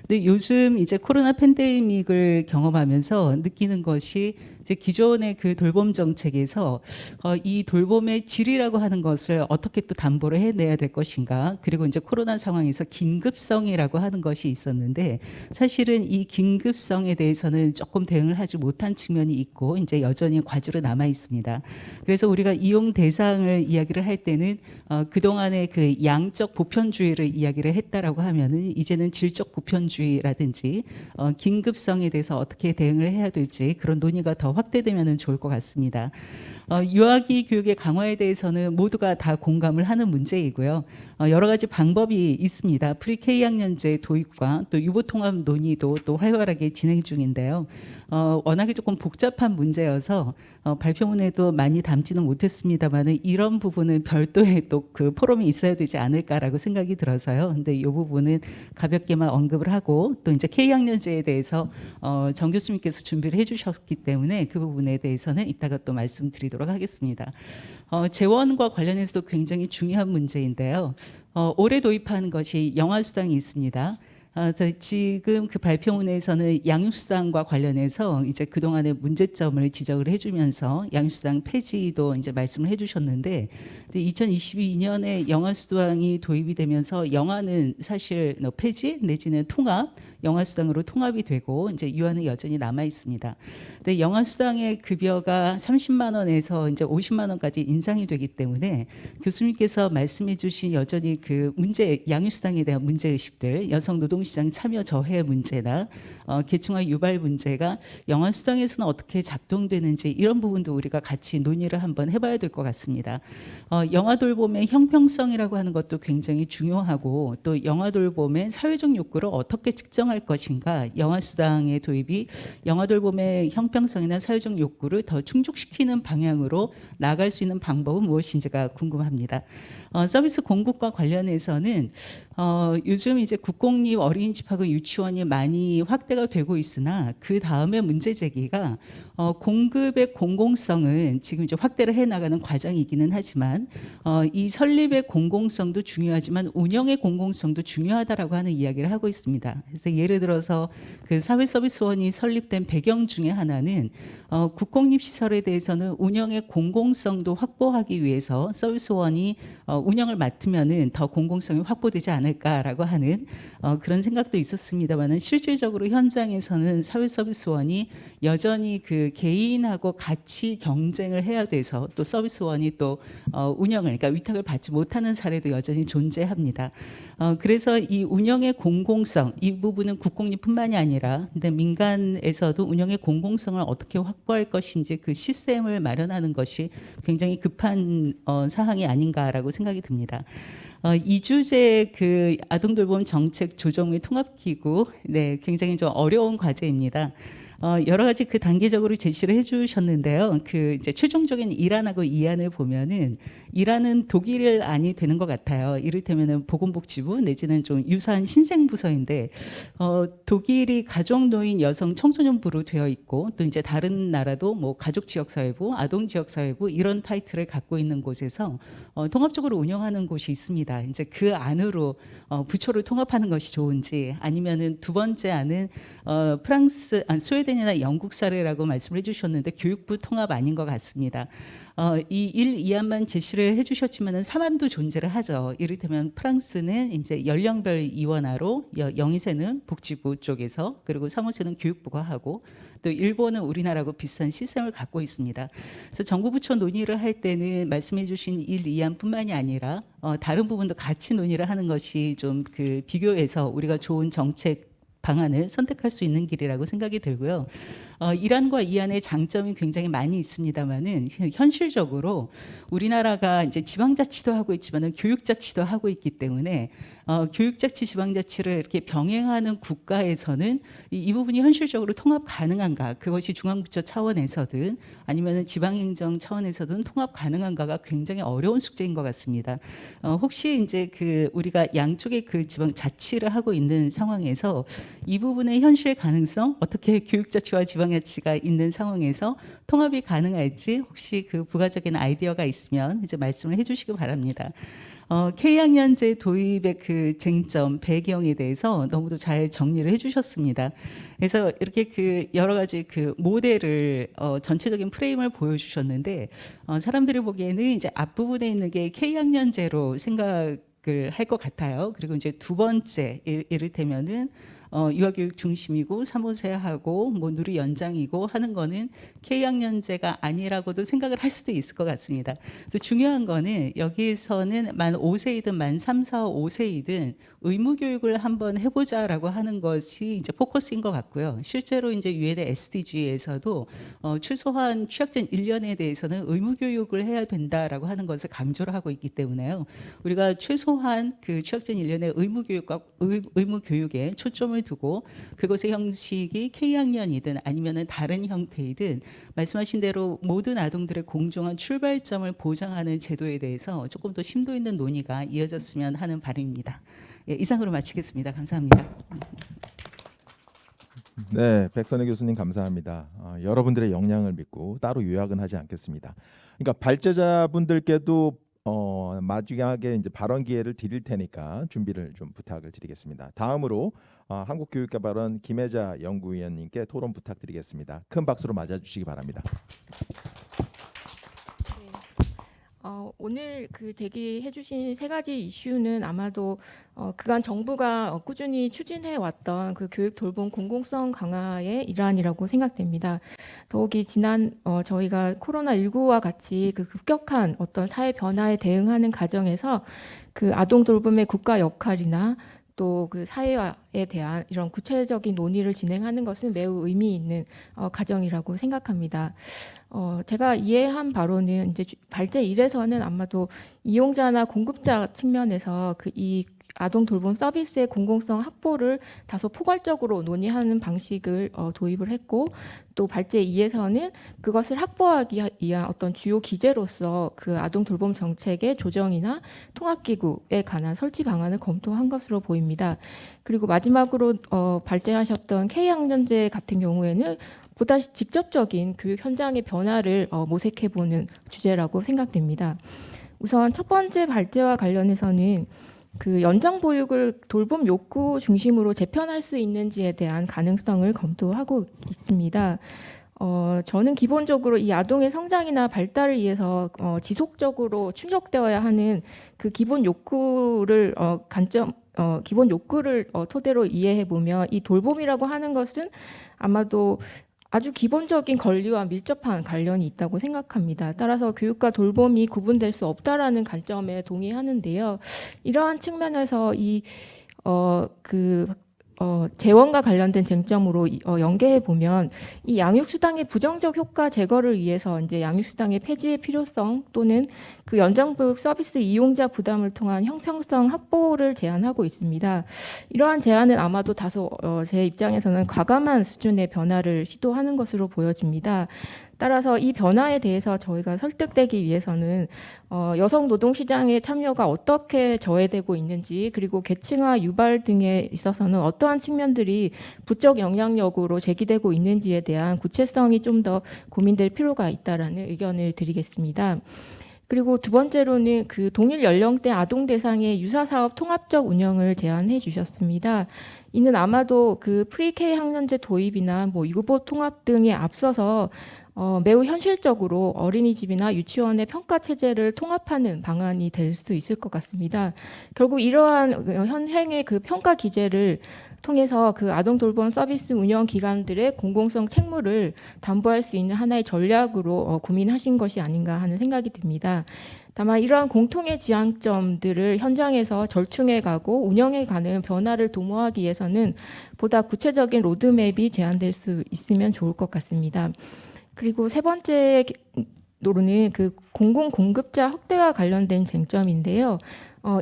근데 요즘 이제 코로나 팬데믹을 경험하면서 느끼는 것이 이제 기존의 그 돌봄 정책에서 이 돌봄의 질이라고 하는 것을 어떻게 또 담보를 해내야 될 것인가, 그리고 이제 코로나 상황에서 긴급성이라고 하는 것이 있었는데 사실은 이 긴급성에 대해서는 조금 대응을 하지 못한 측면이 있고 이제 여전히 과제로 남아 있습니다. 그래서 우리가 이용 대상을 이야기를 할 때는 그동안의 그 양적 보편주의를 이야기를 했다라고 하면은 이제는 질적 보편주의라든지 긴급성에 대해서 어떻게 대응을 해야 될지 그런 논의가 더 확대되면 좋을 것 같습니다. 유아기 교육의 강화에 대해서는 모두가 다 공감을 하는 문제이고요. 여러 가지 방법이 있습니다. 프리-K 학년제 도입과 또 유보통합 논의도 또 활발하게 진행 중인데요. 워낙에 조금 복잡한 문제여서 발표문에도 많이 담지는 못했습니다만 이런 부분은 별도의 또 그 포럼이 있어야 되지 않을까라고 생각이 들어서요. 근데 이 부분은 가볍게만 언급을 하고 또 이제 K학년제에 대해서 정 교수님께서 준비를 해주셨기 때문에 그 부분에 대해서는 이따가 또 말씀드리도록 하겠습니다. 재원과 관련해서도 굉장히 중요한 문제인데요. 올해 도입하는 것이 영아수당이 있습니다. 지금 그 발표문에서는 양육수당과 관련해서 이제 그동안의 문제점을 지적을 해주면서 양육수당 폐지도 이제 말씀을 해주셨는데 2022년에 영아수당이 도입이 되면서 영아는 사실 폐지 내지는 통합, 영아수당으로 통합이 되고 이제 유아는 여전히 남아 있습니다. 근데 영아수당의 급여가 30만 원에서 이제 50만 원까지 인상이 되기 때문에 교수님께서 말씀해주신 여전히 그 문제, 양육수당에 대한 문제 의식들, 여성 노동시장 참여 저해 문제나 계층화 유발 문제가 영아수당에서는 어떻게 작동되는지 이런 부분도 우리가 같이 논의를 한번 해봐야 될 것 같습니다. 영아돌봄의 형평성이라고 하는 것도 굉장히 중요하고 또 영아돌봄의 사회적 욕구를 어떻게 측정할 확충할 것인가, 영아수당의 도입이 영아돌봄의 형평성이나 사회적 욕구를 더 충족시키는 방향으로 나아갈 수 있는 방법은 무엇인지가 궁금합니다. 서비스 공급과 관련해서는 요즘 이제 국공립 어린이집하고 유치원이 많이 확대가 되고 있으나 그 다음에 문제 제기가 공급의 공공성은 지금 이제 확대를 해 나가는 과정이기는 하지만 이 설립의 공공성도 중요하지만 운영의 공공성도 중요하다라고 하는 이야기를 하고 있습니다. 그래서 예를 들어서 그 사회서비스원이 설립된 배경 중에 하나는 국공립 시설에 대해서는 운영의 공공성도 확보하기 위해서 서비스원이 운영을 맡으면은 더 공공성이 확보되지 않을까라고 하는 그런 생각도 있었습니다만은 실질적으로 현장에서는 사회서비스원이 여전히 그 개인하고 같이 경쟁을 해야 돼서 또 서비스원이 또 운영을 그러니까 위탁을 받지 못하는 사례도 여전히 존재합니다. 그래서 이 운영의 공공성 이 부분은 국공립뿐만이 아니라 근데 민간에서도 운영의 공공성을 어떻게 확보할 것인지 그 시스템을 마련하는 것이 굉장히 급한 사항이 아닌가라고 생각이 듭니다. 이주제 그 아동돌봄 정책 조정 및 통합기구 네 굉장히 좀 어려운 과제입니다. 여러 가지 그 단계적으로 제시를 해주셨는데요. 그 이제 최종적인 일안하고 이안을 보면은 일안은 독일 안이 되는 것 같아요. 이를테면은 보건복지부 내지는 좀 유사한 신생부서인데 독일이 가족노인 여성 청소년부로 되어 있고 또 이제 다른 나라도 뭐 가족지역사회부, 아동지역사회부 이런 타이틀을 갖고 있는 곳에서 통합적으로 운영하는 곳이 있습니다. 이제 그 안으로 부처를 통합하는 것이 좋은지 아니면은 두 번째 안은 프랑스, 스웨덴이나 영국 사례라고 말씀을 해주셨는데 교육부 통합 아닌 것 같습니다. 이 1, 2안만 제시를 해주셨지만은 3안도 존재를 하죠. 이를테면 프랑스는 이제 연령별 이원화로 영이세는 복지부 쪽에서 그리고 3호세는 교육부가 하고 또 일본은 우리나라하고 비슷한 시스템을 갖고 있습니다. 그래서 정부 부처 논의를 할 때는 말씀해주신 1, 2안뿐만이 아니라 다른 부분도 같이 논의를 하는 것이 좀 그 비교해서 우리가 좋은 정책 방안을 선택할 수 있는 길이라고 생각이 들고요. 1안과 2안의 장점이 굉장히 많이 있습니다만은 현실적으로 우리나라가 이제 지방자치도 하고 있지만은 교육자치도 하고 있기 때문에 교육자치, 지방자치를 이렇게 병행하는 국가에서는 이 부분이 현실적으로 통합 가능한가? 그것이 중앙부처 차원에서든 아니면은 지방행정 차원에서든 통합 가능한가가 굉장히 어려운 숙제인 것 같습니다. 혹시 이제 그 우리가 양쪽의 그 지방자치를 하고 있는 상황에서 이 부분의 현실 가능성 어떻게 교육자치와 지방자치가 있는 상황에서 통합이 가능할지 혹시 그 부가적인 아이디어가 있으면 이제 말씀을 해주시기 바랍니다. K학년제 도입의 그 쟁점 배경에 대해서 너무도 잘 정리를 해주셨습니다. 그래서 이렇게 그 여러 가지 그 모델을 전체적인 프레임을 보여주셨는데 사람들이 보기에는 이제 앞부분에 있는 게 K학년제로 생각을 할 것 같아요. 그리고 이제 두 번째 이를테면은 유아교육 중심이고 3호세하고 뭐 누리 연장이고 하는 거는 K학년제가 아니라고도 생각을 할 수도 있을 것 같습니다. 또 중요한 거는 여기서는 만 5세이든 만 3, 4, 5세이든 의무교육을 한번 해보자라고 하는 것이 이제 포커스인 것 같고요. 실제로 이제 유엔의 SDG에서도 최소한 취약전 1년에 대해서는 의무교육을 해야 된다라고 하는 것을 강조를 하고 있기 때문에요. 우리가 최소한 그 취약전 1년의 의무교육에 초점을 두고 그것의 형식이 K학년이든 아니면은 다른 형태이든 말씀하신 대로 모든 아동들의 공정한 출발점을 보장하는 제도에 대해서 조금 더 심도 있는 논의가 이어졌으면 하는 바람입니다. 예, 이상으로 마치겠습니다. 감사합니다. 네, 백선혜 교수님 감사합니다. 여러분들의 역량을 믿고 따로 요약은 하지 않겠습니다. 그러니까 발제자분들께도 마지막에 이제 발언 기회를 드릴 테니까 준비를 좀 부탁을 드리겠습니다. 다음으로 한국교육개발원 김혜자 연구위원님께 토론 부탁드리겠습니다. 큰 박수로 맞아주시기 바랍니다. 오늘 그 제기해주신 세 가지 이슈는 아마도 그간 정부가 꾸준히 추진해 왔던 그 교육 돌봄 공공성 강화의 일환이라고 생각됩니다. 더욱이 지난 저희가 코로나19와 같이 그 급격한 어떤 사회 변화에 대응하는 과정에서 그 아동 돌봄의 국가 역할이나 또 그 사회화에 대한 이런 구체적인 논의를 진행하는 것은 매우 의미 있는 과정이라고 생각합니다. 제가 이해한 바로는 이제 발제 1에서는 아마도 이용자나 공급자 측면에서 그 이 아동 돌봄 서비스의 공공성 확보를 다소 포괄적으로 논의하는 방식을 도입을 했고, 또 발제 2에서는 그것을 확보하기 위한 어떤 주요 기제로서 그 아동 돌봄 정책의 조정이나 통합기구에 관한 설치 방안을 검토한 것으로 보입니다. 그리고 마지막으로 발제하셨던 K학년제 같은 경우에는 보다 직접적인 교육 현장의 변화를 모색해보는 주제라고 생각됩니다. 우선 첫 번째 발제와 관련해서는 그 연장 보육을 돌봄 욕구 중심으로 재편할 수 있는지에 대한 가능성을 검토하고 있습니다. 저는 기본적으로 이 아동의 성장이나 발달을 위해서 지속적으로 충족되어야 하는 그 기본 욕구를 기본 욕구를 토대로 이해해 보면 이 돌봄이라고 하는 것은 아마도 아주 기본적인 권리와 밀접한 관련이 있다고 생각합니다. 따라서 교육과 돌봄이 구분될 수 없다라는 관점에 동의하는데요. 이러한 측면에서 재원과 관련된 쟁점으로 연계해 보면 이 양육수당의 부정적 효과 제거를 위해서 이제 양육수당의 폐지의 필요성 또는 그 연장보육 서비스 이용자 부담을 통한 형평성 확보를 제안하고 있습니다. 이러한 제안은 아마도 다소 제 입장에서는 과감한 수준의 변화를 시도하는 것으로 보여집니다. 따라서 이 변화에 대해서 저희가 설득되기 위해서는 여성 노동시장의 참여가 어떻게 저해되고 있는지, 그리고 계층화 유발 등에 있어서는 어떠한 측면들이 부적 영향력으로 제기되고 있는지에 대한 구체성이 좀 더 고민될 필요가 있다라는 의견을 드리겠습니다. 그리고 두 번째로는 그 동일 연령대 아동 대상의 유사사업 통합적 운영을 제안해 주셨습니다. 이는 아마도 그 프리-K 학년제 도입이나 유보 통합 등에 앞서서 매우 현실적으로 어린이집이나 유치원의 평가 체제를 통합하는 방안이 될 수 있을 것 같습니다. 결국 이러한 현행의 그 평가 기제를 통해서 그 아동 돌봄 서비스 운영 기관들의 공공성 책무를 담보할 수 있는 하나의 전략으로 고민하신 것이 아닌가 하는 생각이 듭니다. 다만 이러한 공통의 지향점들을 현장에서 절충해가고 운영해가는 변화를 도모하기 위해서는 보다 구체적인 로드맵이 제안될 수 있으면 좋을 것 같습니다. 그리고 세 번째로는 그 공공공급자 확대와 관련된 쟁점인데요.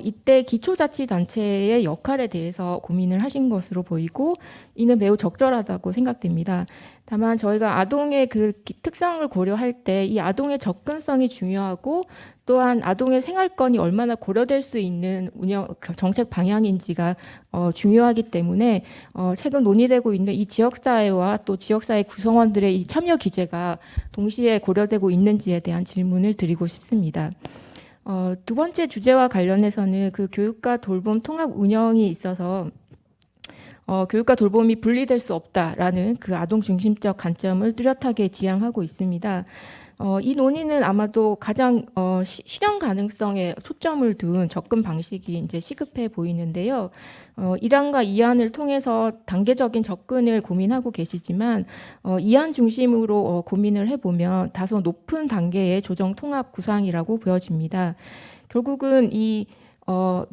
이때 기초자치단체의 역할에 대해서 고민을 하신 것으로 보이고 이는 매우 적절하다고 생각됩니다. 다만 저희가 아동의 그 특성을 고려할 때 이 아동의 접근성이 중요하고 또한 아동의 생활권이 얼마나 고려될 수 있는 운영 정책 방향인지가 중요하기 때문에 최근 논의되고 있는 이 지역사회와 또 지역사회 구성원들의 이 참여 기제가 동시에 고려되고 있는지에 대한 질문을 드리고 싶습니다. 두 번째 주제와 관련해서는 그 교육과 돌봄 통합 운영이 있어서 교육과 돌봄이 분리될 수 없다라는 그 아동 중심적 관점을 뚜렷하게 지향하고 있습니다. 이 논의는 아마도 가장 실현 가능성에 초점을 둔 접근 방식이 이제 시급해 보이는데요. 1안과 2안을 통해서 단계적인 접근을 고민하고 계시지만 2안 중심으로 고민을 해보면 다소 높은 단계의 조정 통합 구상이라고 보여집니다. 결국은 이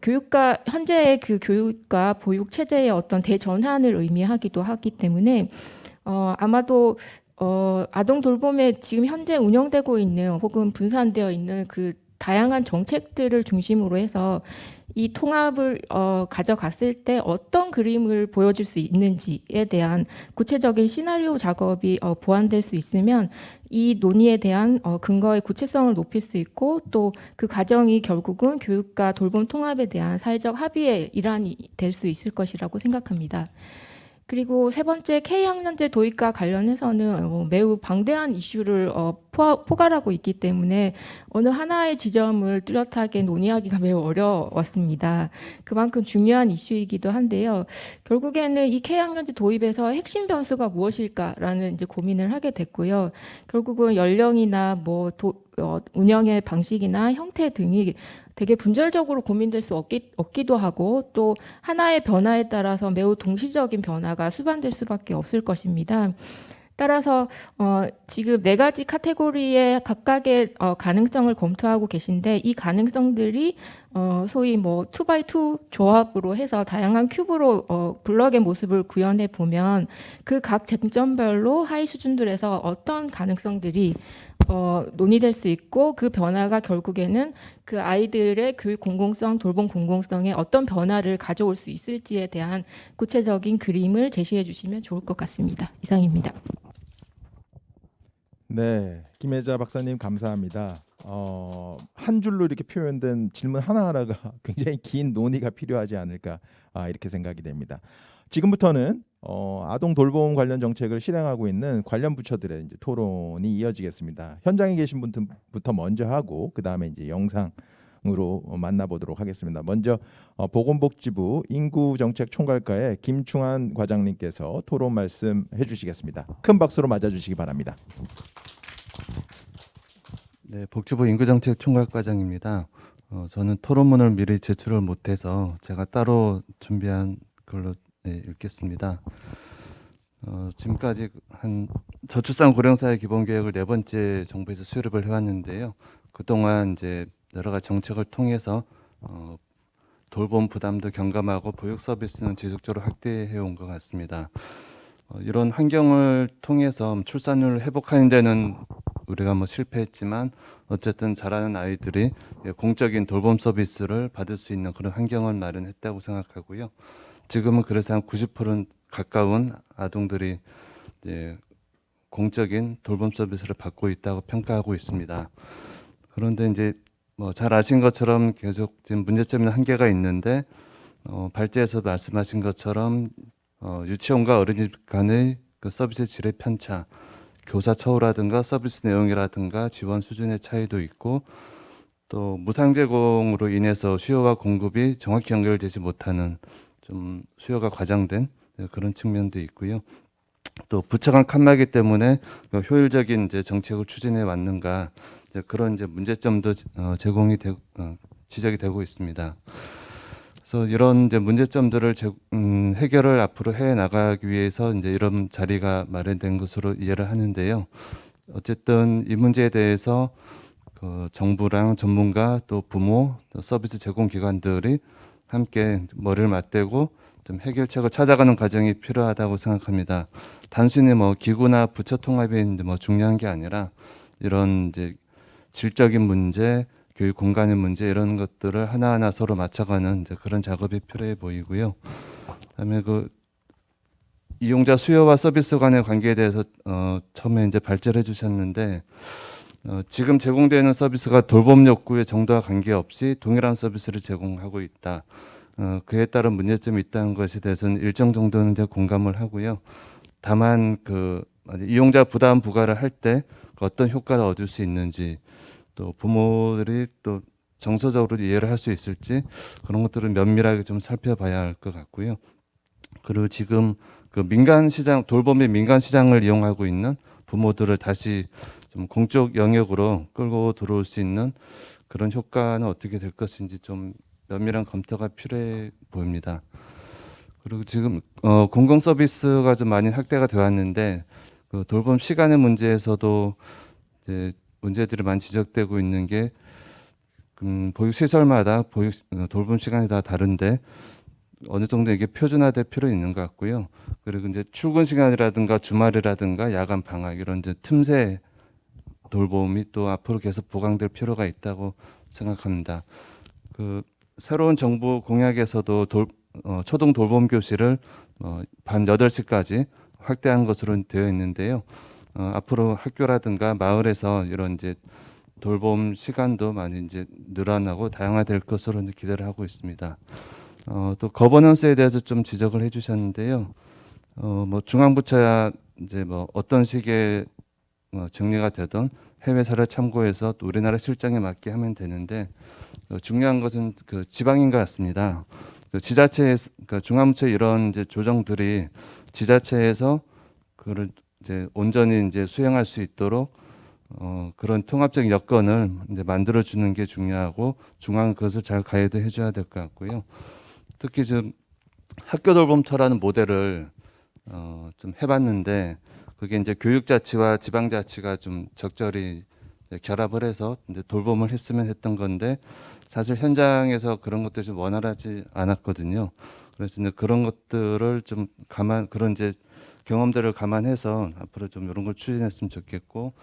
교육과 현재의 그 교육과 보육 체제의 어떤 대전환을 의미하기도 하기 때문에 아마도 아동 돌봄에 지금 현재 운영되고 있는 혹은 분산되어 있는 그 다양한 정책들을 중심으로 해서 이 통합을 가져갔을 때 어떤 그림을 보여줄 수 있는지에 대한 구체적인 시나리오 작업이 보완될 수 있으면 이 논의에 대한 근거의 구체성을 높일 수 있고 또 그 과정이 결국은 교육과 돌봄 통합에 대한 사회적 합의의 일환이 될 수 있을 것이라고 생각합니다. 그리고 세 번째 K학년제 도입과 관련해서는 매우 방대한 이슈를 포괄하고 있기 때문에 어느 하나의 지점을 뚜렷하게 논의하기가 매우 어려웠습니다. 그만큼 중요한 이슈이기도 한데요. 결국에는 이 K학년제 도입에서 핵심 변수가 무엇일까라는 이제 고민을 하게 됐고요. 결국은 연령이나 운영의 방식이나 형태 등이 되게 분절적으로 고민될 수 없기도 하고 또 하나의 변화에 따라서 매우 동시적인 변화가 수반될 수밖에 없을 것입니다. 따라서 지금 4가지 카테고리의 각각의 가능성을 검토하고 계신데 이 가능성들이 소위 2x2 조합으로 해서 다양한 큐브로 블럭의 모습을 구현해 보면 그 각 쟁점별로 하위 수준들에서 어떤 가능성들이 논의될 수 있고 그 변화가 결국에는 그 아이들의 교육 공공성, 돌봄 공공성에 어떤 변화를 가져올 수 있을지에 대한 구체적인 그림을 제시해 주시면 좋을 것 같습니다. 이상입니다. 네, 김혜자 박사님 감사합니다. 한 줄로 이렇게 표현된 질문 하나하나가 굉장히 긴 논의가 필요하지 않을까 이렇게 생각이 됩니다. 지금부터는 아동 돌봄 관련 정책을 실행하고 있는 관련 부처들의 이제 토론이 이어지겠습니다. 현장에 계신 분부터 먼저 하고 그 다음에 이제 영상으로 만나보도록 하겠습니다. 먼저 보건복지부 인구정책총괄과의 김충한 과장님께서 토론 말씀해 주시겠습니다. 큰 박수로 맞아주시기 바랍니다. 네, 복지부 인구정책 총괄과장입니다. 저는 토론문을 미리 제출을 못해서 제가 따로 준비한 걸로 읽겠습니다. 지금까지 한 저출산 고령사회 기본계획을 4번째 정부에서 수립을 해왔는데요. 그동안 이제 여러 가지 정책을 통해서 돌봄 부담도 경감하고 보육 서비스는 지속적으로 확대해 온 것 같습니다. 이런 환경을 통해서 출산율을 회복하는 데는 우리가 실패했지만 어쨌든 자라는 아이들이 공적인 돌봄 서비스를 받을 수 있는 그런 환경을 마련했다고 생각하고요. 지금은 그래서 한 90% 가까운 아동들이 이제 공적인 돌봄 서비스를 받고 있다고 평가하고 있습니다. 그런데 이제 잘 아신 것처럼 계속 지금 문제점이나 한계가 있는데 발제에서 말씀하신 것처럼 유치원과 어린이집 간의 그 서비스 질의 편차, 교사 처우라든가 서비스 내용이라든가 지원 수준의 차이도 있고 또 무상 제공으로 인해서 수요와 공급이 정확히 연결되지 못하는 좀 수요가 과장된 그런 측면도 있고요. 또 부처 간 칸막이 때문에 효율적인 이제 정책을 추진해 왔는가 그런 이제 문제점도 지적이 되고 있습니다. 그래서 이런 이제 문제점들을 해결을 앞으로 해 나가기 위해서 이제 이런 자리가 마련된 것으로 이해를 하는데요. 어쨌든 이 문제에 대해서 정부랑 전문가 또 부모 또 서비스 제공 기관들이 함께 머리를 맞대고 좀 해결책을 찾아가는 과정이 필요하다고 생각합니다. 단순히 기구나 부처 통합이 이제 중요한 게 아니라 이런 이제 질적인 문제, 교육 공간의 문제 이런 것들을 하나하나 서로 맞춰가는 이제 그런 작업이 필요해 보이고요. 그다음에 이용자 수요와 서비스 간의 관계에 대해서 처음에 이제 발제를 해주셨는데 지금 제공되는 서비스가 돌봄 욕구의 정도와 관계없이 동일한 서비스를 제공하고 있다. 그에 따른 문제점이 있다는 것에 대해서는 일정 정도는 이제 공감을 하고요. 다만 이용자 부담 부과를 할 때 어떤 효과를 얻을 수 있는지 또 부모들이 또 정서적으로 이해를 할 수 있을지 그런 것들을 면밀하게 좀 살펴봐야 할 것 같고요. 그리고 지금 민간 시장 돌봄의 민간 시장을 이용하고 있는 부모들을 다시 좀 공적 영역으로 끌고 들어올 수 있는 그런 효과는 어떻게 될 것인지 좀 면밀한 검토가 필요해 보입니다. 그리고 지금 공공 서비스가 좀 많이 확대가 되어 왔는데 돌봄 시간의 문제에서도 이제 문제들이 많이 지적되고 있는 게 보육 시설마다 돌봄 시간이 다 다른데 어느 정도 이게 표준화될 필요 있는 것 같고요. 그리고 이제 출근 시간이라든가 주말이라든가 야간 방학 이런 이제 틈새 돌봄이 또 앞으로 계속 보강될 필요가 있다고 생각합니다. 새로운 정부 공약에서도 초등 돌봄 교실을 밤 8시까지 확대한 것으로 되어 있는데요. 앞으로 학교라든가 마을에서 이런 이제 돌봄 시간도 많이 이제 늘어나고 다양화될 것으로 이제 기대를 하고 있습니다. 또 거버넌스에 대해서 좀 지적을 해주셨는데요. 중앙부처야 이제 어떤 식의 정리가 되든 해외 사례 참고해서 또 우리나라 실정에 맞게 하면 되는데 중요한 것은 지방인 것 같습니다. 지자체에 중앙부처 이런 이제 조정들이 지자체에서 그를 이제 온전히 이제 수행할 수 있도록 그런 통합적 여건을 이제 만들어 주는 게 중요하고 중앙은 그것을 잘 가이드 해줘야 될 것 같고요. 특히 지금 학교 돌봄터라는 모델을 좀 해봤는데 그게 이제 교육자치와 지방자치가 좀 적절히 결합을 해서 이제 돌봄을 했으면 했던 건데 사실 현장에서 그런 것들이 좀 원활하지 않았거든요. 그래서 이제 그런 것들을 좀 그런 이제 경험들을 감안해서 앞으로 좀 이런 걸 추진했으면 좋겠고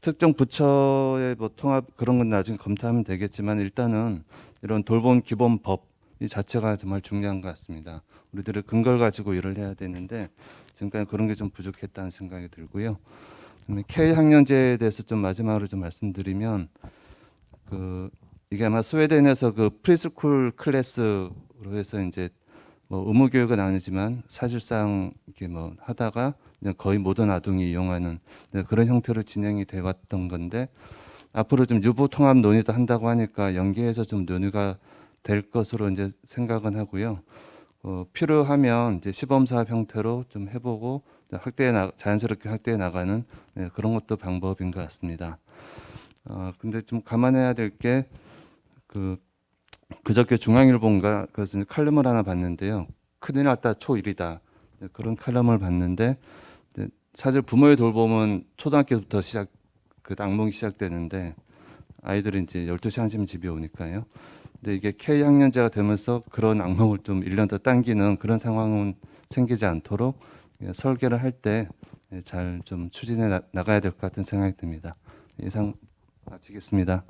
특정 부처의 뭐 통합 그런 건 나중에 검토하면 되겠지만 일단은 이런 돌봄 기본법 이 자체가 정말 중요한 것 같습니다. 우리들의 근거를 가지고 일을 해야 되는데 지금까지 그런 게 좀 부족했다는 생각이 들고요. 그다음에 K 학년제에 대해서 좀 마지막으로 좀 말씀드리면 이게 아마 스웨덴에서 그 프리스쿨 클래스로 해서 이제 뭐 의무 교육은 아니지만 사실상 이렇게 뭐 하다가 그냥 거의 모든 아동이 이용하는 그런 형태로 진행이 돼 왔던 건데 앞으로 좀 유보 통합 논의도 한다고 하니까 연계해서 좀 논의가 될 것으로 이제 생각은 하고요. 필요하면 이제 시범 사업 형태로 좀 해보고 자연스럽게 확대해 나가는 그런 것도 방법인 것 같습니다. 근데 좀 감안해야 될 게 그저께 중앙일보인가 그래서 칼럼을 하나 봤는데요. 큰일 났다 초1이다 그런 칼럼을 봤는데 사실 부모의 돌봄은 초등학교부터 악몽이 시작되는데 아이들이 이제 12시 한시면 집에 오니까요. 근데 이게 K 학년제가 되면서 그런 악몽을 좀 1년 더 당기는 그런 상황은 생기지 않도록 설계를 할 때 잘 좀 추진해 나가야 될 것 같은 생각이 듭니다. 이상 마치겠습니다.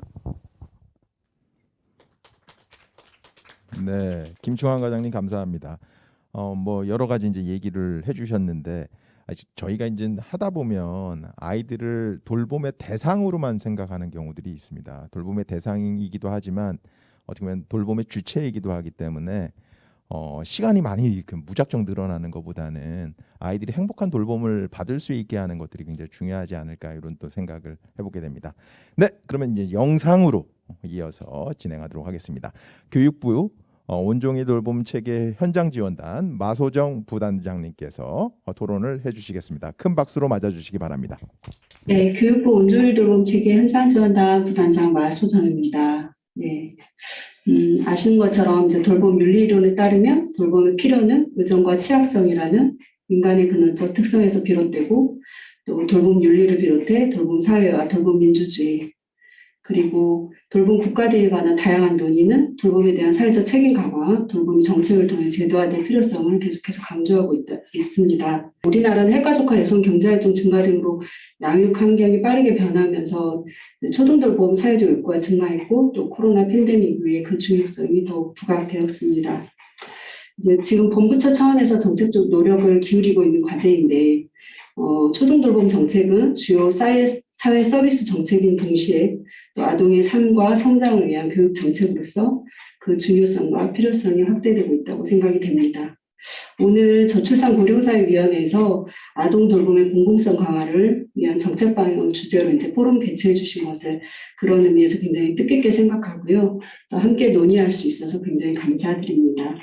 네, 김충환 과장님 감사합니다. 뭐 여러 가지 이제 얘기를 해주셨는데 저희가 이제 하다 보면 아이들을 돌봄의 대상으로만 생각하는 경우들이 있습니다. 돌봄의 대상이기도 하지만 어떻게 보면 돌봄의 주체이기도 하기 때문에 시간이 많이 무작정 늘어나는 것보다는 아이들이 행복한 돌봄을 받을 수 있게 하는 것들이 굉장히 중요하지 않을까 이런 또 생각을 해보게 됩니다. 네, 그러면 이제 영상으로 이어서 진행하도록 하겠습니다. 교육부 온종일 돌봄 체계 현장 지원단 마소정 부단장님께서 토론을 해주시겠습니다. 큰 박수로 맞아주시기 바랍니다. 네, 교육부 온종일 돌봄 체계 현장 지원단 부단장 마소정입니다. 네, 아시는 것처럼 이제 돌봄 윤리이론에 따르면 돌봄의 필요는 의존과 취약성이라는 인간의 근원적 특성에서 비롯되고 또 돌봄 윤리를 비롯해 돌봄 사회와 돌봄 민주주의 그리고 돌봄 국가대에 관한 다양한 논의는 돌봄에 대한 사회적 책임 강화, 돌봄 정책을 통해 제도화될 필요성을 계속해서 강조하고 있습니다. 우리나라는 핵가족화, 여성 경제활동 증가 등으로 양육 환경이 빠르게 변하면서 초등돌봄 사회적 욕구가 증가했고 또 코로나 팬데믹 이후에 그 중요성이 더욱 부각되었습니다. 이제 지금 본부처 차원에서 정책적 노력을 기울이고 있는 과제인데 초등돌봄 정책은 주요 사회 서비스 정책인 동시에 또 아동의 삶과 성장을 위한 교육 정책으로서 그 중요성과 필요성이 확대되고 있다고 생각이 됩니다. 오늘 저출산 고령사회위원회에서 아동 돌봄의 공공성 강화를 위한 정책 방향을 주제로 이제 포럼 개최해 주신 것을 그런 의미에서 굉장히 뜻깊게 생각하고요. 또 함께 논의할 수 있어서 굉장히 감사드립니다.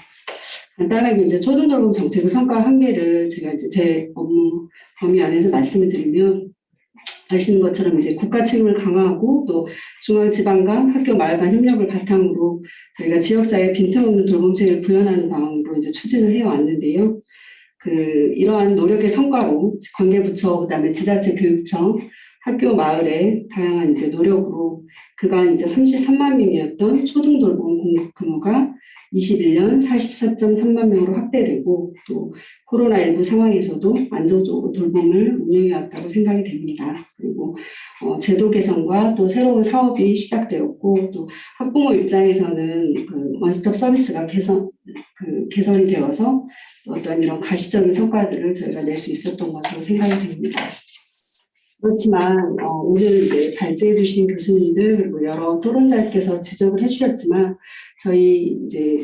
간단하게 이제 초등돌봄 정책의 성과 한계를 제가 이제 제 업무 범위 안에서 말씀을 드리면 아시는 것처럼 이제 국가 책임을 강화하고 또 중앙 지방 간 학교 마을 간 협력을 바탕으로 저희가 지역사회 빈틈없는 돌봄체를 구현하는 방향으로 이제 추진을 해왔는데요. 이러한 노력의 성과로 관계부처 그다음에 지자체 교육청 학교 마을의 다양한 이제 노력으로 그간 이제 33만 명이었던 초등 돌봄 공급 규모가 21년 44.3만 명으로 확대되고 또 코로나19 상황에서도 안정적으로 돌봄을 운영해왔다고 생각이 됩니다. 그리고 제도 개선과 또 새로운 사업이 시작되었고 또 학부모 입장에서는 원스톱 서비스가 개선이 되어서 어떤 이런 가시적인 성과들을 저희가 낼 수 있었던 것으로 생각이 됩니다. 그렇지만 오늘 이제 발제해 주신 교수님들 그리고 여러 토론자께서 지적을 해주셨지만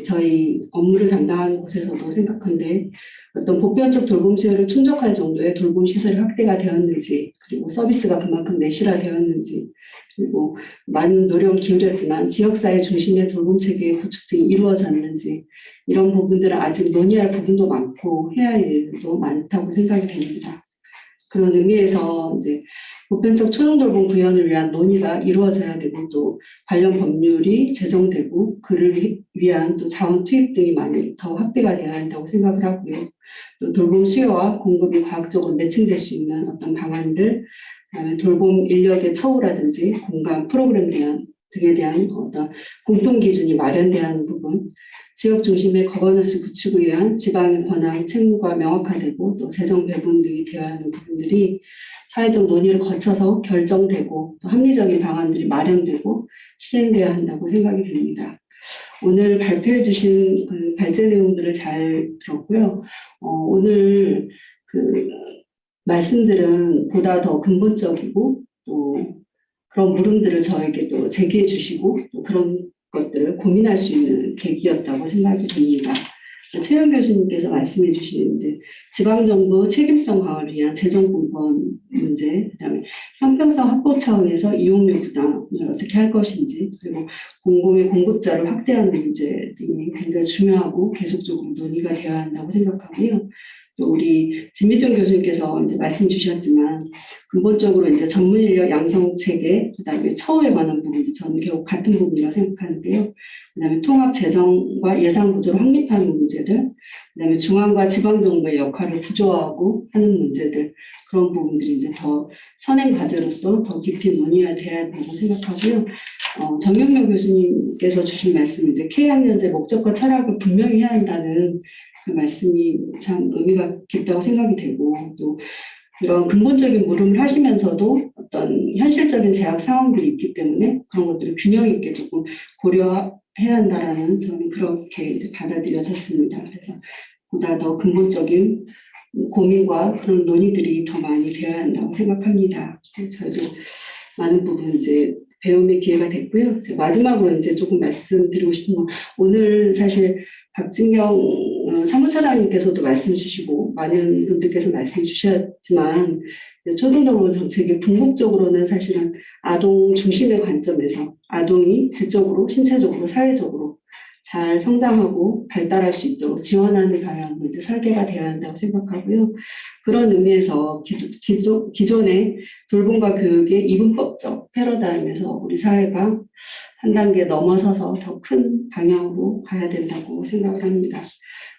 저희 업무를 담당하는 곳에서도 생각한데 어떤 보편적 돌봄 수요를 충족할 정도의 돌봄 시설이 확대가 되었는지 그리고 서비스가 그만큼 내실화되었는지 그리고 많은 노력을 기울였지만 지역사회 중심의 돌봄 체계의 구축 등이 이루어졌는지 이런 부분들은 아직 논의할 부분도 많고 해야 할 일도 많다고 생각이 됩니다. 그런 의미에서 이제 보편적 초등돌봄 구현을 위한 논의가 이루어져야 되고 또 관련 법률이 제정되고 그를 위한 또 자원 투입 등이 많이 더 확대가 되어야 한다고 생각을 하고요. 또 돌봄 수요와 공급이 과학적으로 매칭될 수 있는 어떤 방안들, 그다음에 돌봄 인력의 처우라든지 공간 프로그램 대한 등에 대한 어떤 공통 기준이 마련돼야 하는 부분, 지역 중심의 거버넌스 구축을 위한 지방의 권한, 책무가 명확화되고 또 재정 배분 등이 되어야 하는 부분들이 사회적 논의를 거쳐서 결정되고 또 합리적인 방안들이 마련되고 실행되어야 한다고 생각이 듭니다. 오늘 발표해 주신 그 발제 내용들을 잘 들었고요. 오늘 그 말씀들은 보다 더 근본적이고 또 그런 물음들을 저에게 또 제기해 주시고 또 그런 것들을 고민할 수 있는 계기였다고 생각이 듭니다. 최영 교수님께서 말씀해 주신 이제 지방정부 책임성 강화를 위한 재정분권 문제, 그다음에 형평성 확보 차원에서 이용료 부담을 어떻게 할 것인지, 그리고 공공의 공급자를 확대하는 문제 등이 굉장히 중요하고 계속적으로 논의가 되어야 한다고 생각하고요. 또 우리 진미정 교수님께서 이제 말씀 주셨지만 근본적으로 이제 전문 인력 양성 체계, 그다음에 처우에 관한 부분도 저는 결국 같은 부분이라고 생각하는데요. 그다음에 통합 재정과 예산 구조를 확립하는 문제들, 그다음에 중앙과 지방 정부의 역할을 구조화하고 하는 문제들, 그런 부분들이 이제 더 선행 과제로서 더 깊이 논의가 돼야 된다고 생각하고요. 정영명 교수님께서 주신 말씀, 이제 K학년제 목적과 철학을 분명히 해야 한다는 그 말씀이 참 의미가 깊다고 생각이 되고, 또 그런 근본적인 물음을 하시면서도 어떤 현실적인 제약 상황들이 있기 때문에 그런 것들을 균형 있게 조금 고려해야 한다라는 저는 그렇게 이제 받아들여졌습니다. 그래서 보다 더 근본적인 고민과 그런 논의들이 더 많이 되어야 한다고 생각합니다. 저희도 많은 부분 이제 배움의 기회가 됐고요. 마지막으로 이제 조금 말씀드리고 싶은 건, 오늘 사실 박진경 사무처장님께서도 말씀 주시고 많은 분들께서 말씀 주셨지만 초등교육 정책의 궁극적으로는 사실은 아동 중심의 관점에서 아동이 지적으로, 신체적으로, 사회적으로 잘 성장하고 발달할 수 있도록 지원하는 방향으로 이제 설계가 되어야 한다고 생각하고요. 그런 의미에서 기존의 돌봄과 교육의 이분법적 패러다임에서 우리 사회가 한 단계 넘어서서 더 큰 방향으로 가야 된다고 생각을 합니다.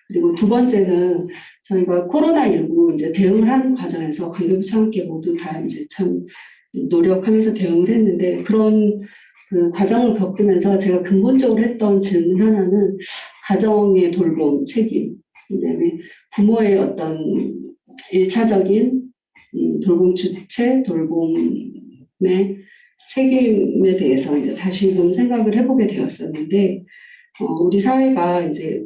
그리고 두 번째는 저희가 코로나19 이제 대응을 하는 과정에서 관계부처 함께 모두 다 이제 참 노력하면서 대응을 했는데, 그런 그 과정을 겪으면서 제가 근본적으로 했던 질문 하나는 가정의 돌봄 책임, 그다음에 부모의 어떤 1차적인 돌봄 주체, 돌봄의 책임에 대해서 이제 다시 좀 생각을 해보게 되었었는데, 우리 사회가 이제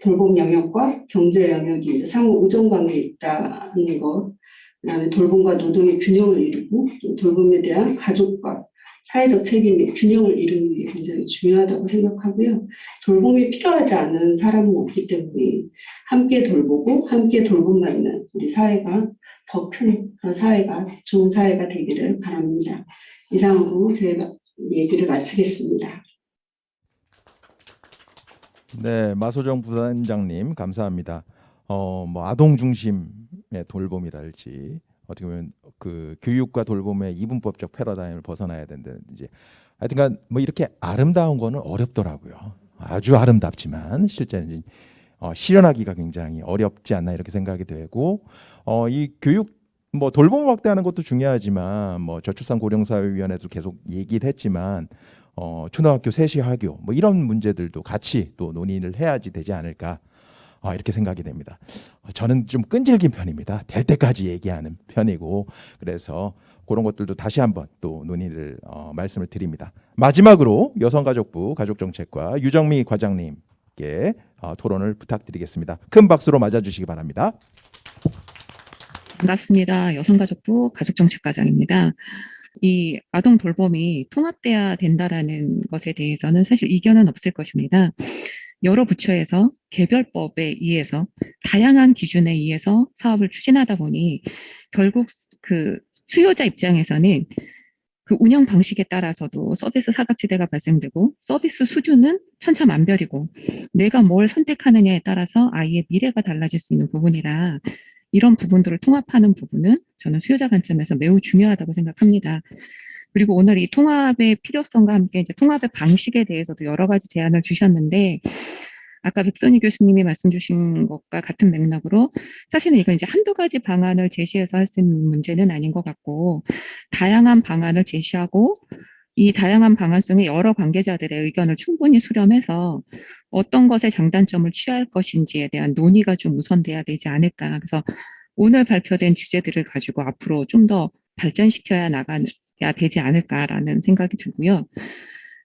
돌봄 영역과 경제 영역이 이제 상호 의존 관계에 있다는 것, 그다음에 돌봄과 노동의 균형을 이루고 또 돌봄에 대한 가족과 사회적 책임의 균형을 이루는 게 굉장히 중요하다고 생각하고요. 돌봄이 필요하지 않은 사람은 없기 때문에 함께 돌보고 함께 돌봄받는 우리 사회가 더 큰 그런 사회가, 좋은 사회가 되기를 바랍니다. 이상으로 제 얘기를 마치겠습니다. 네, 마소정 부단장님 감사합니다. 뭐 아동 중심의 돌봄이랄지, 어떻게 보면 그 교육과 돌봄의 이분법적 패러다임을 벗어나야 된다든지, 하여튼간 뭐 이렇게 아름다운 거는 어렵더라고요. 아주 아름답지만 실제는 실현하기가 굉장히 어렵지 않나 이렇게 생각이 되고, 이 교육 뭐 돌봄 확대하는 것도 중요하지만, 뭐 저출산 고령사회위원회도 계속 얘기를 했지만 초등학교 세시학교 뭐 이런 문제들도 같이 또 논의를 해야지 되지 않을까, 이렇게 생각이 됩니다. 저는 좀 끈질긴 편입니다. 될 때까지 얘기하는 편이고, 그래서 그런 것들도 다시 한번 또 논의를 말씀을 드립니다. 마지막으로 여성가족부 가족정책과 유정미 과장님께 토론을 부탁드리겠습니다. 큰 박수로 맞아주시기 바랍니다. 반갑습니다. 여성가족부 가족정책과장입니다. 이 아동 돌봄이 통합돼야 된다라는 것에 대해서는 사실 이견은 없을 것입니다. 여러 부처에서 개별법에 의해서 다양한 기준에 의해서 사업을 추진하다 보니 결국 그 수요자 입장에서는 그 운영 방식에 따라서도 서비스 사각지대가 발생되고 서비스 수준은 천차만별이고 내가 뭘 선택하느냐에 따라서 아이의 미래가 달라질 수 있는 부분이라 이런 부분들을 통합하는 부분은 저는 수요자 관점에서 매우 중요하다고 생각합니다. 그리고 오늘 이 통합의 필요성과 함께 이제 통합의 방식에 대해서도 여러 가지 제안을 주셨는데, 아까 백선희 교수님이 말씀 주신 것과 같은 맥락으로 사실은 이건 이제 한두 가지 방안을 제시해서 할 수 있는 문제는 아닌 것 같고, 다양한 방안을 제시하고 이 다양한 방안성에 여러 관계자들의 의견을 충분히 수렴해서 어떤 것의 장단점을 취할 것인지에 대한 논의가 좀 우선돼야 되지 않을까. 그래서 오늘 발표된 주제들을 가지고 앞으로 좀 더 발전시켜야 나가야 되지 않을까라는 생각이 들고요.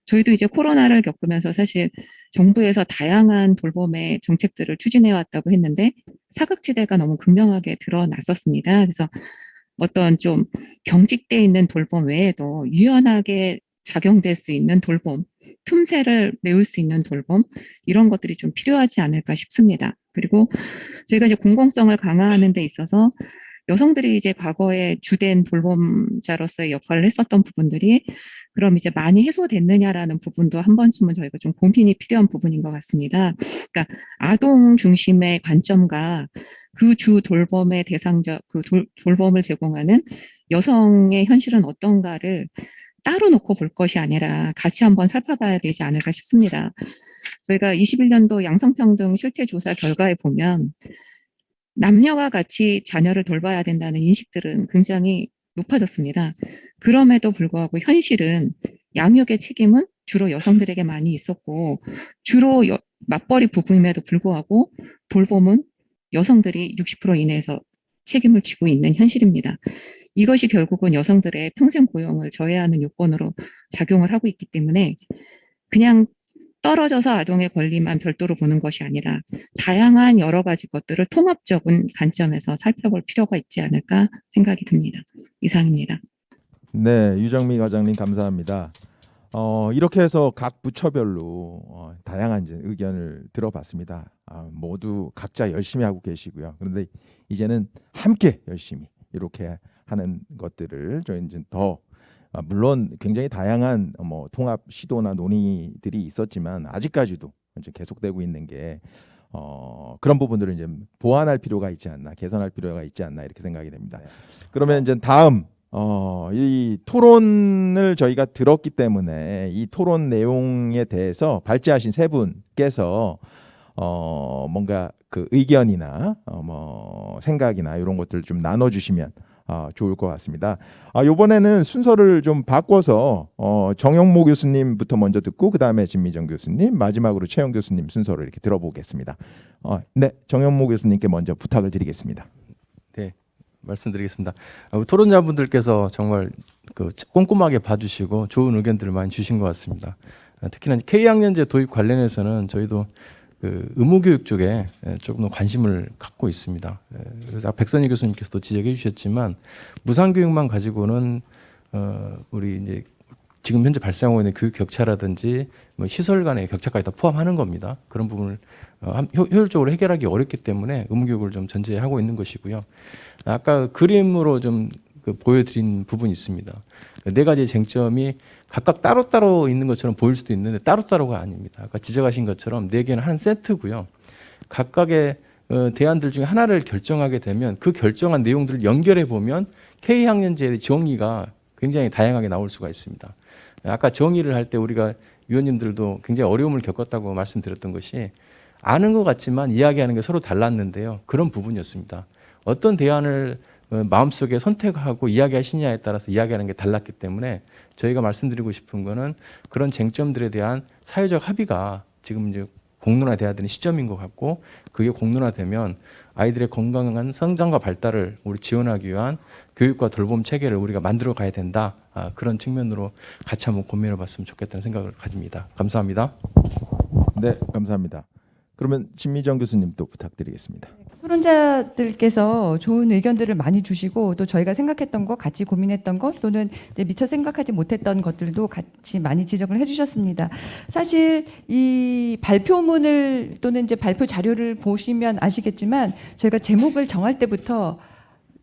저희도 이제 코로나를 겪으면서 사실 정부에서 다양한 돌봄의 정책들을 추진해 왔다고 했는데 사각지대가 너무 극명하게 드러났었습니다. 그래서 어떤 좀 경직돼 있는 돌봄 외에도 유연하게 작용될 수 있는 돌봄, 틈새를 메울 수 있는 돌봄, 이런 것들이 좀 필요하지 않을까 싶습니다. 그리고 저희가 이제 공공성을 강화하는 데 있어서 여성들이 이제 과거에 주된 돌봄자로서의 역할을 했었던 부분들이 그럼 이제 많이 해소됐느냐라는 부분도 한 번쯤은 저희가 좀 고민이 필요한 부분인 것 같습니다. 그러니까 아동 중심의 관점과 그 주 돌봄의 대상자, 돌봄을 제공하는 여성의 현실은 어떤가를 따로 놓고 볼 것이 아니라 같이 한번 살펴봐야 되지 않을까 싶습니다. 저희가 21년도 양성평등 실태조사 결과에 보면 남녀가 같이 자녀를 돌봐야 된다는 인식들은 굉장히 높아졌습니다. 그럼에도 불구하고 현실은 양육의 책임은 주로 여성들에게 많이 있었고 주로 맞벌이 부부임에도 불구하고 돌봄은 여성들이 60% 이내에서 책임을 지고 있는 현실입니다. 이것이 결국은 여성들의 평생 고용을 저해하는 요건으로 작용을 하고 있기 때문에 그냥 떨어져서 아동의 권리만 별도로 보는 것이 아니라 다양한 여러 가지 것들을 통합적인 관점에서 살펴볼 필요가 있지 않을까 생각이 듭니다. 이상입니다. 네, 유정미 과장님 감사합니다. 이렇게 해서 각 부처별로 다양한 이제 의견을 들어봤습니다. 모두 각자 열심히 하고 계시고요. 그런데 이제는 함께 열심히 이렇게 하는 것들을 저희 이제 더 물론 굉장히 다양한 통합 시도나 논의들이 있었지만 아직까지도 이제 계속되고 있는 게 그런 부분들을 이제 보완할 필요가 있지 않나, 개선할 필요가 있지 않나 이렇게 생각이 됩니다. 그러면 이제 다음 이 토론을 저희가 들었기 때문에 이 토론 내용에 대해서 발제하신 세 분께서 뭔가 그 의견이나 생각이나 이런 것들을 좀 나눠주시면 좋을 것 같습니다. 이번에는 순서를 좀 바꿔서 정영모 교수님부터 먼저 듣고 그 다음에 진미정 교수님, 마지막으로 최영 교수님 순서로 이렇게 들어보겠습니다. 네, 정영모 교수님께 먼저 부탁을 드리겠습니다. 네, 말씀드리겠습니다. 토론자분들께서 정말 꼼꼼하게 봐주시고 좋은 의견들을 많이 주신 것 같습니다. 특히나 K학년제 도입 관련해서는 저희도 의무교육 쪽에 조금 더 관심을 갖고 있습니다. 그래서 백선희 교수님께서도 지적해 주셨지만 무상교육만 가지고는 우리 이제 지금 현재 발생하고 있는 교육 격차라든지 시설 간의 격차까지 다 포함하는 겁니다. 그런 부분을 효율적으로 해결하기 어렵기 때문에 의무교육을 좀 전제하고 있는 것이고요. 아까 그림으로 좀 보여드린 부분이 있습니다. 네 가지 쟁점이 각각 따로따로 있는 것처럼 보일 수도 있는데 따로따로가 아닙니다. 아까 지적하신 것처럼 네 개는 한 세트고요. 각각의 대안들 중에 하나를 결정하게 되면 그 결정한 내용들을 연결해 보면 K학년제의 정의가 굉장히 다양하게 나올 수가 있습니다. 아까 정의를 할 때 우리가 위원님들도 굉장히 어려움을 겪었다고 말씀드렸던 것이 아는 것 같지만 이야기하는 게 서로 달랐는데요. 그런 부분이었습니다. 어떤 대안을 마음속에 선택하고 이야기하시냐에 따라서 이야기하는 게 달랐기 때문에 저희가 말씀드리고 싶은 거는 그런 쟁점들에 대한 사회적 합의가 지금 이제 공론화돼야 되는 시점인 것 같고 그게 공론화되면 아이들의 건강한 성장과 발달을 우리 지원하기 위한 교육과 돌봄 체계를 우리가 만들어 가야 된다. 그런 측면으로 같이 한번 고민해 봤으면 좋겠다는 생각을 가집니다. 감사합니다. 네, 감사합니다. 그러면 진미정 교수님 또 부탁드리겠습니다. 토론자들께서 좋은 의견들을 많이 주시고 또 저희가 생각했던 것, 같이 고민했던 것 또는 이제 미처 생각하지 못했던 것들도 같이 많이 지적을 해주셨습니다. 사실 이 발표문을 또는 이제 발표 자료를 보시면 아시겠지만 저희가 제목을 정할 때부터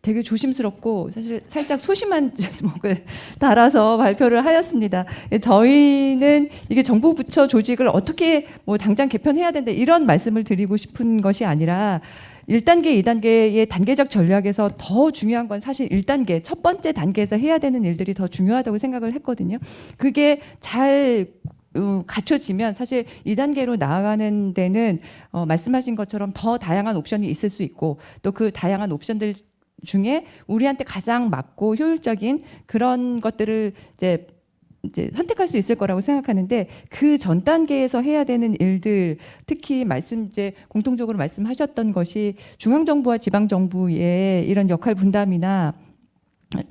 되게 조심스럽고 사실 살짝 소심한 제목을 달아서 발표를 하였습니다. 저희는 이게 정부 부처 조직을 어떻게 당장 개편해야 된다 이런 말씀을 드리고 싶은 것이 아니라 1단계, 2단계의 단계적 전략에서 더 중요한 건 사실 1단계, 첫 번째 단계에서 해야 되는 일들이 더 중요하다고 생각을 했거든요. 그게 잘 갖춰지면 사실 2단계로 나아가는 데는 말씀하신 것처럼 더 다양한 옵션이 있을 수 있고 또 그 다양한 옵션들 중에 우리한테 가장 맞고 효율적인 그런 것들을 이제 이제 선택할 수 있을 거라고 생각하는데 그 전 단계에서 해야 되는 일들, 특히 이제 공통적으로 말씀하셨던 것이 중앙 정부와 지방 정부의 이런 역할 분담이나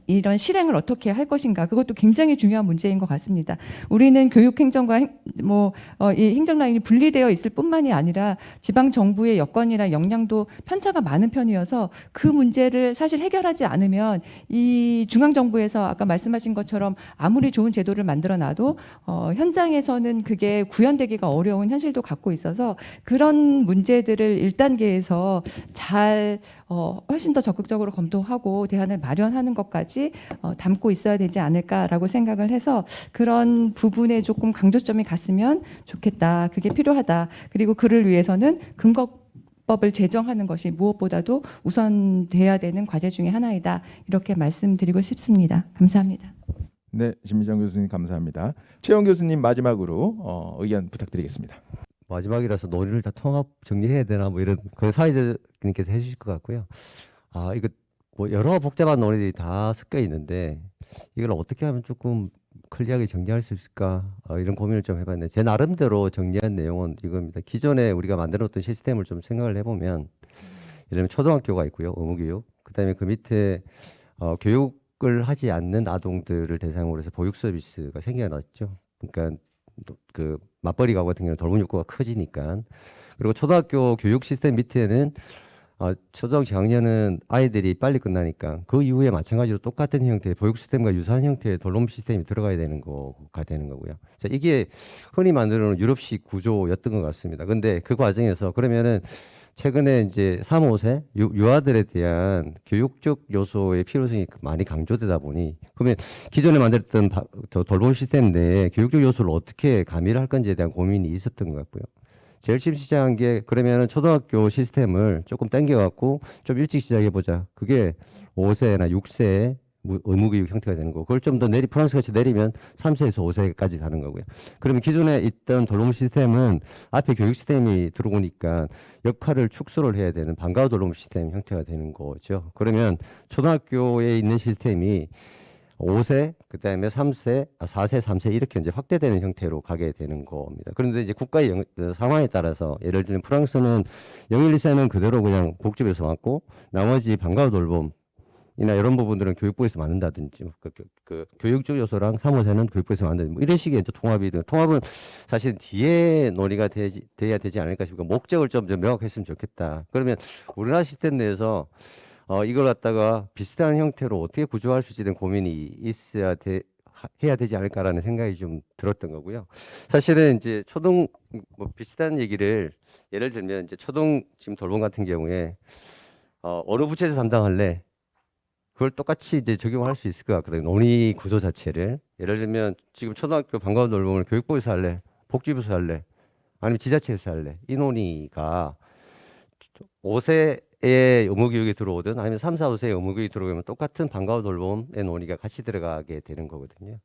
이런 실행을 어떻게 할 것인가, 그것도 굉장히 중요한 문제인 것 같습니다. 우리는 교육 행정과 이 행정 라인이 분리되어 있을 뿐만이 아니라 지방 정부의 여건이나 역량도 편차가 많은 편이어서 그 문제를 사실 해결하지 않으면 이 중앙 정부에서 아까 말씀하신 것처럼 아무리 좋은 제도를 만들어 놔도 현장에서는 그게 구현되기가 어려운 현실도 갖고 있어서 그런 문제들을 1단계에서 잘 훨씬 더 적극적으로 검토하고 대안을 마련하는 것까지 담고 있어야 되지 않을까라고 생각을 해서 그런 부분에 조금 강조점이 갔으면 좋겠다. 그게 필요하다. 그리고 그를 위해서는 근거법을 제정하는 것이 무엇보다도 우선돼야 되는 과제 중에 하나이다. 이렇게 말씀드리고 싶습니다. 감사합니다. 네, 신미정 교수님 감사합니다. 최영 교수님 마지막으로 의견 부탁드리겠습니다. 마지막이라서 논의를 다 통합 정리해야 되나 뭐 이런 그 사회자님께서 해주실 것 같고요. 이거 뭐 여러 복잡한 논의들이 다 섞여 있는데 이걸 어떻게 하면 조금 클리어하게 정리할 수 있을까 이런 고민을 좀 해봤는데 제 나름대로 정리한 내용은 이겁니다. 기존에 우리가 만들어놓던 시스템을 좀 생각을 해보면 예를 들면 초등학교가 있고요, 의무교육. 그다음에 그 밑에 교육을 하지 않는 아동들을 대상으로 해서 보육 서비스가 생겨났죠. 그러니까 그 맞벌이 가구 같은 경우는 돌봄 욕구가 커지니까. 그리고 초등학교 교육 시스템 밑에는 초등 저학년은 아이들이 빨리 끝나니까 그 이후에 마찬가지로 똑같은 형태의 보육 시스템과 유사한 형태의 돌봄 시스템이 들어가야 되는 거가 되는 거고요. 자, 이게 흔히 만들어놓은 유럽식 구조였던 것 같습니다. 근데 그 과정에서 그러면은 최근에 이제 3, 5세 유아들에 대한 교육적 요소의 필요성이 많이 강조되다 보니 그러면 기존에 만들었던 돌봄 시스템 내에 교육적 요소를 어떻게 가미를 할 건지에 대한 고민이 있었던 것 같고요. 제일 처음 시작한 게 그러면은 초등학교 시스템을 조금 당겨갖고 좀 일찍 시작해보자. 그게 5세나 6세의 의무교육 형태가 되는 거고 그걸 좀 더 프랑스 같이 내리면 3세에서 5세까지 가는 거고요. 그러면 기존에 있던 돌봄 시스템은 앞에 교육 시스템이 들어오니까 역할을 축소를 해야 되는 방과후 돌봄 시스템 형태가 되는 거죠. 그러면 초등학교에 있는 시스템이 5세, 그다음에 3세, 4세, 3세 이렇게 이제 확대되는 형태로 가게 되는 겁니다. 그런데 이제 국가의 상황에 따라서 예를 들면 프랑스는 0, 1, 2세는 그대로 그냥 복집에서 왔고 나머지 방과후 돌봄 이나 이런 부분들은 교육부에서 만든다든지 그 교육적 요소랑 3, 5세는 교육부에서 만든다든지 뭐 이런 식의 이제 통합은 사실 뒤에 논의가 돼야 되지 않을까 싶고 목적을 좀 명확했으면 좋겠다. 그러면 우리나라 시스템 내에서 이걸 갖다가 비슷한 형태로 어떻게 구조할 수 있는 고민이 해야 되지 않을까라는 생각이 좀 들었던 거고요. 사실은 이제 뭐 비슷한 얘기를 예를 들면 이제 지금 돌봄 같은 경우에 어느 부처에서 담당할래? 그걸 똑같이 이제 적용할 수 있을 것 같거든요. 논의 구조 자체를. 예를 들면 지금 초등학교 방과후 돌봄을 교육부에서 할래? 복지부에서 할래? 아니면 지자체에서 할래? 이 논의가 5세의 의무교육이 들어오든 아니면 3, 4, 5세의 의무교육이 들어오면 똑같은 방과후 돌봄의 논의가 같이 들어가게 되는 거거든요.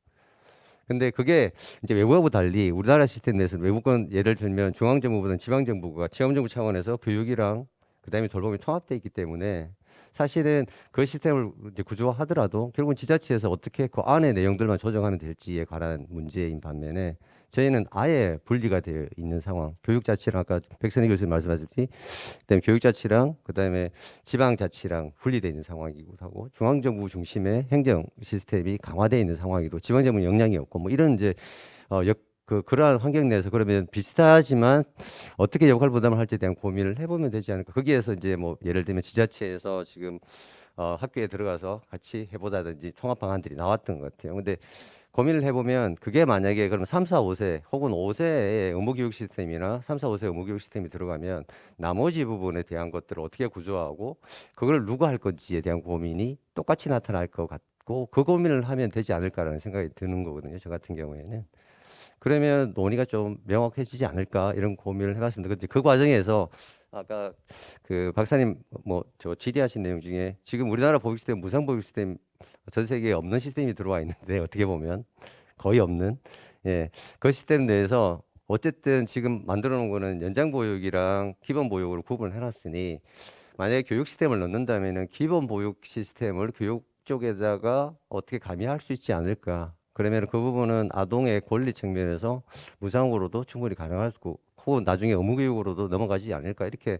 근데 그게 이제 외국하고 달리 우리나라 시스템 내에서 외국은 예를 들면 중앙정부보다는 지방정부 차원에서 교육이랑 그다음에 돌봄이 통합되어 있기 때문에 사실은 그 시스템을 이제 구조화하더라도 결국은 지자체에서 어떻게 그 안의 내용들만 조정하면 될지에 관한 문제인 반면에 저희는 아예 분리가 되어 있는 상황. 교육자치랑 아까 백선희 교수님 말씀하셨듯이 그다음에 교육자치랑 그다음에 지방자치랑 분리되어 있는 상황이기도 하고 중앙정부 중심의 행정 시스템이 강화되어 있는 상황이고 지방정부 영향이 없고 뭐 이런 이제 그러한 환경 내에서 그러면 비슷하지만 어떻게 역할 부담을 할지에 대한 고민을 해보면 되지 않을까. 거기에서 이제 뭐 예를 들면 지자체에서 지금 학교에 들어가서 같이 해보자든지 통합 방안들이 나왔던 것 같아요. 근데 고민을 해보면 그게 만약에 그럼 3, 4, 5세 혹은 5세의 의무교육 시스템이나 3, 4, 5세 의무교육 시스템이 들어가면 나머지 부분에 대한 것들을 어떻게 구조하고 그걸 누가 할 건지에 대한 고민이 똑같이 나타날 것 같고 그 고민을 하면 되지 않을까라는 생각이 드는 거거든요. 저 같은 경우에는. 그러면 논의가 좀 명확해지지 않을까 이런 고민을 해봤습니다. 근데 그 과정에서 아까 그 박사님 질의하신 내용 중에 지금 우리나라 보육 시스템 무상 보육 시스템 전 세계에 없는 시스템이 들어와 있는데 어떻게 보면 거의 없는 그 시스템 내에서 어쨌든 지금 만들어 놓은 거는 연장 보육이랑 기본 보육으로 구분을 해놨으니 만약에 교육 시스템을 넣는다면은 기본 보육 시스템을 교육 쪽에다가 어떻게 가미할 수 있지 않을까. 그러면 그 부분은 아동의 권리 측면에서 무상으로도 충분히 가능할 수, 혹은 나중에 의무교육으로도 넘어가지 않을까 이렇게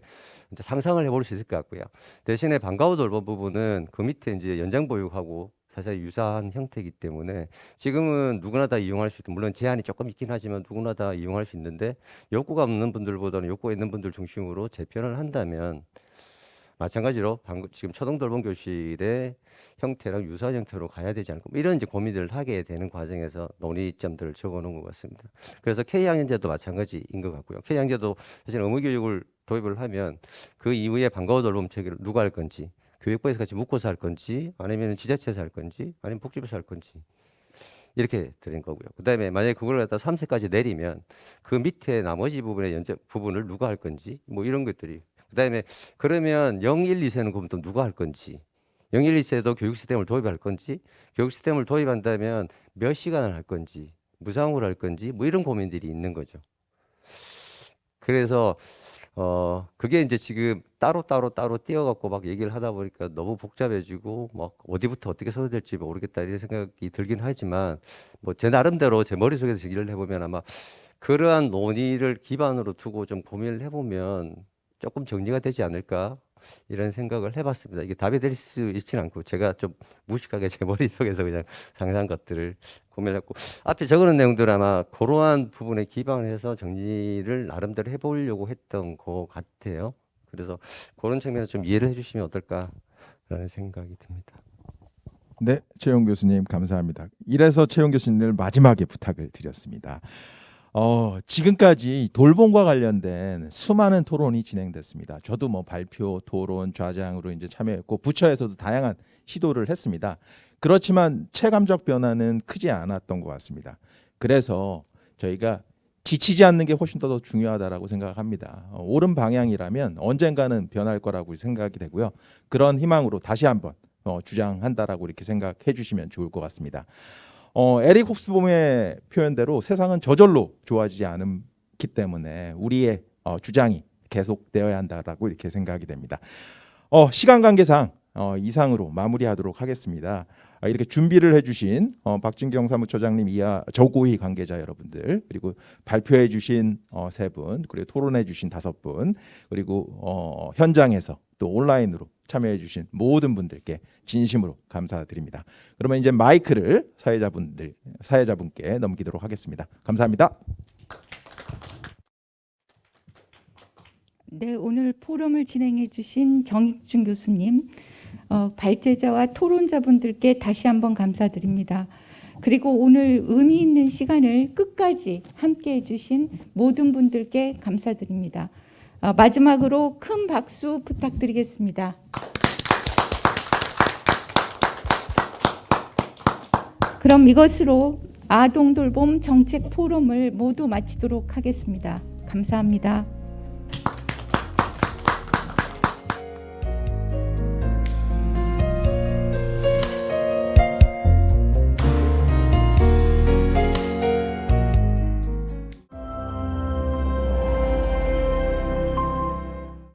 이제 상상을 해볼 수 있을 것 같고요. 대신에 방과 후 돌봄 부분은 그 밑에 이제 연장 보육하고 사실 유사한 형태이기 때문에 지금은 누구나 다 이용할 수 있는, 물론 제한이 조금 있긴 하지만 누구나 다 이용할 수 있는데 욕구가 없는 분들보다는 욕구가 있는 분들 중심으로 재편을 한다면 마찬가지로 방금 지금 초등 돌봄 교실의 형태랑 유사한 형태로 가야 되지 않을까, 뭐 이런 이제 고민들을 하게 되는 과정에서 논의점들을 적어놓은 것 같습니다. 그래서 K학년제도 마찬가지인 것 같고요. K학년제도 사실 의무교육을 도입을 하면 그 이후에 방과 후 돌봄 체계를 누가 할 건지, 교육부에서 같이 묶어서 할 건지, 아니면 지자체에서 할 건지, 아니면 복지부에서 할 건지 이렇게 드린 거고요. 그다음에 만약에 그걸 갖다 3세까지 내리면 그 밑에 나머지 부분의 부분을 누가 할 건지, 뭐 이런 것들이. 그다음에 그러면 0, 1, 2세는 그럼 또 누가 할 건지, 0, 1, 2세도 교육 시스템을 도입할 건지, 교육 시스템을 도입한다면 몇 시간을 할 건지, 무상으로 할 건지, 뭐 이런 고민들이 있는 거죠. 그래서 그게 이제 지금 따로 띄어갖고 막 얘기를 하다 보니까 너무 복잡해지고 막 어디부터 어떻게 써야 될지 모르겠다 이런 생각이 들긴 하지만, 뭐 제 나름대로 제 머릿속에서 얘기를 해보면 아마 그러한 논의를 기반으로 두고 좀 고민을 해보면 조금 정리가 되지 않을까 이런 생각을 해봤습니다. 이게 답이 될 수 있지는 않고 제가 좀 무식하게 제 머릿속에서 그냥 상상한 것들을 고민했고, 앞에 적어놓은 내용들 아마 그러한 부분에 기반해서 정리를 나름대로 해보려고 했던 것 같아요. 그래서 그런 측면에서 좀 이해를 해주시면 어떨까라는 생각이 듭니다. 네, 최용 교수님 감사합니다. 이래서 최용 교수님을 마지막에 부탁을 드렸습니다. 지금까지 돌봄과 관련된 수많은 토론이 진행됐습니다. 저도 뭐 발표, 토론, 좌장으로 이제 참여했고 부처에서도 다양한 시도를 했습니다. 그렇지만 체감적 변화는 크지 않았던 것 같습니다. 그래서 저희가 지치지 않는 게 훨씬 더 중요하다라고 생각합니다. 옳은 방향이라면 언젠가는 변할 거라고 생각이 되고요. 그런 희망으로 다시 한번 주장한다라고 이렇게 생각해 주시면 좋을 것 같습니다. 에릭 홉스봄의 표현대로 세상은 저절로 좋아지지 않기 때문에 우리의 주장이 계속되어야 한다라고 이렇게 생각이 됩니다. 시간 관계상 이상으로 마무리하도록 하겠습니다. 이렇게 준비를 해주신 박진경 사무처장님 이하 저고위 관계자 여러분들, 그리고 발표해주신 3분, 그리고 토론해주신 5분, 그리고 현장에서 또 온라인으로 참여해주신 모든 분들께 진심으로 감사드립니다. 그러면 이제 마이크를 사회자분께 넘기도록 하겠습니다. 감사합니다. 네, 오늘 포럼을 진행해주신 정익준 교수님, 발제자와 토론자분들께 다시 한번 감사드립니다. 그리고 오늘 의미 있는 시간을 끝까지 함께해 주신 모든 분들께 감사드립니다. 마지막으로 큰 박수 부탁드리겠습니다. 그럼 이것으로 아동돌봄 정책 포럼을 모두 마치도록 하겠습니다. 감사합니다.